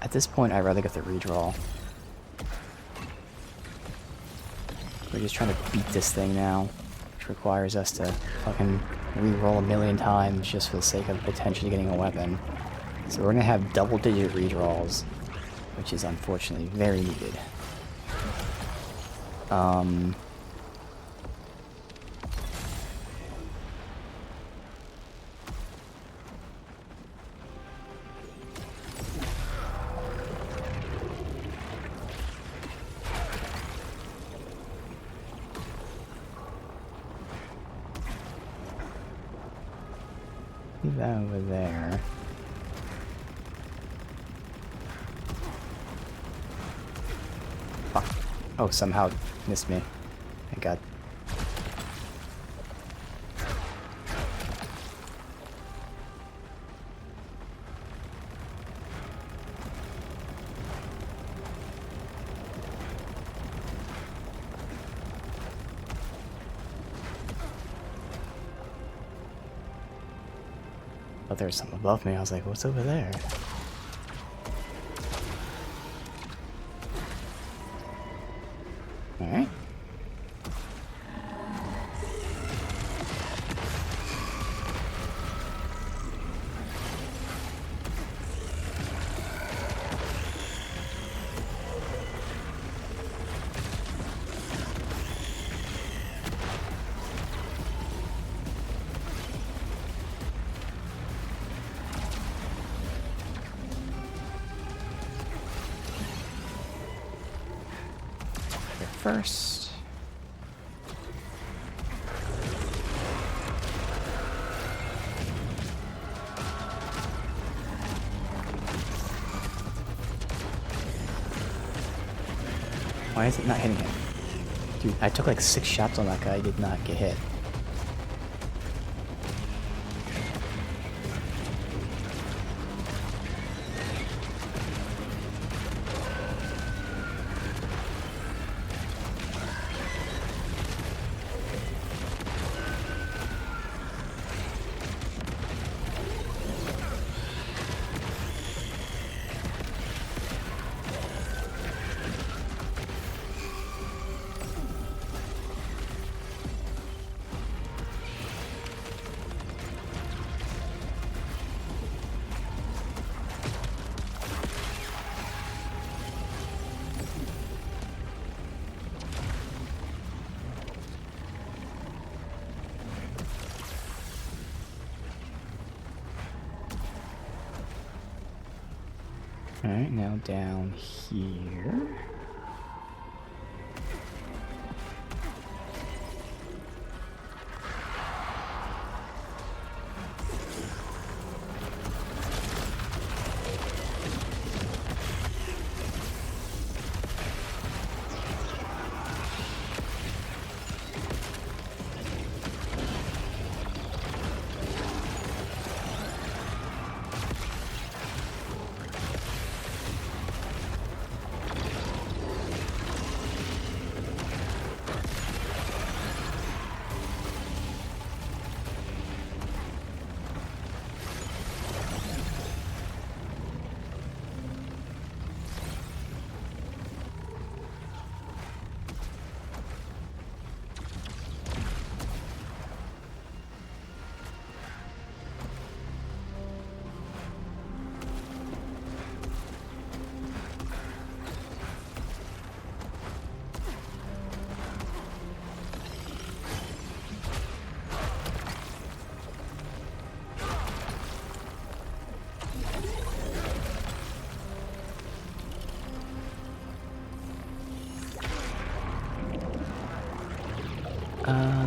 At this point, I'd rather get the redraw. We're just trying to beat this thing now, which requires us to fucking re-roll a million times just for the sake of potentially getting a weapon. So we're gonna have double-digit redraws, which is unfortunately very needed. Leave that over there. Fuck. Oh, somehow missed me. Thank God. But there's something above me. I was like, what's over there? Alright. First. Why is it not hitting him? Dude, I took like 6 shots on that guy, did not get hit. Alright, now down here.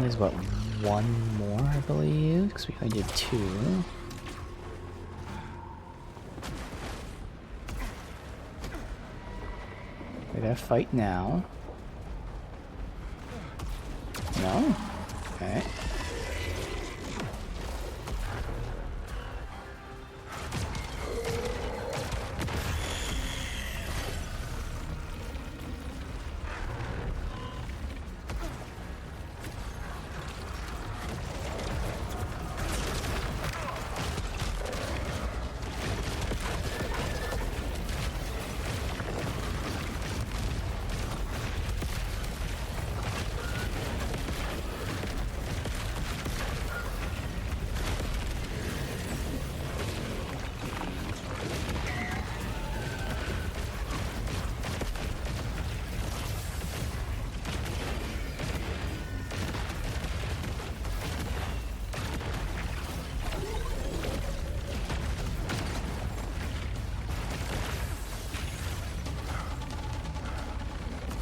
There's what, one more, I believe, because we only did 2. We're gonna fight now. No? Okay.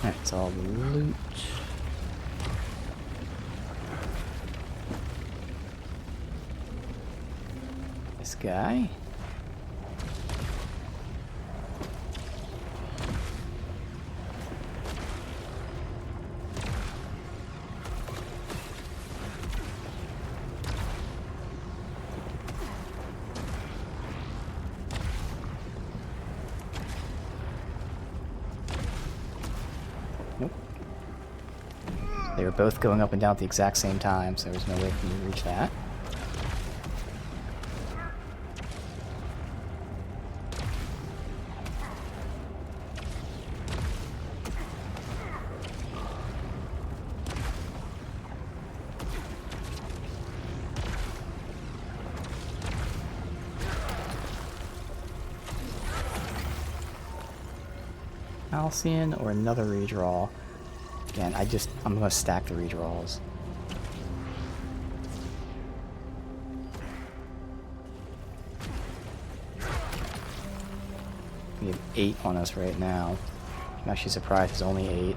That's all the loot. This guy. Nope. They were both going up and down at the exact same time, so there was no way for me to reach that. Halcyon or another redraw. Again, I'm gonna stack the redraws. We have 8 on us right now. I'm actually surprised it's only 8.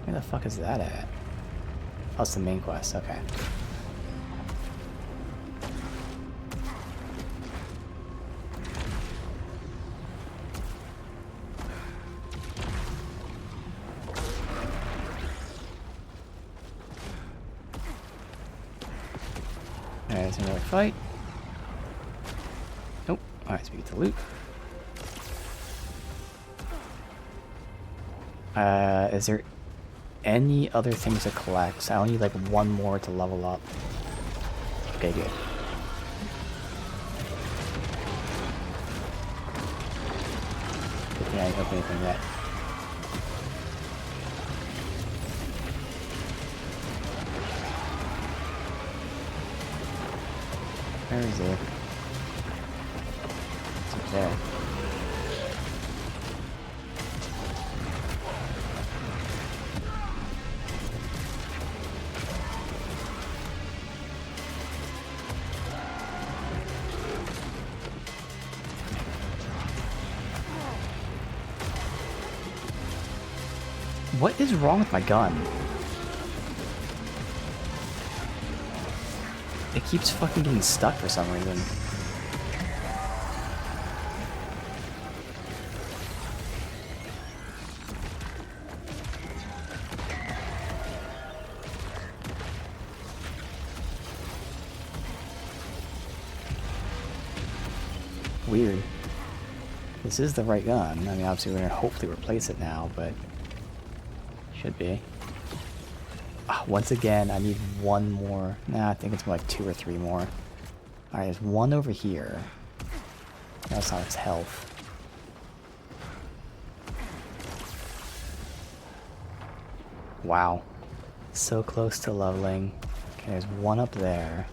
Where the fuck is that at? Oh, it's the main quest, okay. Alright, there's another fight. Nope. Alright, so we get the loot. Is there any other things to collect? So I only need like one more to level up. Okay, good. Good thing I didn't open anything yet. Where is it? It's up there. What is wrong with my gun? It keeps fucking getting stuck for some reason. Weird. This is the right gun. I mean, obviously we're gonna hopefully replace it now, but should be. Once again, I need one more. Nah, I think it's more like 2 or 3 more. Alright, there's one over here. That's not its health. Wow. So close to leveling. Okay, there's one up there.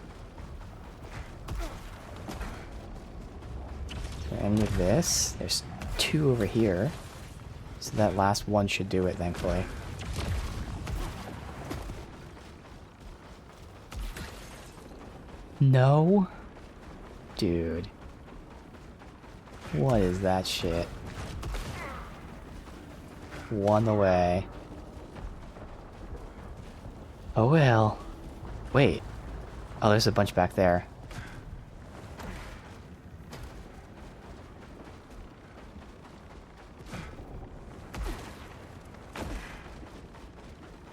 Is there any of this? There's 2 over here. So that last one should do it, thankfully. No? Dude. What is that shit? One away. Oh well. Wait. Oh, there's a bunch back there.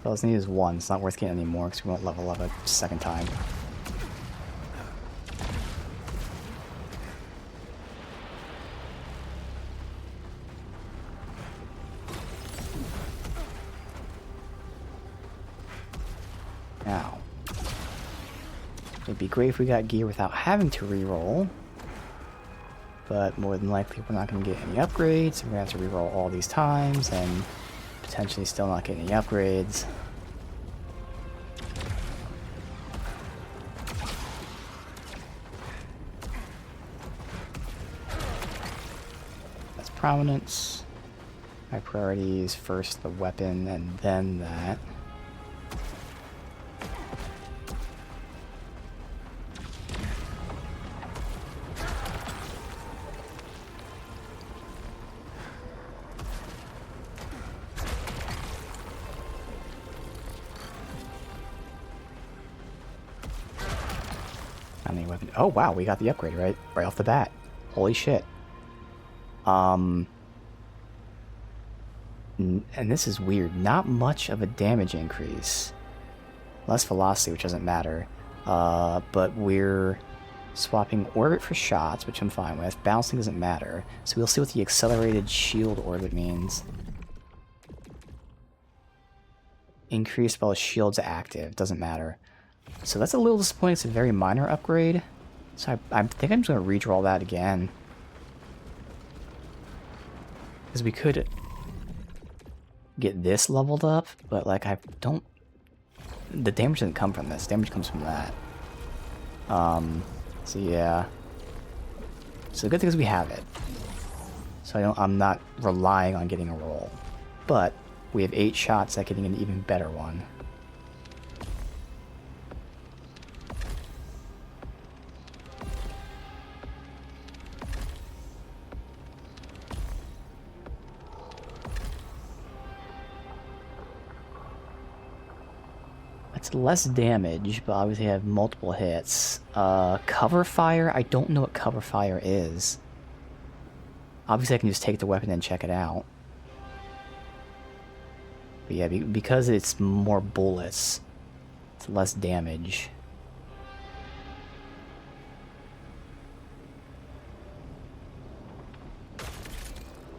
All I need is 1. It's not worth getting any more because we won't level up a second time. Now, it'd be great if we got gear without having to reroll, but more than likely we're not going to get any upgrades, so we're going to have to reroll all these times, and potentially still not get any upgrades. That's prominence. My priority is first the weapon, and then that. Oh wow, we got the upgrade right off the bat. Holy shit. And this is weird. Not much of a damage increase. Less velocity, which doesn't matter. But we're swapping orbit for shots, which I'm fine with. Bouncing doesn't matter. So we'll see what the accelerated shield orbit means. Increased while the shield's active. Doesn't matter. So that's a little disappointing. It's a very minor upgrade. So I think I'm just going to redraw that again. Because we could get this leveled up, but like I don't... The damage doesn't come from this. Damage comes from that. So yeah. So the good thing is we have it. So I'm not relying on getting a roll. But we have 8 shots at getting an even better one. It's less damage, but obviously have multiple hits. Cover fire? I don't know what cover fire is. Obviously I can just take the weapon and check it out. But yeah, because it's more bullets, it's less damage.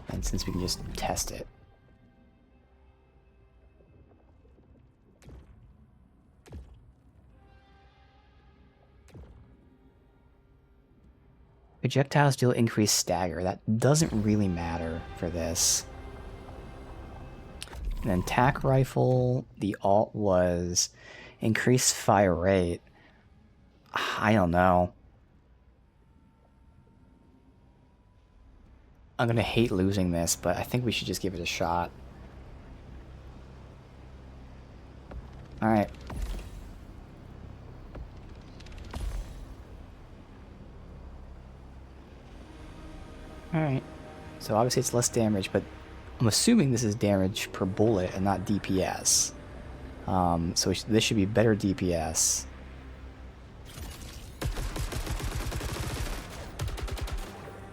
And since we can just test it. Projectiles deal increased stagger. That doesn't really matter for this. And then tack rifle, the alt was increased fire rate. I don't know. I'm gonna hate losing this, but I think we should just give it a shot. Alright. Alright. So obviously it's less damage, but I'm assuming this is damage per bullet and not DPS. So this should be better DPS.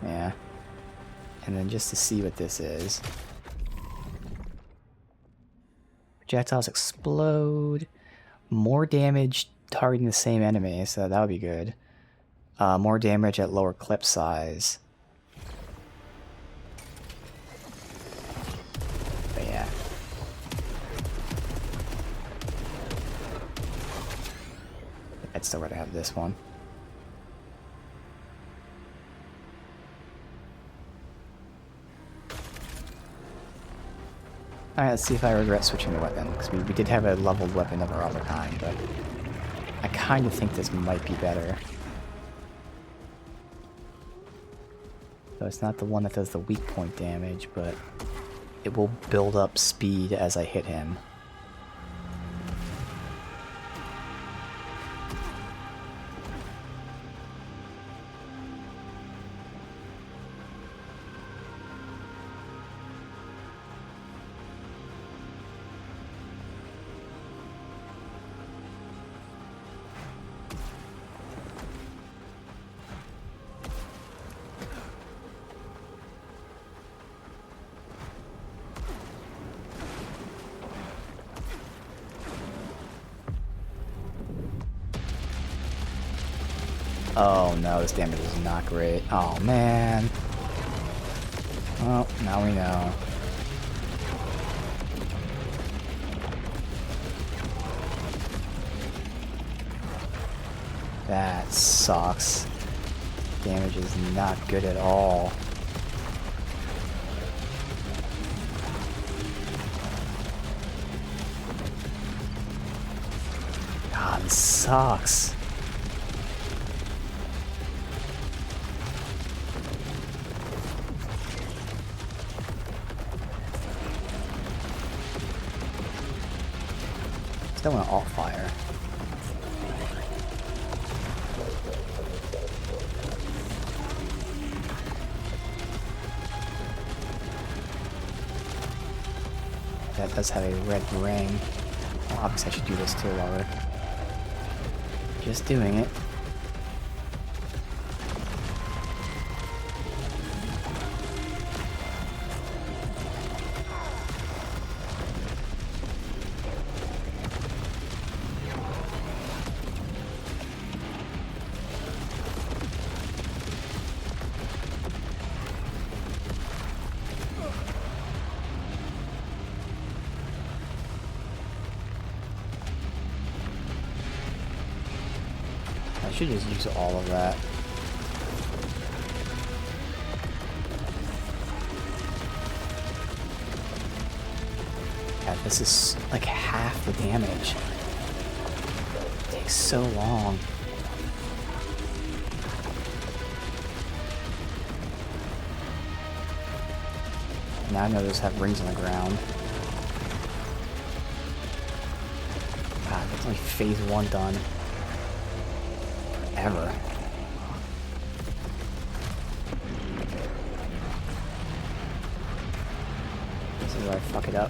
Yeah. And then just to see what this is. Projectiles explode. More damage targeting the same enemy, so that would be good. More damage at lower clip size. But yeah. I'd still rather have this one. Alright, let's see if I regret switching the weapon, because we did have a leveled weapon of our other kind, but I kind of think this might be better. So it's not the one that does the weak point damage, but it will build up speed as I hit him. Oh no, this damage is not great. Oh man. Well, now we know. That sucks. Damage is not good at all. God, this sucks. Still want to alt fire. That does have a red ring. Well, obviously I should do this too while we're just doing it. I should just use all of that. God, this is like half the damage. It takes so long. Now I know those have rings on the ground. God, that's only phase 1 done. Ever. This is where I fuck it up.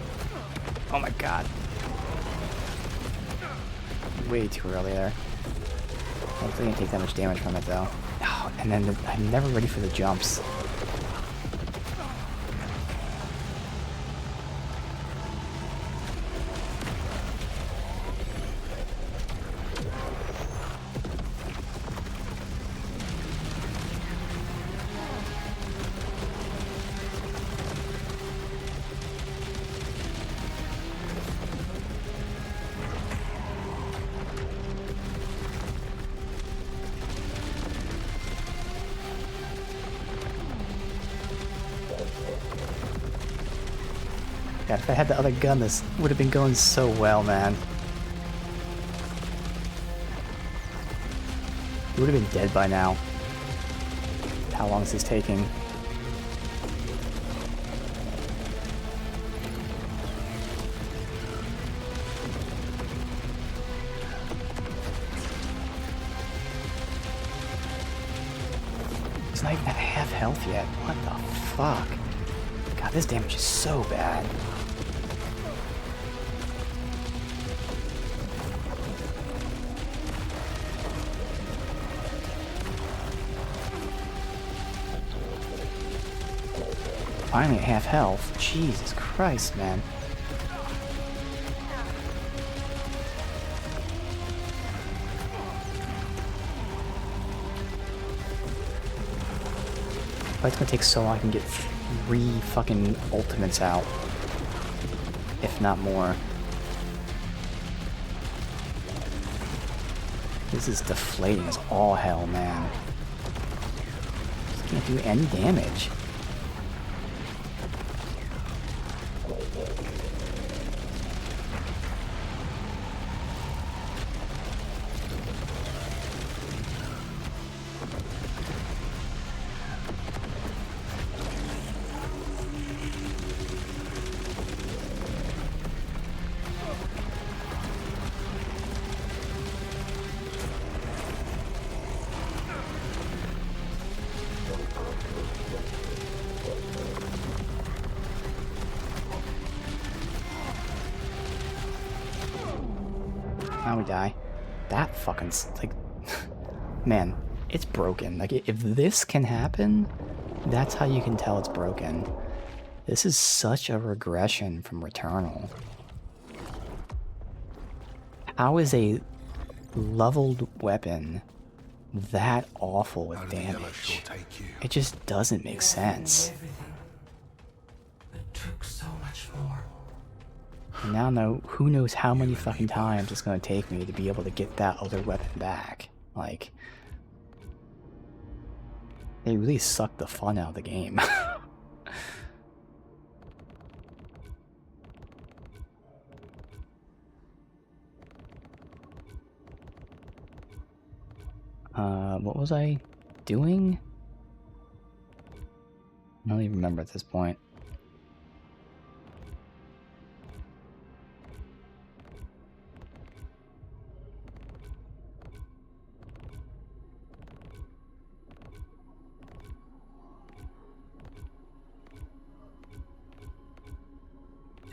Oh my god. Way too early there. Hopefully I didn't take that much damage from it though. Oh, and then I'm never ready for the jumps. God, if I had the other gun, this would have been going so well, man. He would have been dead by now. How long is this taking? It's not even at half health yet. What the fuck? God, this damage is so bad. Finally at half health. Jesus Christ, man. Why it's gonna take so long I can get 3 fucking ultimates out. If not more. This is deflating as all hell, man. Just can't do any damage. Now we die. That fucking, like, man, it's broken. Like, if this can happen, that's how you can tell it's broken. This is such a regression from Returnal. How is a leveled weapon that awful with damage? It just doesn't make sense. It took so much more. And now no, who knows how many fucking times it's gonna take me to be able to get that other weapon back. Like, they really suck the fun out of the game. What was I doing? I don't even remember at this point.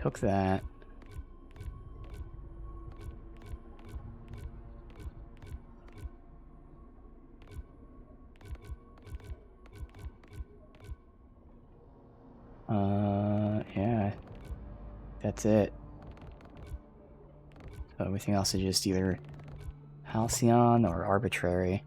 Took that. Yeah. That's it. So everything else is just either Halcyon or arbitrary.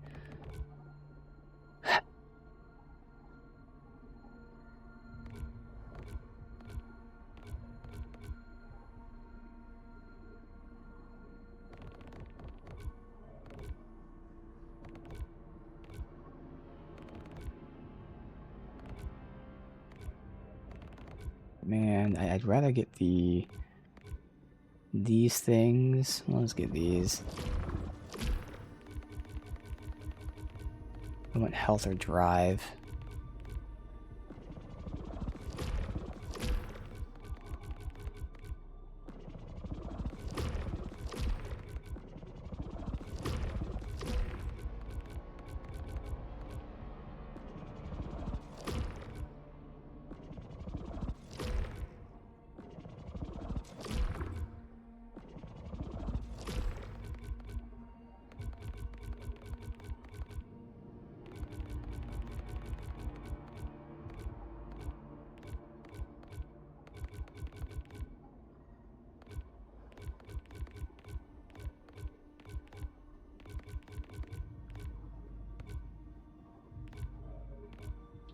Man, I'd rather get these things. Let's get these. I want health or drive.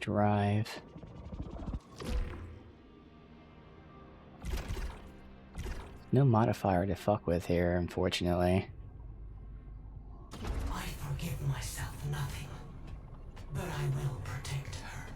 Drive. No modifier to fuck with here, unfortunately. I forgive myself nothing, but I will protect her.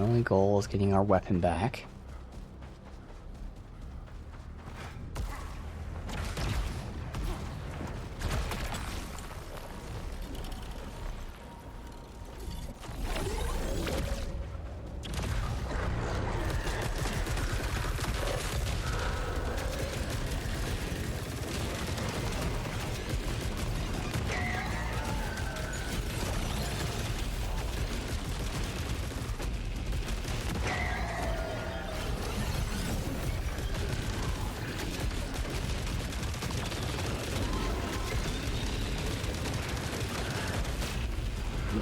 only goal is getting our weapon back.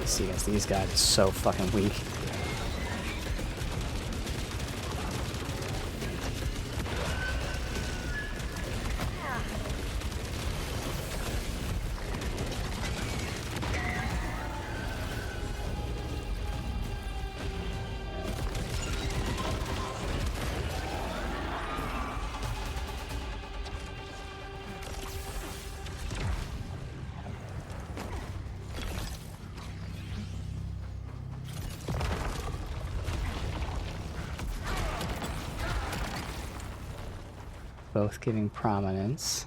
See, against these guys is so fucking weak. Both giving prominence.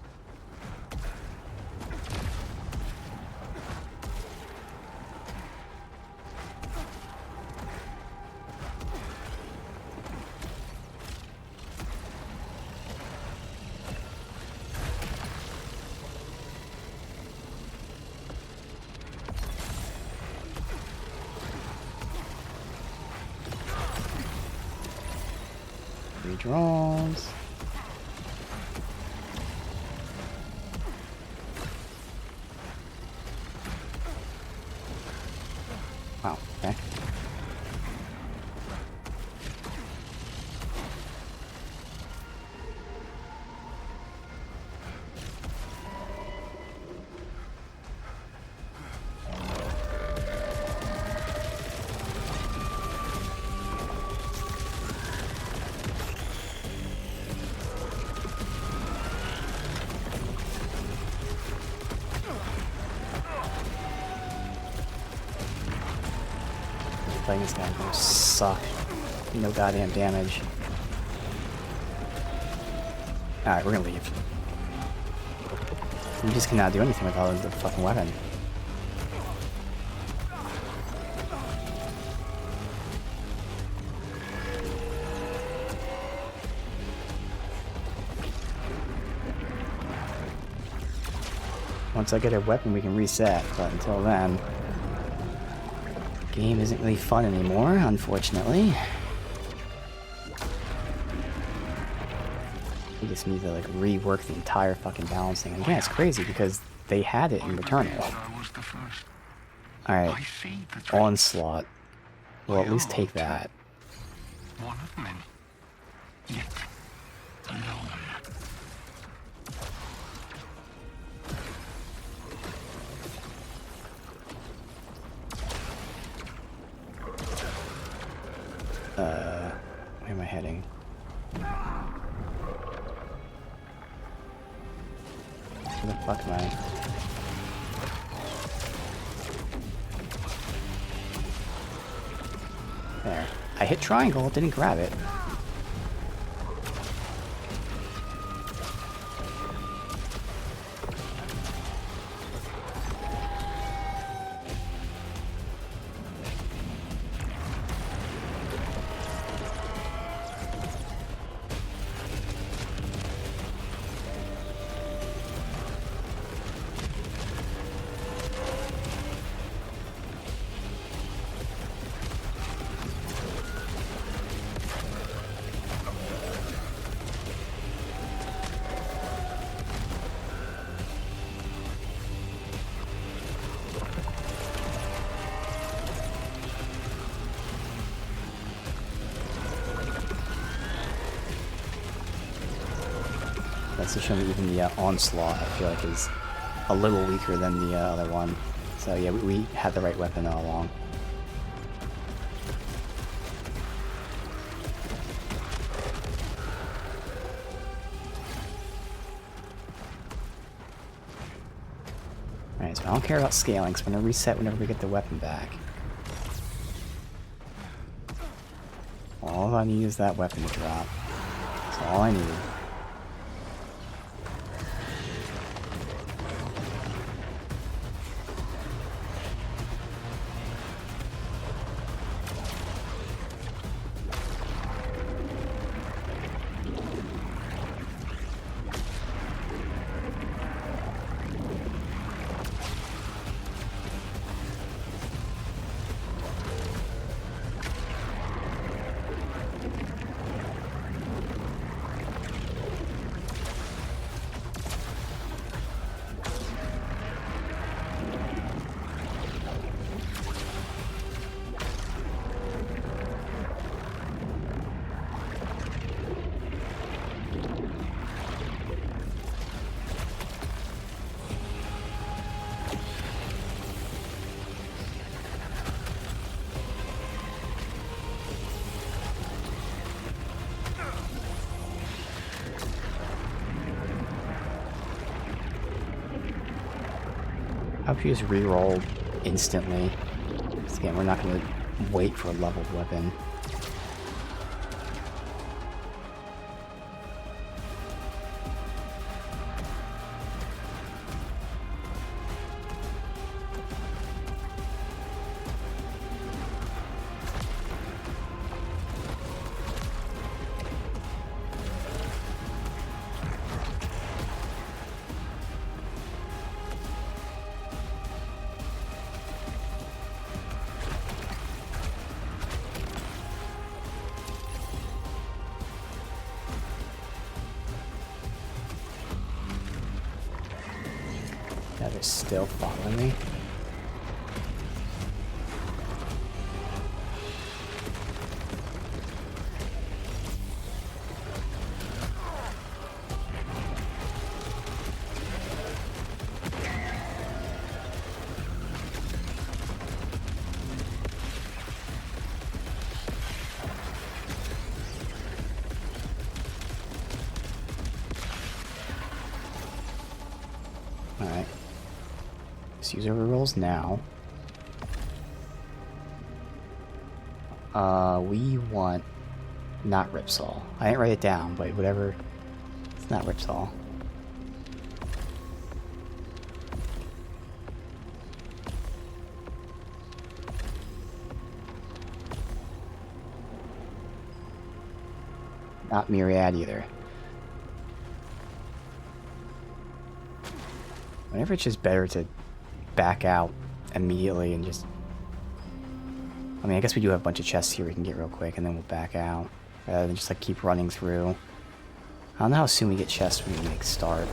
Redraws. Wow, okay. Playing this guy gonna suck. No goddamn damage. Alright, we're gonna leave. We just cannot do anything without the fucking weapon. Once I get a weapon, we can reset, but until then... game isn't really fun anymore, unfortunately. We just need to like rework the entire fucking balancing. And again, it's crazy because they had it in Returnal. Alright, Onslaught. We'll at least take that. One of many. Yet alone. Where am I heading? Where the fuck am I? There. I hit triangle, didn't grab it. That's to show me even the Onslaught, I feel like, is a little weaker than the other one. So yeah, we had the right weapon all along. Alright, so I don't care about scaling, so we're going to reset whenever we get the weapon back. I need is that weapon to drop. That's all I need. I hope you just reroll instantly. Because again, we're not going to wait for a leveled weapon. Now they're still following me. Alright. Let's use our rerolls now. We want not Ripsaw. I didn't write it down, but whatever. It's not Ripsaw. Not Myriad either. Whenever it's just better to back out immediately and just... I mean, I guess we do have a bunch of chests here we can get real quick, and then we'll back out. Rather than just, like, keep running through. I don't know how soon we get chests when we, like, start.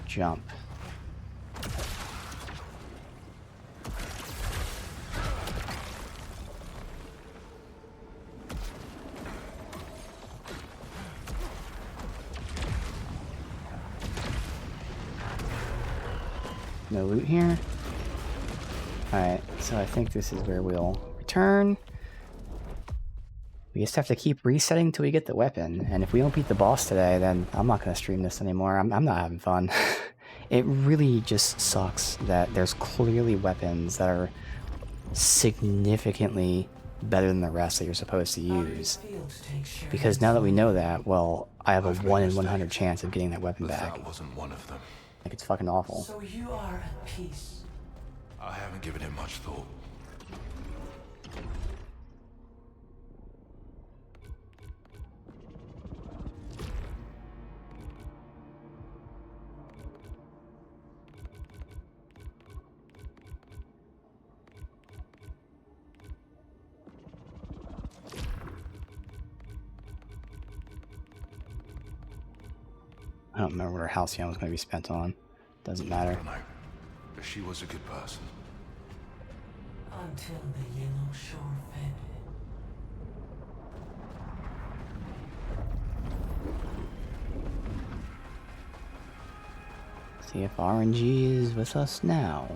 Jump. No loot here? Alright, so I think this is where we'll return. We just have to keep resetting until we get the weapon, and if we don't beat the boss today, then I'm not going to stream this anymore. I'm not having fun. It really just sucks that there's clearly weapons that are significantly better than the rest that you're supposed to use. Because now that we know that, well, I have a 1 in 100 chance of getting that weapon But back. that wasn't one of them. Like, it's fucking awful. So you are at peace. I haven't given it much thought. I don't remember what her Halcyon was going to be spent on. Doesn't I matter. don't know. But she was a good person. Until the Yellow Shore fed. See if RNG is with us now.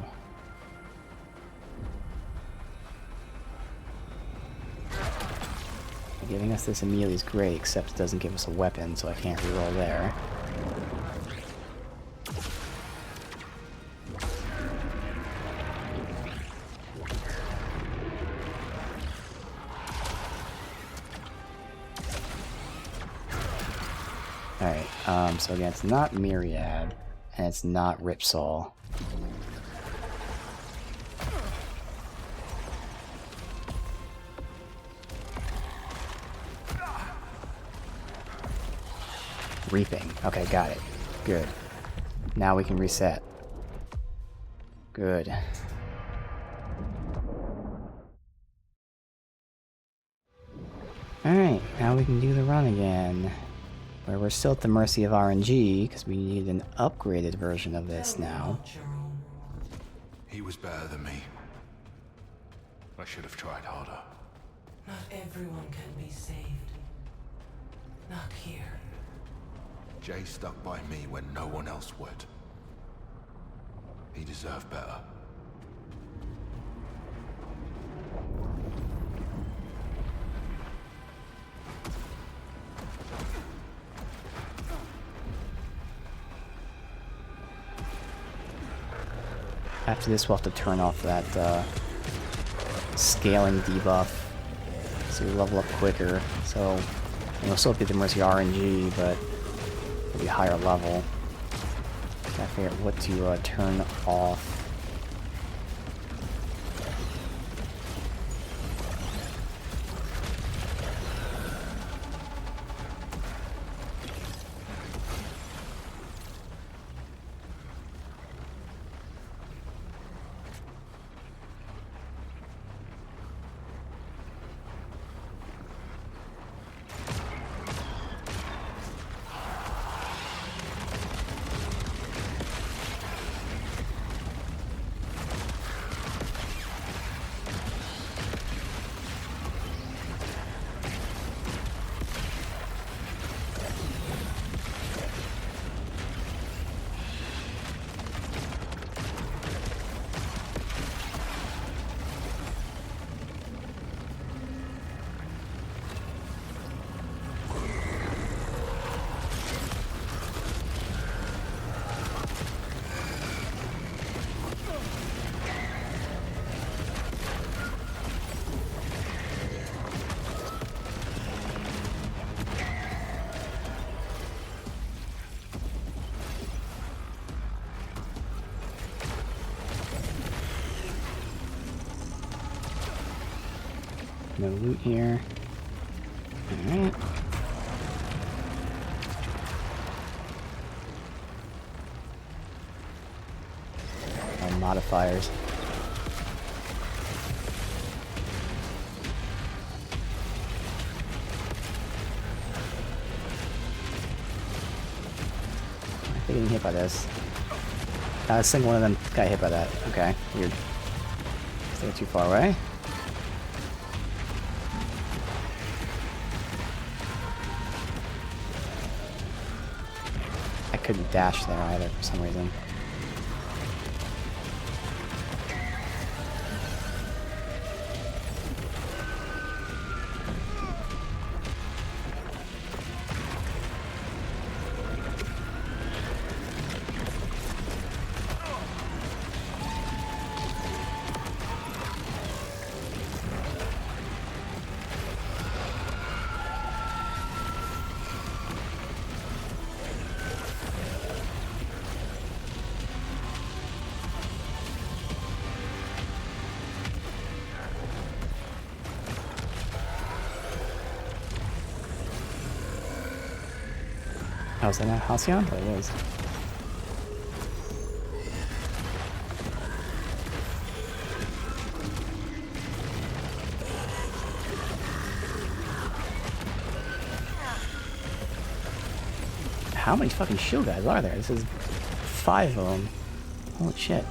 Giving us this immediately is great, except it doesn't give us a weapon, so I can't reroll there. Alright, so again, it's not Myriad, and it's not Ripsaw. Reaping. Okay, got it. Good. Now we can reset. Good. Alright, now we can do the run again. Where we're still at the mercy of RNG, because we need an upgraded version of this now. He was better than me. I should have tried harder. Not everyone can be saved. Not here. Jay stuck by me when no one else would. He deserved better. After this, we'll have to turn off that scaling debuff so we level up quicker. So we'll still be at the mercy of RNG, but it'll be higher level. Gotta figure out what to turn off. No loot here. Alright. No modifiers. I think getting hit by this. A single one of them got hit by that. Okay, weird. Stay too far away. I couldn't dash there either for some reason. Oh, is that not Halcyon? There it is. How many fucking shield guys are there? This is 5 of them. Holy shit.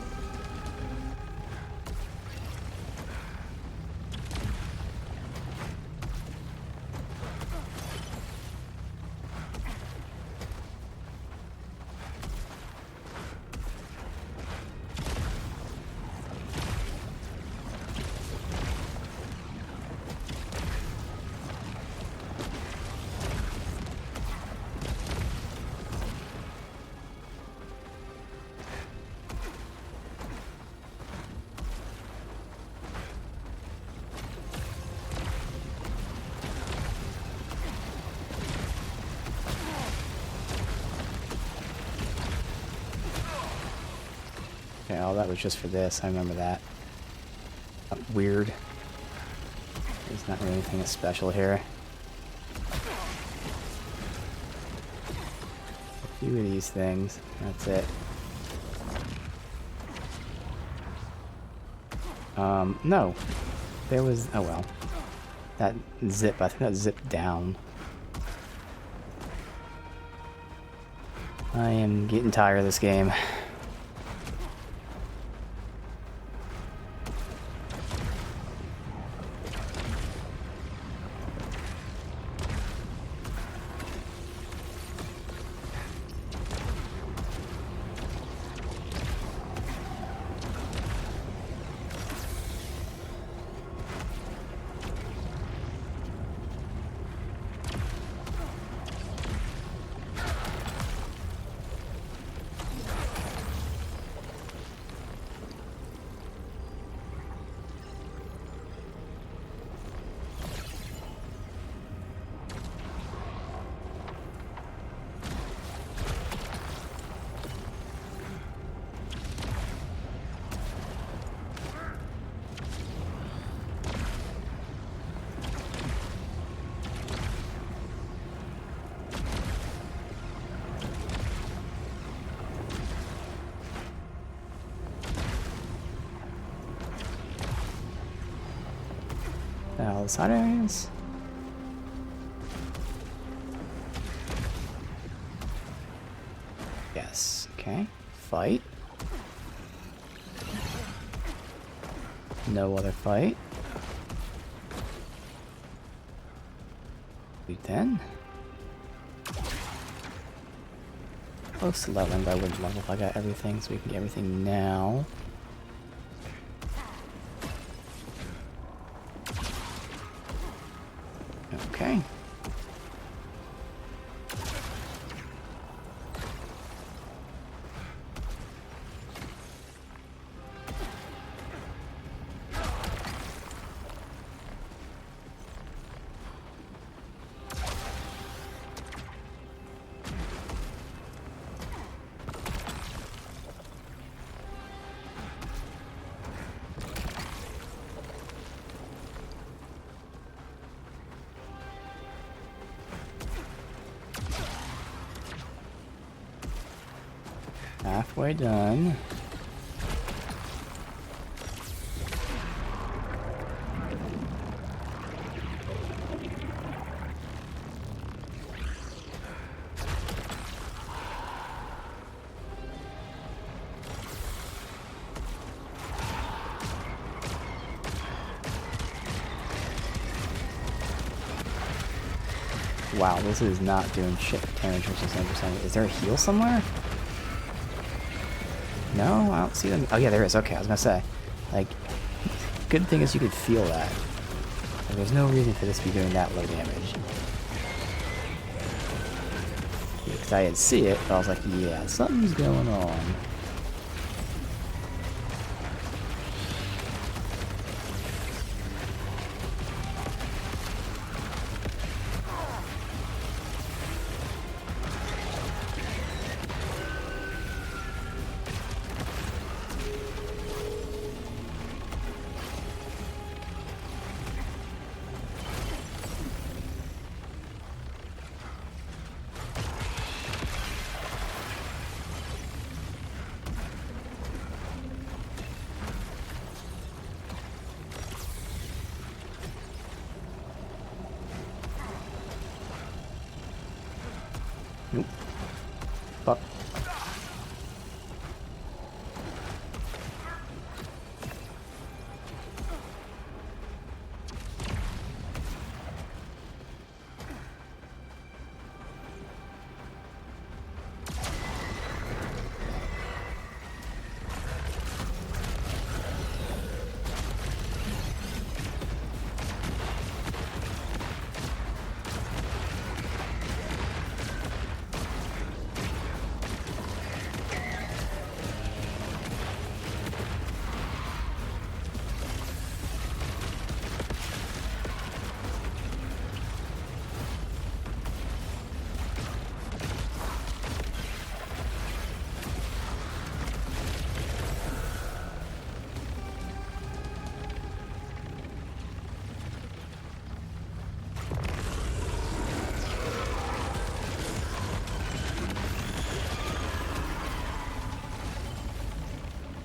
Okay, all that was just for this. I remember that. Weird. There's not really anything special here. A few of these things. That's it. No. There was... Oh, well. That zip. I think that zipped down. I am getting tired of this game. All the side areas. Yes. Okay. Fight. No other fight. Then. Close to leveling, but I wouldn't level if I got everything, so we can get everything now. Okay. Halfway done. Wow, this is not doing shit damage, which is 10%. Is there a heal somewhere? No, I don't see them. Oh yeah, there is. Okay, I was gonna say, like, good thing is you could feel that. Like, there's no reason for this to be doing that low damage. Because I didn't see it, but I was like, yeah, something's going on. Nope. Fuck.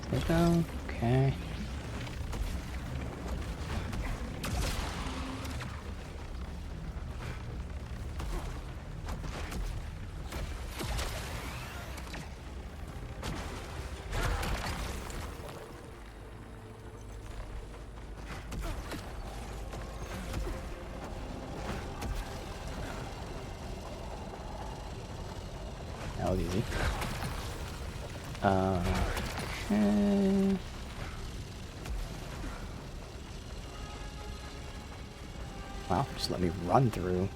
There we go. Okay. That was easy. Okay. Wow, just let me run through.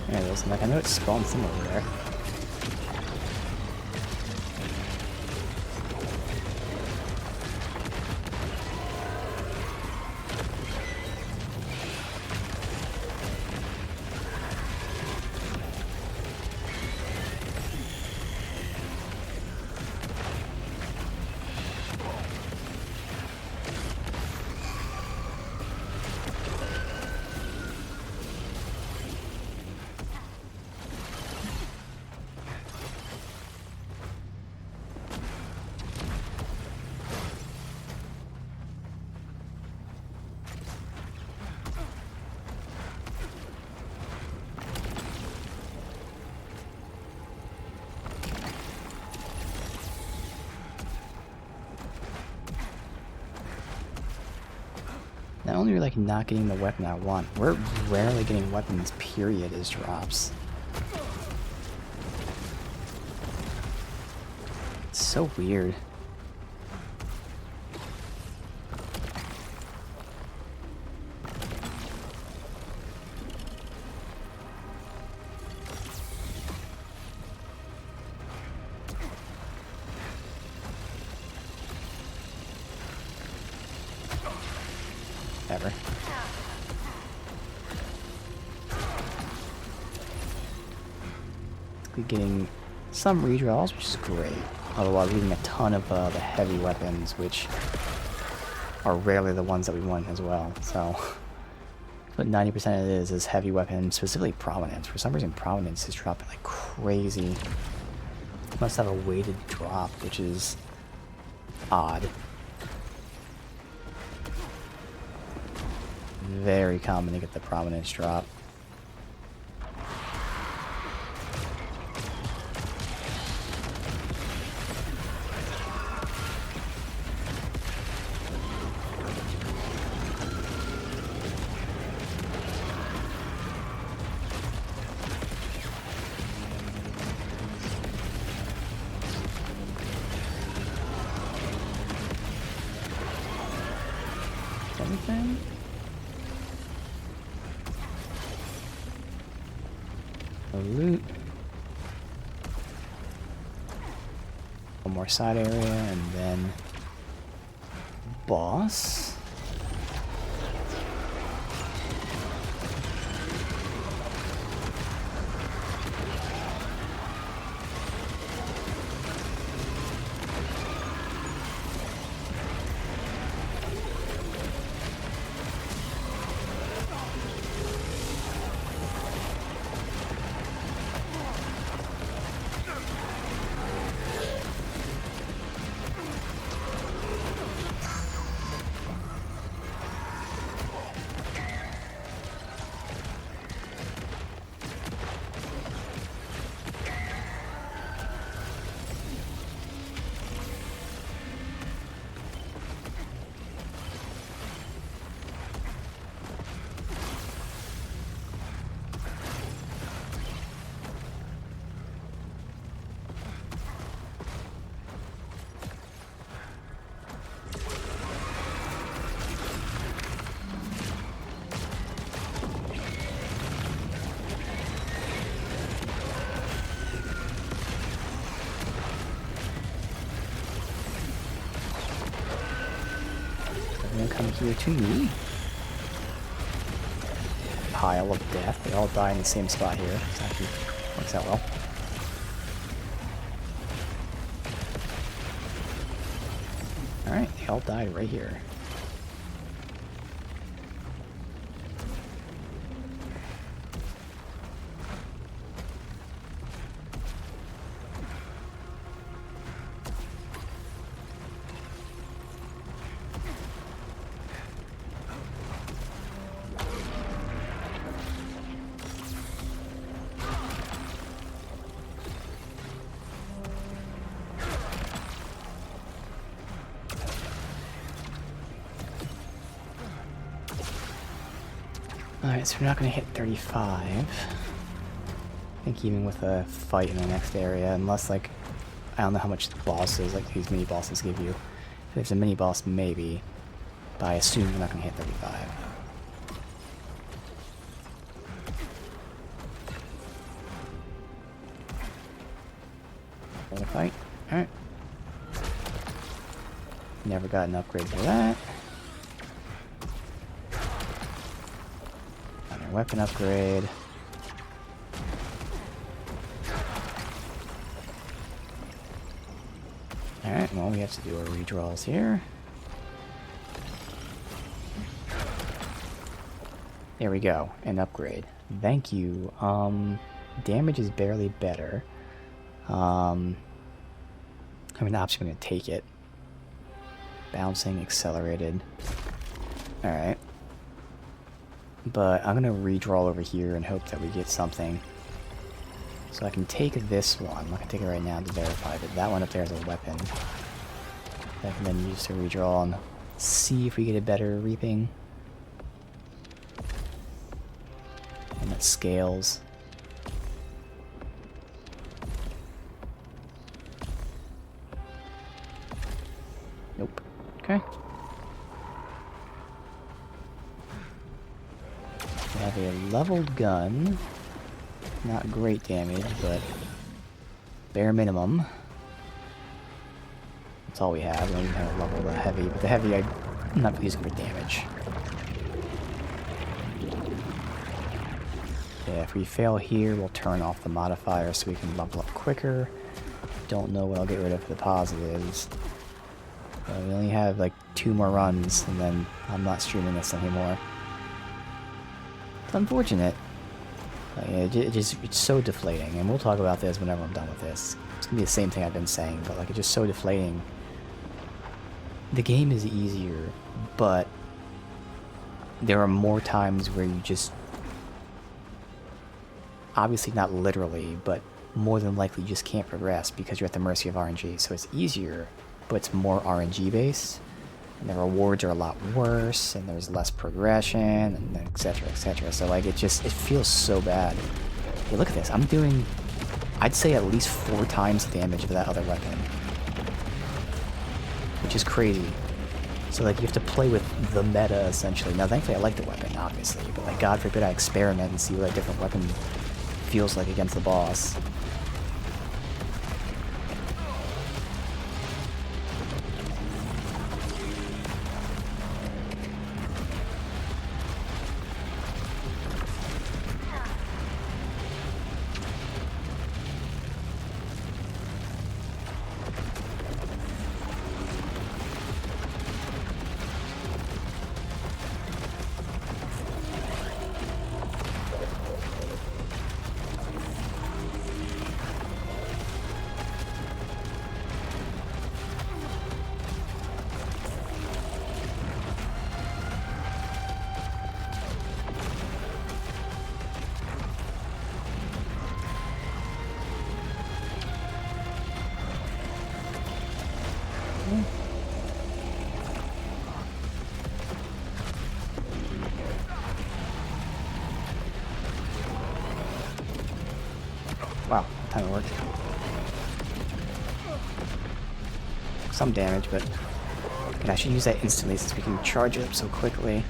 There it is. I'm like, I know it spawned some over there. Not only are we like not getting the weapon I want, we're rarely getting weapons, period, as drops. It's so weird. Ever. We're getting some redraws, which is great. Otherwise, we're getting a ton of the heavy weapons, which are rarely the ones that we want as well. So, but 90% of it is heavy weapons, specifically Prominence. For some reason, Prominence is dropping like crazy. Must have a weighted drop, which is odd. Very common to get the Prominence drop. Anything? No loot. One more side area, and then boss. And come here to me. Pile of death. They all die in the same spot here. This actually works out well. Alright, they all died right here. Alright, so we're not going to hit 35. I think even with a fight in the next area, unless, like, I don't know how much the bosses, like, these mini-bosses give you. If there's a mini-boss, maybe. But I assume we're not going to hit 35. Another fight. Alright. Never got an upgrade for that. Weapon upgrade. Alright, well, we have to do our redraws here. There we go, an upgrade. Thank you. Damage is barely better. I mean, obviously I'm going to take it. Bouncing, accelerated. Alright. But I'm going to redraw over here and hope that we get something. So I can take this one. I'm not going to take it right now to verify, but that one up there is a weapon that I can then use to redraw and see if we get a better reaping. And that scales. Nope. Okay. We have a leveled gun. Not great damage, but bare minimum. That's all we have. We don't even have a level of heavy, but the heavy I'm not using for damage. Yeah, if we fail here, we'll turn off the modifier so we can level up quicker. Don't know what I'll get rid of for the positives. We only have like 2 more runs, and then I'm not streaming this anymore. It's unfortunate. It's so deflating, and we'll talk about this whenever I'm done with this. It's gonna be the same thing I've been saying, but like it's just so deflating. The game is easier, but there are more times where you just, obviously not literally, but more than likely you just can't progress because you're at the mercy of RNG. So it's easier, but it's more RNG based, and the rewards are a lot worse, and there's less progression, and etc, etc. So like it feels so bad. Hey, look at this. I'm doing, I'd say, at least 4 times the damage of that other weapon, which is crazy. So like you have to play with the meta essentially. Now thankfully I like the weapon, obviously, but like God forbid I experiment and see what a different weapon feels like against the boss. Wow, that time it worked. Some damage, but and I should use that instantly since we can charge it up so quickly.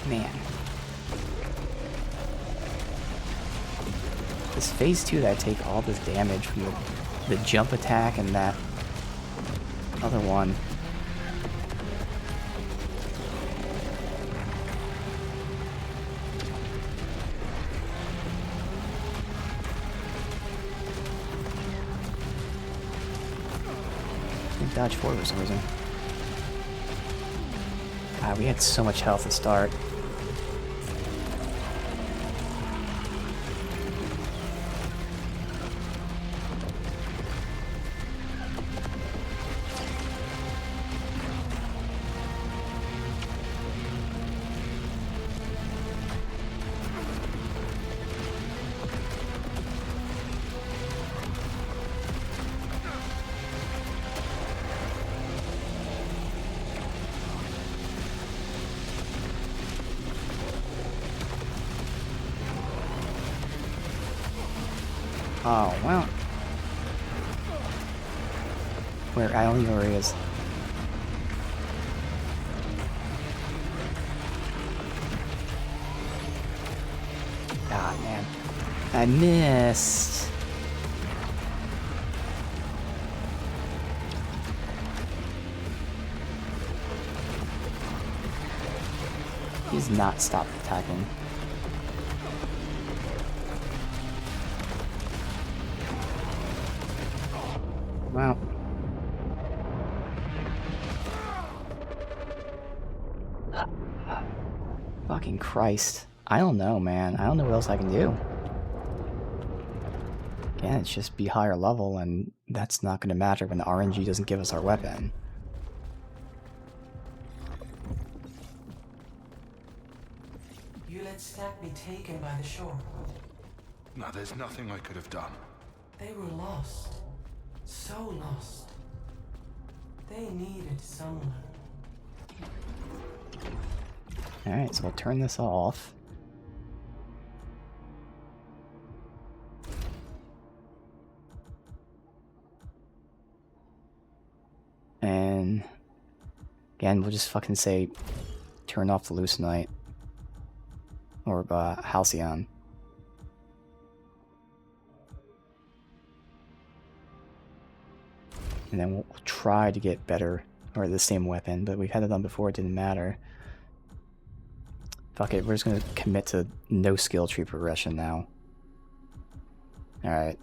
Man. This phase 2 that I take all this damage from the jump attack and that other one. Dodge forward for some reason. We had so much health to start. Oh, well. Where? I don't even know where he is. Ah, man. I missed. He's not stopped attacking. Wow. Fucking Christ. I don't know, man. I don't know what else I can do. Again, it's just be higher level, and that's not going to matter when the RNG doesn't give us our weapon. You let Stack be taken by the shore. No, there's nothing I could have done. They were lost. So lost. They needed someone. Alright, so we'll turn this off. And again, we'll just fucking say turn off the Lucenite. Or Halcyon. And then we'll try to get better, or the same weapon, but we've had it done before, it didn't matter. Fuck it, we're just gonna commit to no skill tree progression now. Alright.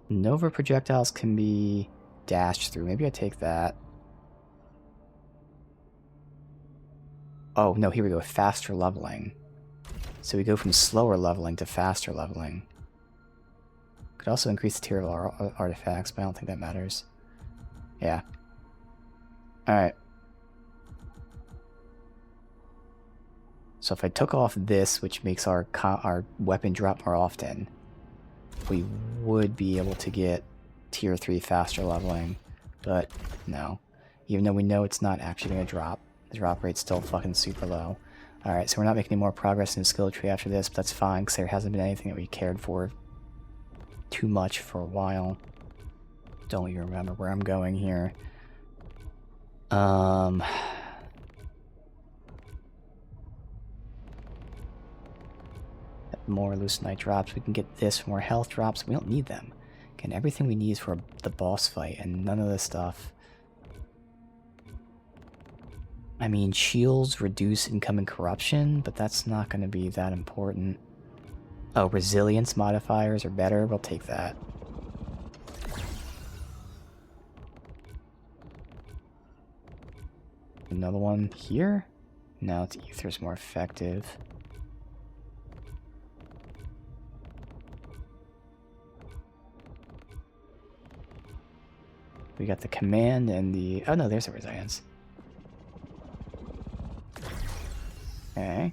Nova projectiles can be dashed through. Maybe I take that. Oh, no, here we go. Faster leveling. So we go from slower leveling to faster leveling. Could also increase the tier of our artifacts, but I don't think that matters. Yeah. Alright. So if I took off this, which makes our weapon drop more often, we would be able to get tier 3 faster leveling, but no. Even though we know it's not actually going to drop, the drop rate's still fucking super low. Alright, so we're not making any more progress in the skill tree after this, but that's fine, because there hasn't been anything that we cared for too much for a while. Don't even remember where I'm going here. More leucinite drops. We can get this, more health drops. We don't need them. Again, everything we need is for the boss fight, and none of this stuff. I mean, shields reduce incoming corruption, but that's not going to be that important. Oh, resilience modifiers are better. We'll take that. Another one here? No, it's ether's more effective. We got the command and the... Oh no, there's the resilience. Okay.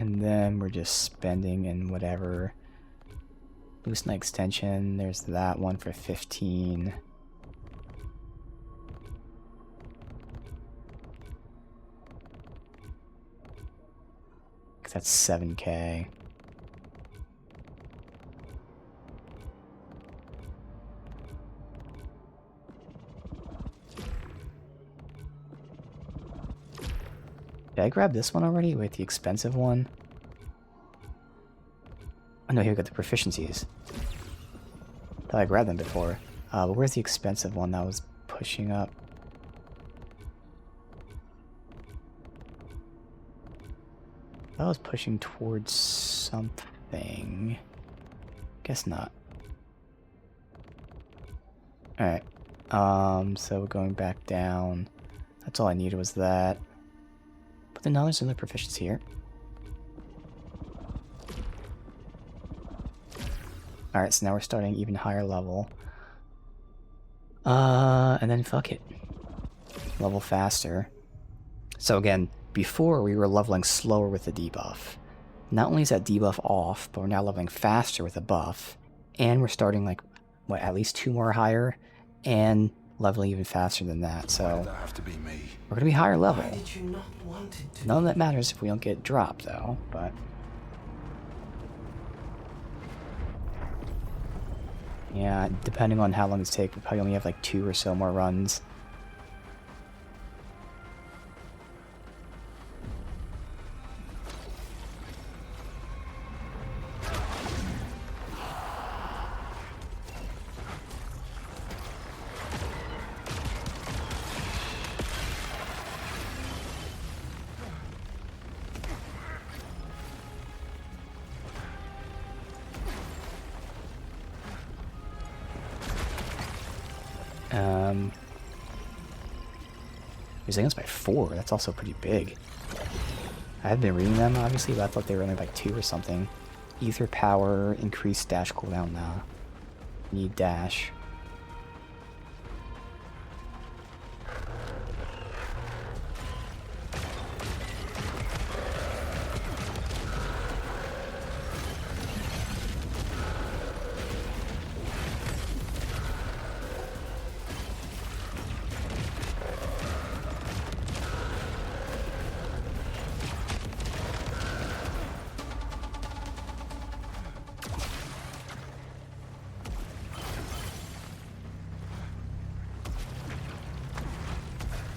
And then we're just spending in whatever. Loosen extension, there's that one for 15. That's 7k. Did I grab this one already? Wait, the expensive one? Oh no, here we got the proficiencies. Thought I grabbed them before. But where's the expensive one that was pushing up? That was pushing towards something. Guess not. Alright. So going back down. That's all I needed was that. But then now there's another proficiency here. Alright, so now we're starting even higher level. And then fuck it. Level faster. So again, before we were leveling slower with the debuff. Not only is that debuff off, but we're now leveling faster with a buff. And we're starting like, what, at least 2 more higher? And leveling even faster than that, so... Why did that have to be me? We're gonna be higher level. Why did you not want it to? None of that matters if we don't get dropped, though, but... Yeah, depending on how long it's take, we probably only have like 2 or so more runs. Resilience by 4, that's also pretty big. I have been reading them, obviously, but I thought they were only like 2 or something. Ether power, increased dash cooldown now. Need dash.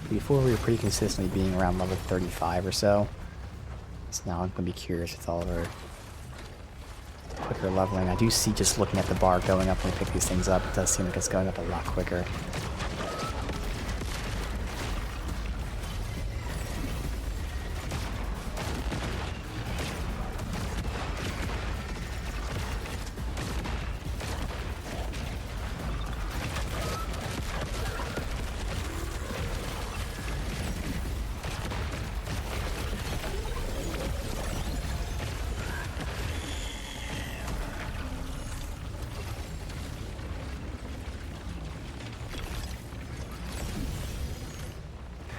Before we were pretty consistently being around level 35 or so. So now I'm going to be curious with all of our quicker leveling. I do see just looking at the bar going up when we pick these things up, it does seem like it's going up a lot quicker.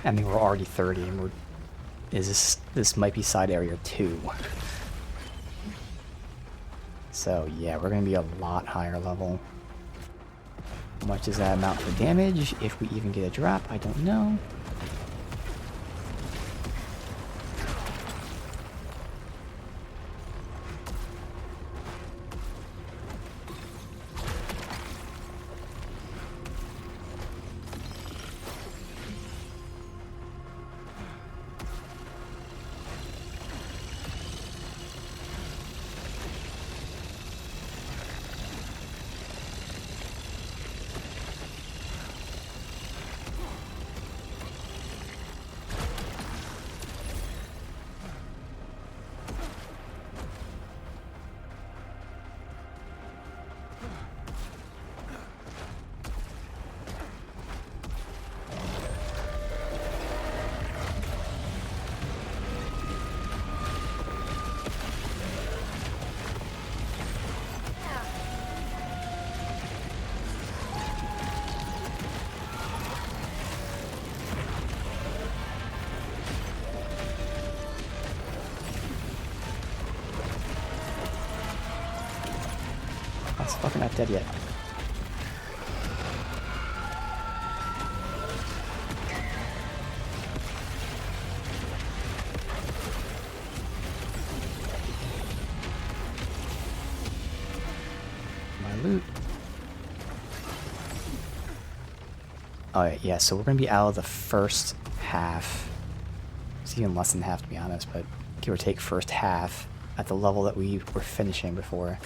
I mean, we're already 30, and we're... This might be side area 2. So, yeah, we're gonna be a lot higher level. How much does that amount for damage? If we even get a drop, I don't know. fucker not dead yet? My loot. Alright, yeah, so we're gonna be out of the first half. It's even less than half, to be honest, but give or take first half at the level that we were finishing before.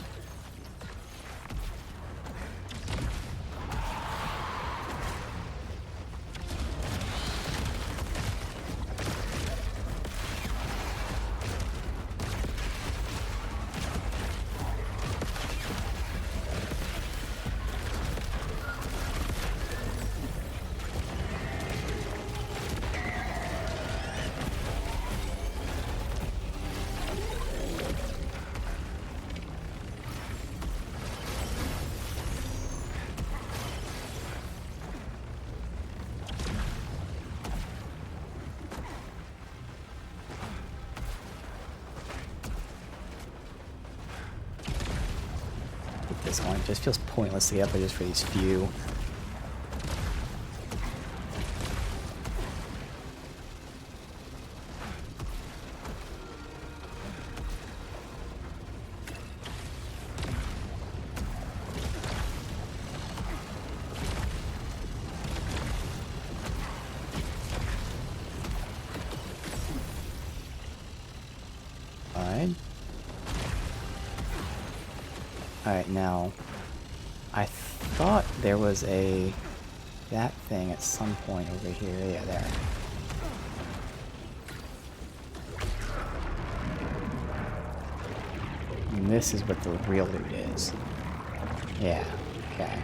This one. It just feels pointless to get up there just for these few. Alright. Alright, now, I thought there was that thing at some point over here. Yeah, there. And this is what the real loot is. Yeah, okay.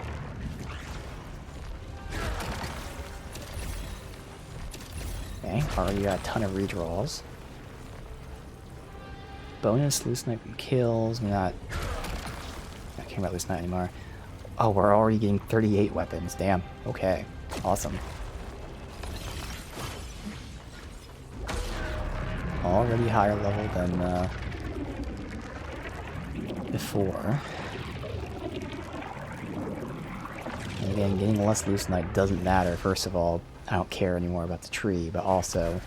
Okay, already got a ton of redraws. Bonus loose snipe from kills. We're not caring about loose snipe anymore. Oh, we're already getting 38 weapons. Damn. Okay. Awesome. Already higher level than before. And again, getting less loose snipe doesn't matter. First of all, I don't care anymore about the tree, but also,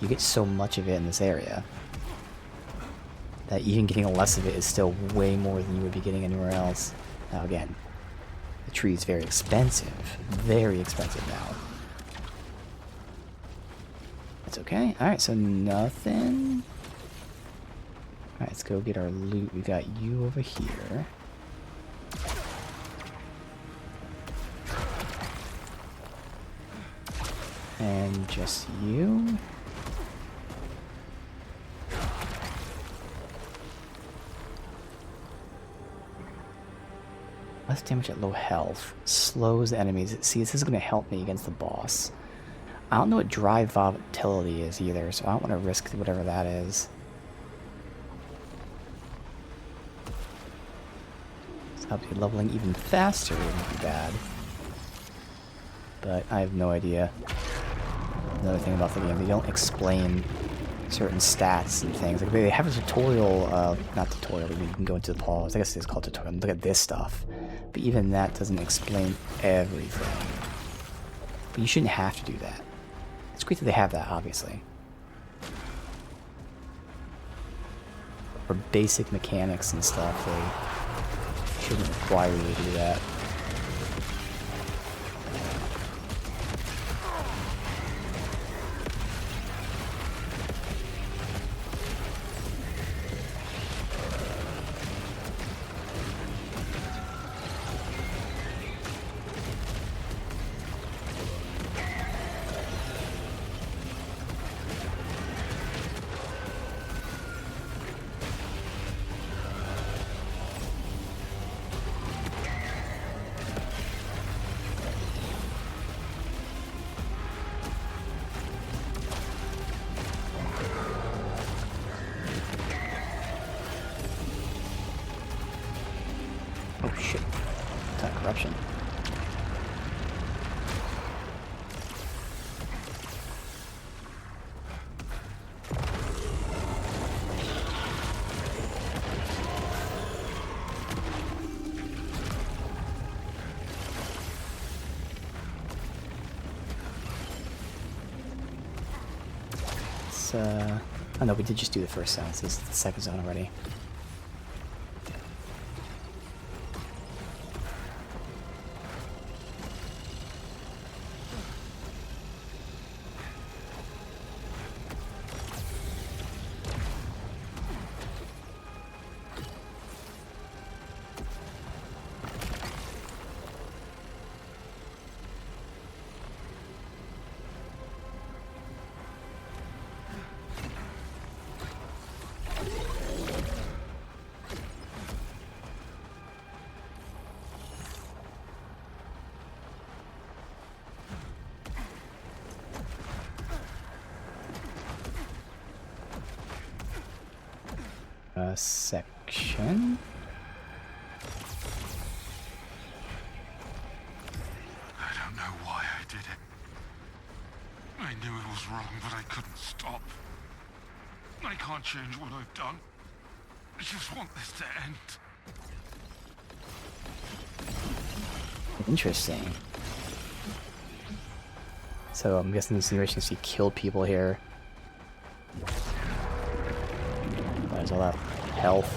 you get so much of it in this area that even getting less of it is still way more than you would be getting anywhere else. Now again, the tree is very expensive now. That's okay. Alright, so nothing. Alright, let's go get our loot. We got you over here. And just you. Less damage at low health. Slows enemies. See, this is going to help me against the boss. I don't know what dry volatility is either, so I don't want to risk whatever that is. So I'll be leveling even faster wouldn't be bad. But I have no idea. Another thing about the game, they don't explain certain stats and things. Like they have a tutorial, not tutorial, but you can go into the pause. I guess it's called tutorial. Look at this stuff. But even that doesn't explain everything. But you shouldn't have to do that. It's great that they have that, obviously. For basic mechanics and stuff, they shouldn't require you to do that. Oh shit. Attack corruption. Oh no, we did just do the first zone. So this is the second zone already. Section. I don't know why I did it. I knew it was wrong, but I couldn't stop. I can't change what I've done. I just want this to end. Interesting. So I'm guessing this insinuation is you killed people here. There's all that health.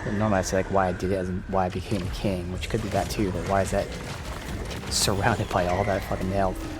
So normally I'd say like why I did it as in why I became a king, which could be that too, but why is that surrounded by all that fucking health?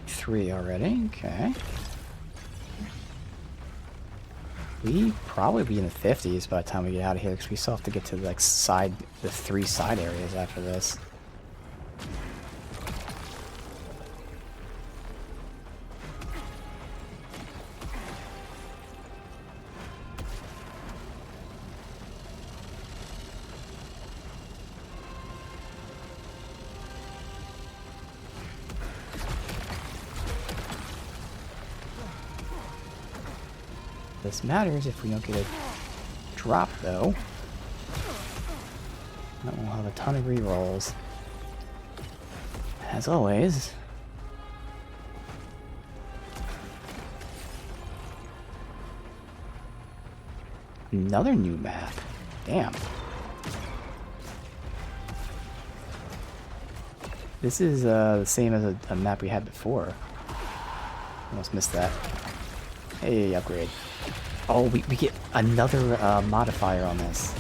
Three already, okay. We probably be in the 50s by the time we get out of here, because we still have to get to like the 3 side areas after this. This matters if we don't get a drop, though. Then we'll have a ton of rerolls. As always. Another new map. Damn. This is the same as a map we had before. Almost missed that. Hey, upgrade. Oh, we get another modifier on this.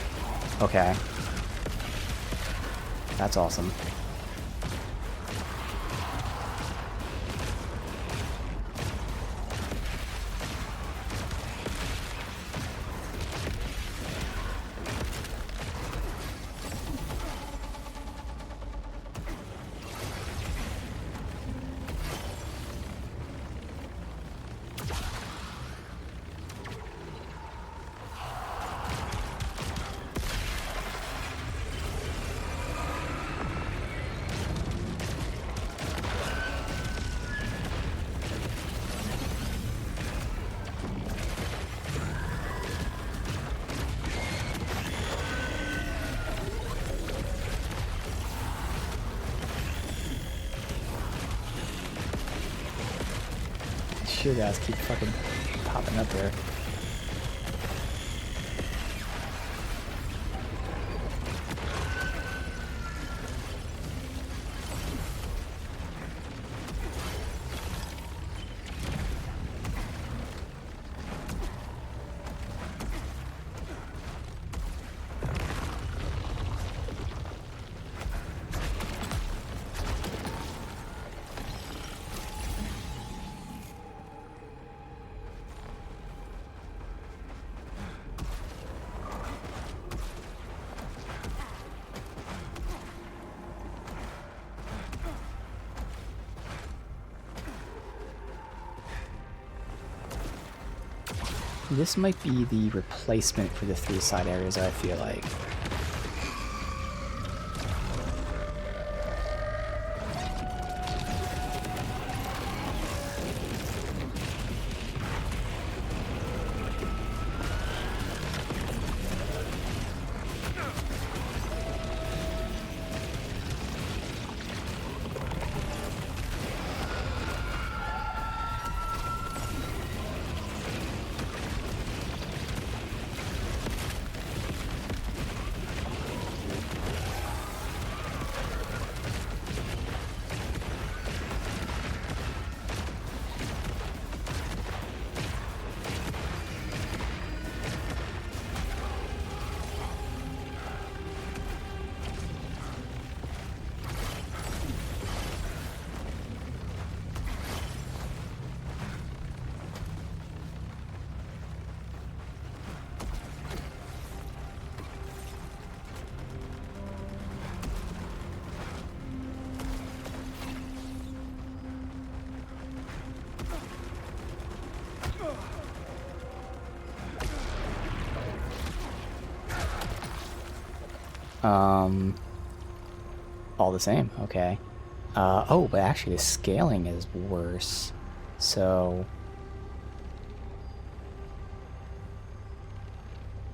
Okay. That's awesome. Shit guys keep fucking popping up there. This might be the replacement for the 3 side areas, I feel like. All the same, okay. Oh, but actually the scaling is worse. So...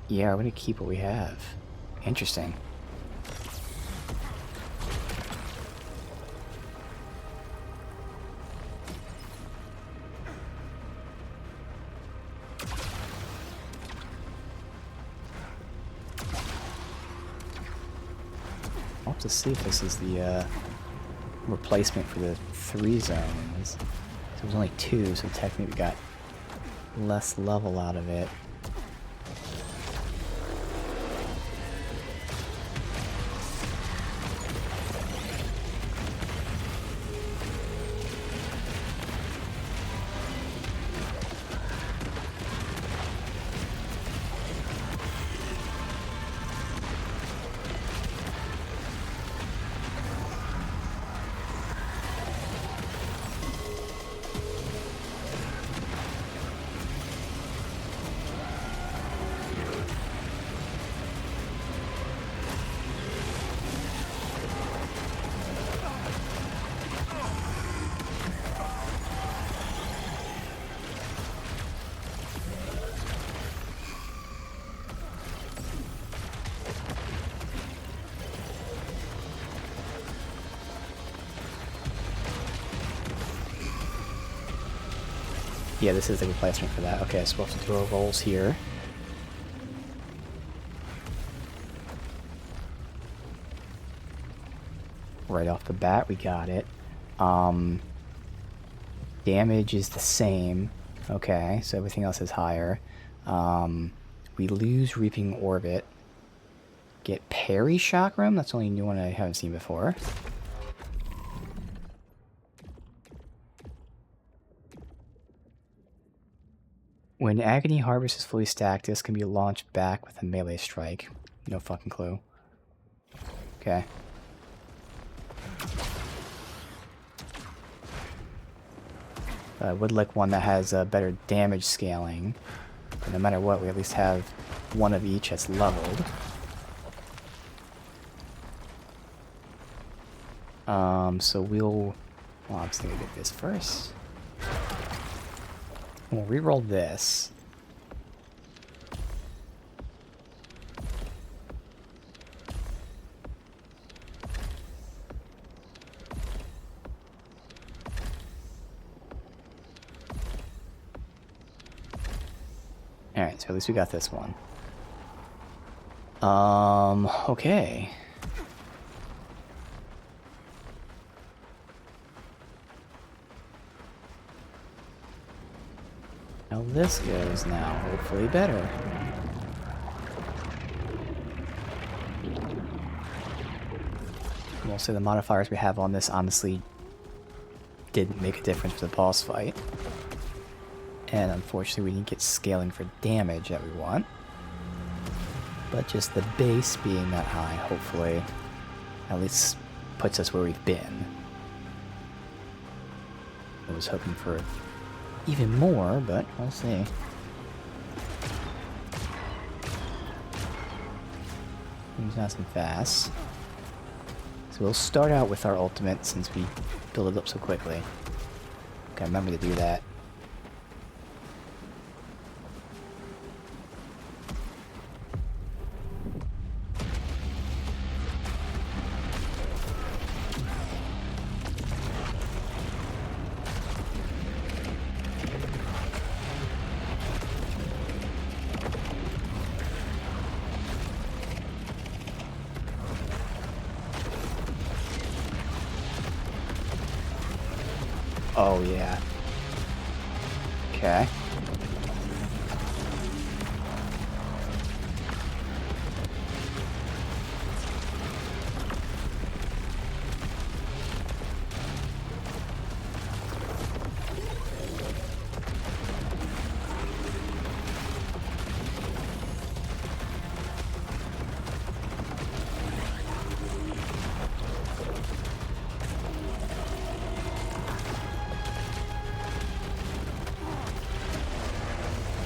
yeah, we're gonna keep what we have. Interesting. I'll have to see if this is the replacement for the 3 zones. So it was only 2, so technically we got less level out of it. Yeah, this is the replacement for that. Okay, so we'll have to do our rolls here. Right off the bat, we got it. Damage is the same. Okay, so everything else is higher. We lose Reaping Orbit. Get Parry Chakram? That's the only new one I haven't seen before. When Agony Harvest is fully stacked, this can be launched back with a melee strike. No fucking clue. Okay. I would like one that has better damage scaling. But no matter what, we at least have one of each that's leveled. So we'll... well, I'm just gonna get this first. We'll reroll this. Alright, so at least we got this one. Okay. How this goes now, hopefully better. Most of the modifiers we have on this honestly didn't make a difference for the boss fight. And unfortunately we didn't get scaling for damage that we want. But just the base being that high, hopefully, at least puts us where we've been. I was hoping for even more, but we'll see. He's nice and fast. So we'll start out with our ultimate since we build it up so quickly. Gotta remember to do that. Oh, yeah. Okay.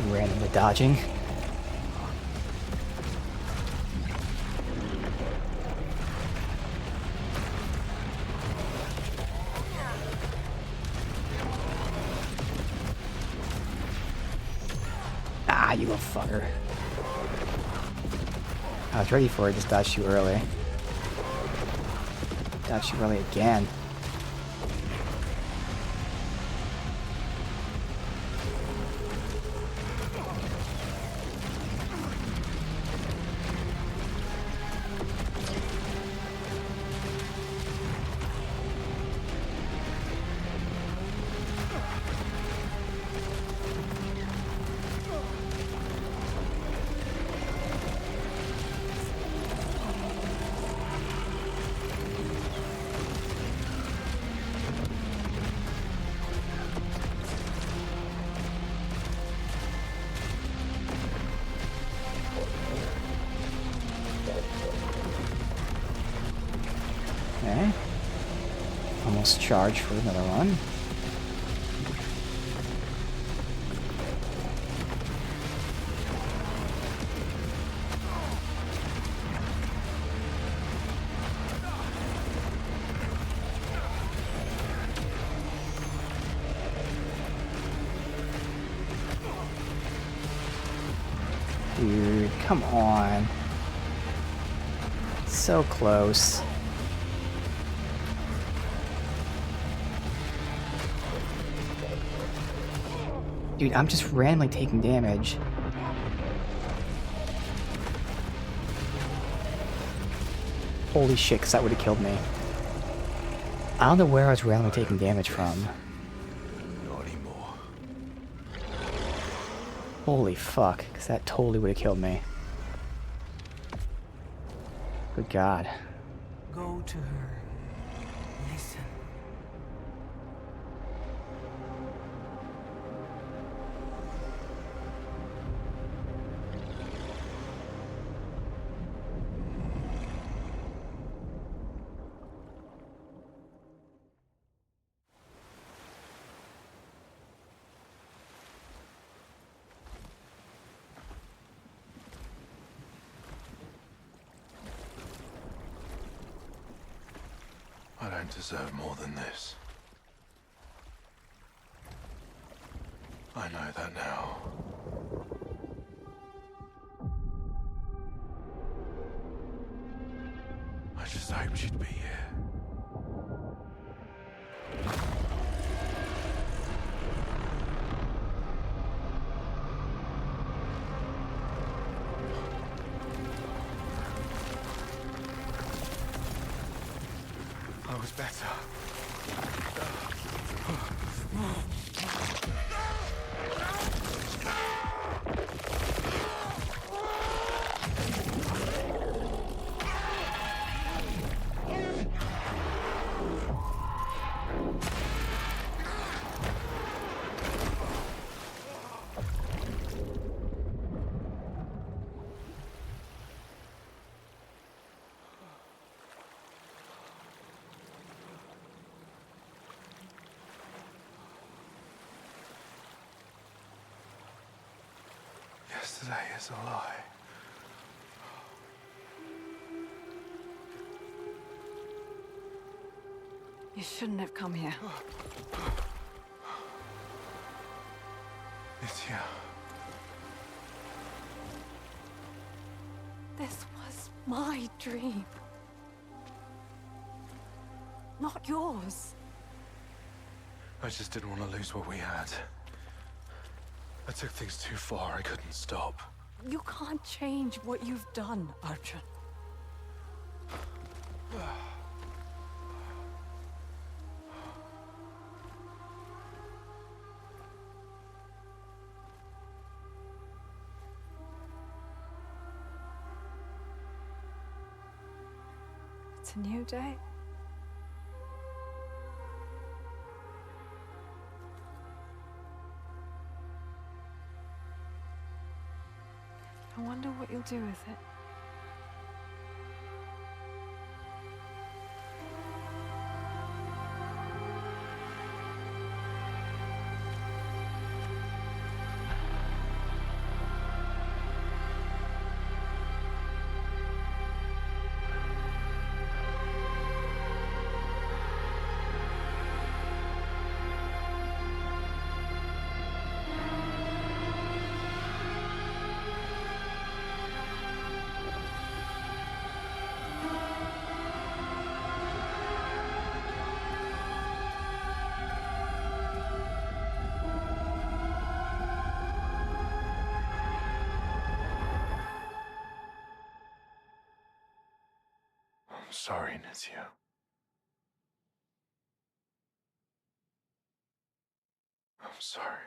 Ran into dodging. you little fucker. I was ready for it, just dodged too early. Dodged too early again. Okay. Almost charged for another one. Dude, come on. So close. Dude, I'm just randomly taking damage. Holy shit, because that would have killed me. I don't know where I was randomly taking damage from. Not anymore. Holy fuck, because that totally would have killed me. Good God. Go to her. Listen. I don't deserve more than this. I know that now. I just hoped you'd be here. I was better. Yesterday is a lie. You shouldn't have come here. It's here. This was my dream. Not yours. I just didn't want to lose what we had. I took things too far. I couldn't stop. You can't change what you've done, Arjun. It's a new day. I wonder what you'll do with it. sorry, Nizio. I'm sorry.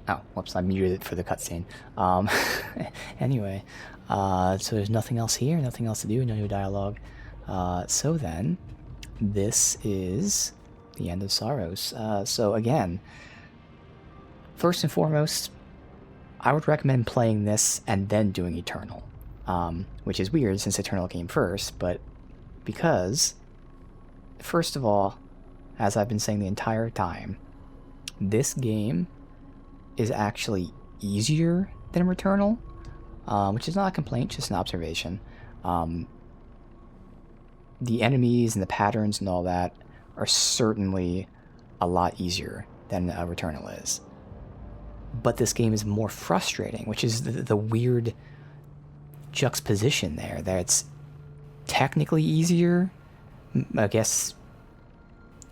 Oh, whoops, I muted it for the cutscene. Anyway, so there's nothing else here, nothing else to do, no new dialogue. So then, this is the end of Saros. So again, first and foremost, I would recommend playing this and then doing Eternal. Which is weird since Eternal came first, but because, first of all, as I've been saying the entire time, this game is actually easier than Returnal, which is not a complaint, just an observation. The enemies and the patterns and all that are certainly a lot easier than Returnal is. But this game is more frustrating, which is the weird juxtaposition there, that it's technically easier. I guess,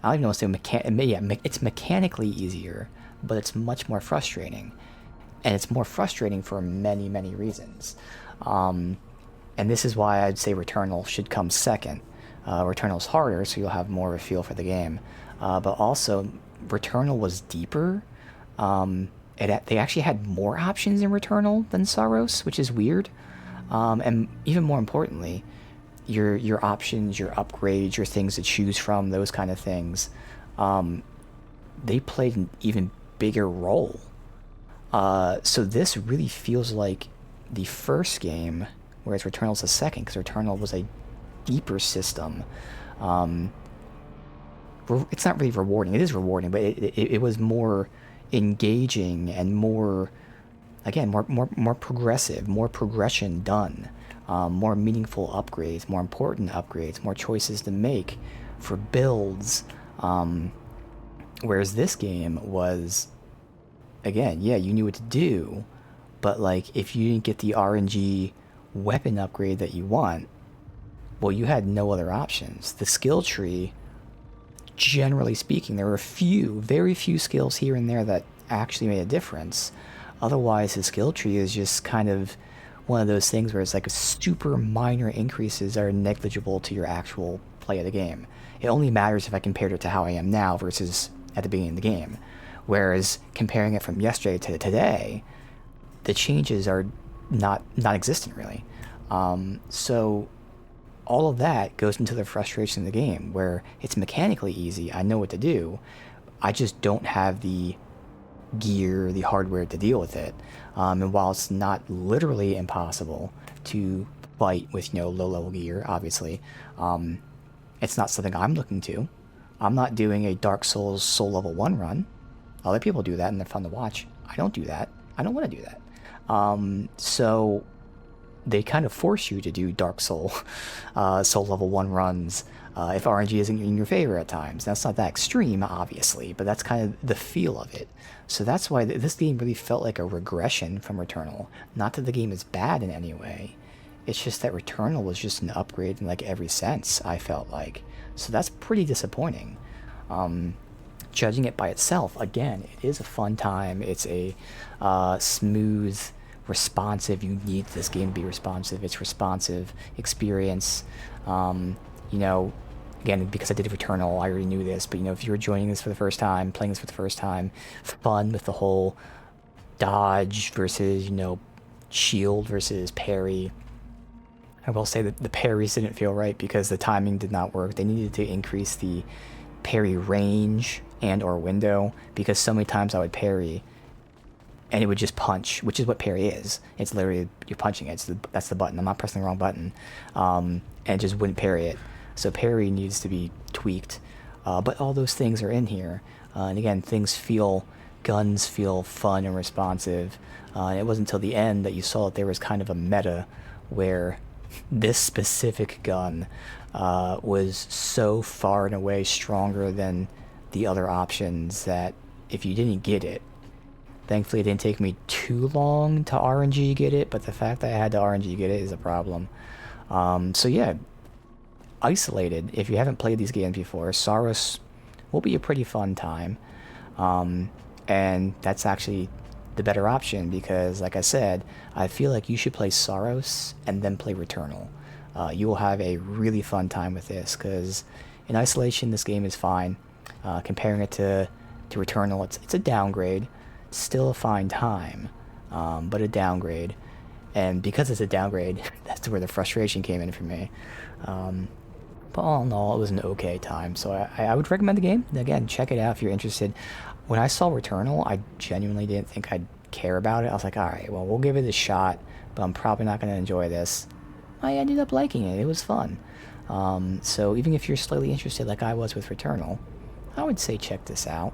I don't even know what to say, it's mechanically easier, but it's much more frustrating. And it's more frustrating for many, many reasons. And this is why I'd say Returnal should come second. Returnal's harder, so you'll have more of a feel for the game. But also, Returnal was deeper. They actually had more options in Returnal than Saros, which is weird. And even more importantly, your options, your upgrades, your things to choose from, those kind of things, they played an even bigger role. So this really feels like the first game, whereas Returnal's the second, because Returnal was a deeper system. It's not really rewarding. It is rewarding, but it was more engaging and more, again, more progressive, more progression done, more meaningful upgrades, more important upgrades, more choices to make for builds. Whereas this game was, again, yeah, you knew what to do, but like if you didn't get the RNG weapon upgrade that you want, well, you had no other options. The skill tree, generally speaking, there were very few skills here and there that actually made a difference. Otherwise, the skill tree is just kind of one of those things where it's like super minor increases are negligible to your actual play of the game. It only matters if I compared it to how I am now versus at the beginning of the game. Whereas comparing it from yesterday to today, the changes are non-existent really. So all of that goes into the frustration of the game, where it's mechanically easy, I know what to do, I just don't have the gear, the hardware to deal with it. And while it's not literally impossible to fight with, low-level gear, obviously, it's not something I'm looking to. I'm not doing a Dark Souls Soul Level 1 run. Other people do that and they're fun to watch. I don't do that. I don't want to do that. So they kind of force you to do Dark Soul, Soul Level 1 runs, if RNG isn't in your favor at times. That's not that extreme, obviously, but that's kind of the feel of it. So that's why this game really felt like a regression from Returnal. Not that the game is bad in any way. It's just that Returnal was just an upgrade in like every sense, I felt like. So that's pretty disappointing. Judging it by itself, again, it is a fun time. It's a smooth, responsive, you need this game to be responsive, it's responsive experience. Again, because I did Returnal, I already knew this, but if you were joining this for the first time, playing this for the first time, fun with the whole dodge versus, shield versus parry. I will say that the parries didn't feel right because the timing did not work. They needed to increase the parry range and or window, because so many times I would parry and it would just punch, which is what parry is. It's literally, you're punching it. That's the button. I'm not pressing the wrong button. And it just wouldn't parry it. So parry needs to be tweaked. But all those things are in here. And again, guns feel fun and responsive. And it wasn't until the end that you saw that there was kind of a meta where this specific gun was so far and away stronger than the other options that if you didn't get it, thankfully it didn't take me too long to RNG get it, but the fact that I had to RNG get it is a problem. So yeah, Isolated, if you haven't played these games before, Saros will be a pretty fun time. And that's actually the better option because, like I said, I feel like you should play Saros and then play Returnal. You will have a really fun time with this because in isolation this game is fine. Comparing it to Returnal, it's a downgrade. Still a fine time, but a downgrade. And because it's a downgrade, that's where the frustration came in for me. But all in all, it was an okay time. So I would recommend the game. Again, check it out if you're interested. When I saw Returnal, I genuinely didn't think I'd care about it. I was like, alright, well, we'll give it a shot, but I'm probably not going to enjoy this. I ended up liking it. It was fun. So even if you're slightly interested like I was with Returnal, I would say check this out.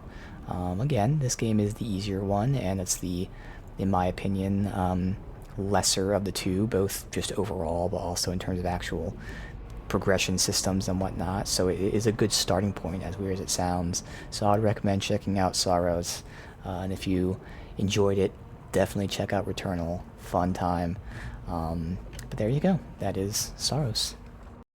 Again, this game is the easier one, and it's the, in my opinion, lesser of the two, both just overall, but also in terms of actual progression systems and whatnot. So it is a good starting point, as weird as it sounds. So I'd recommend checking out Saros. And if you enjoyed it, definitely check out Returnal. Fun time. But there you go. That is Saros.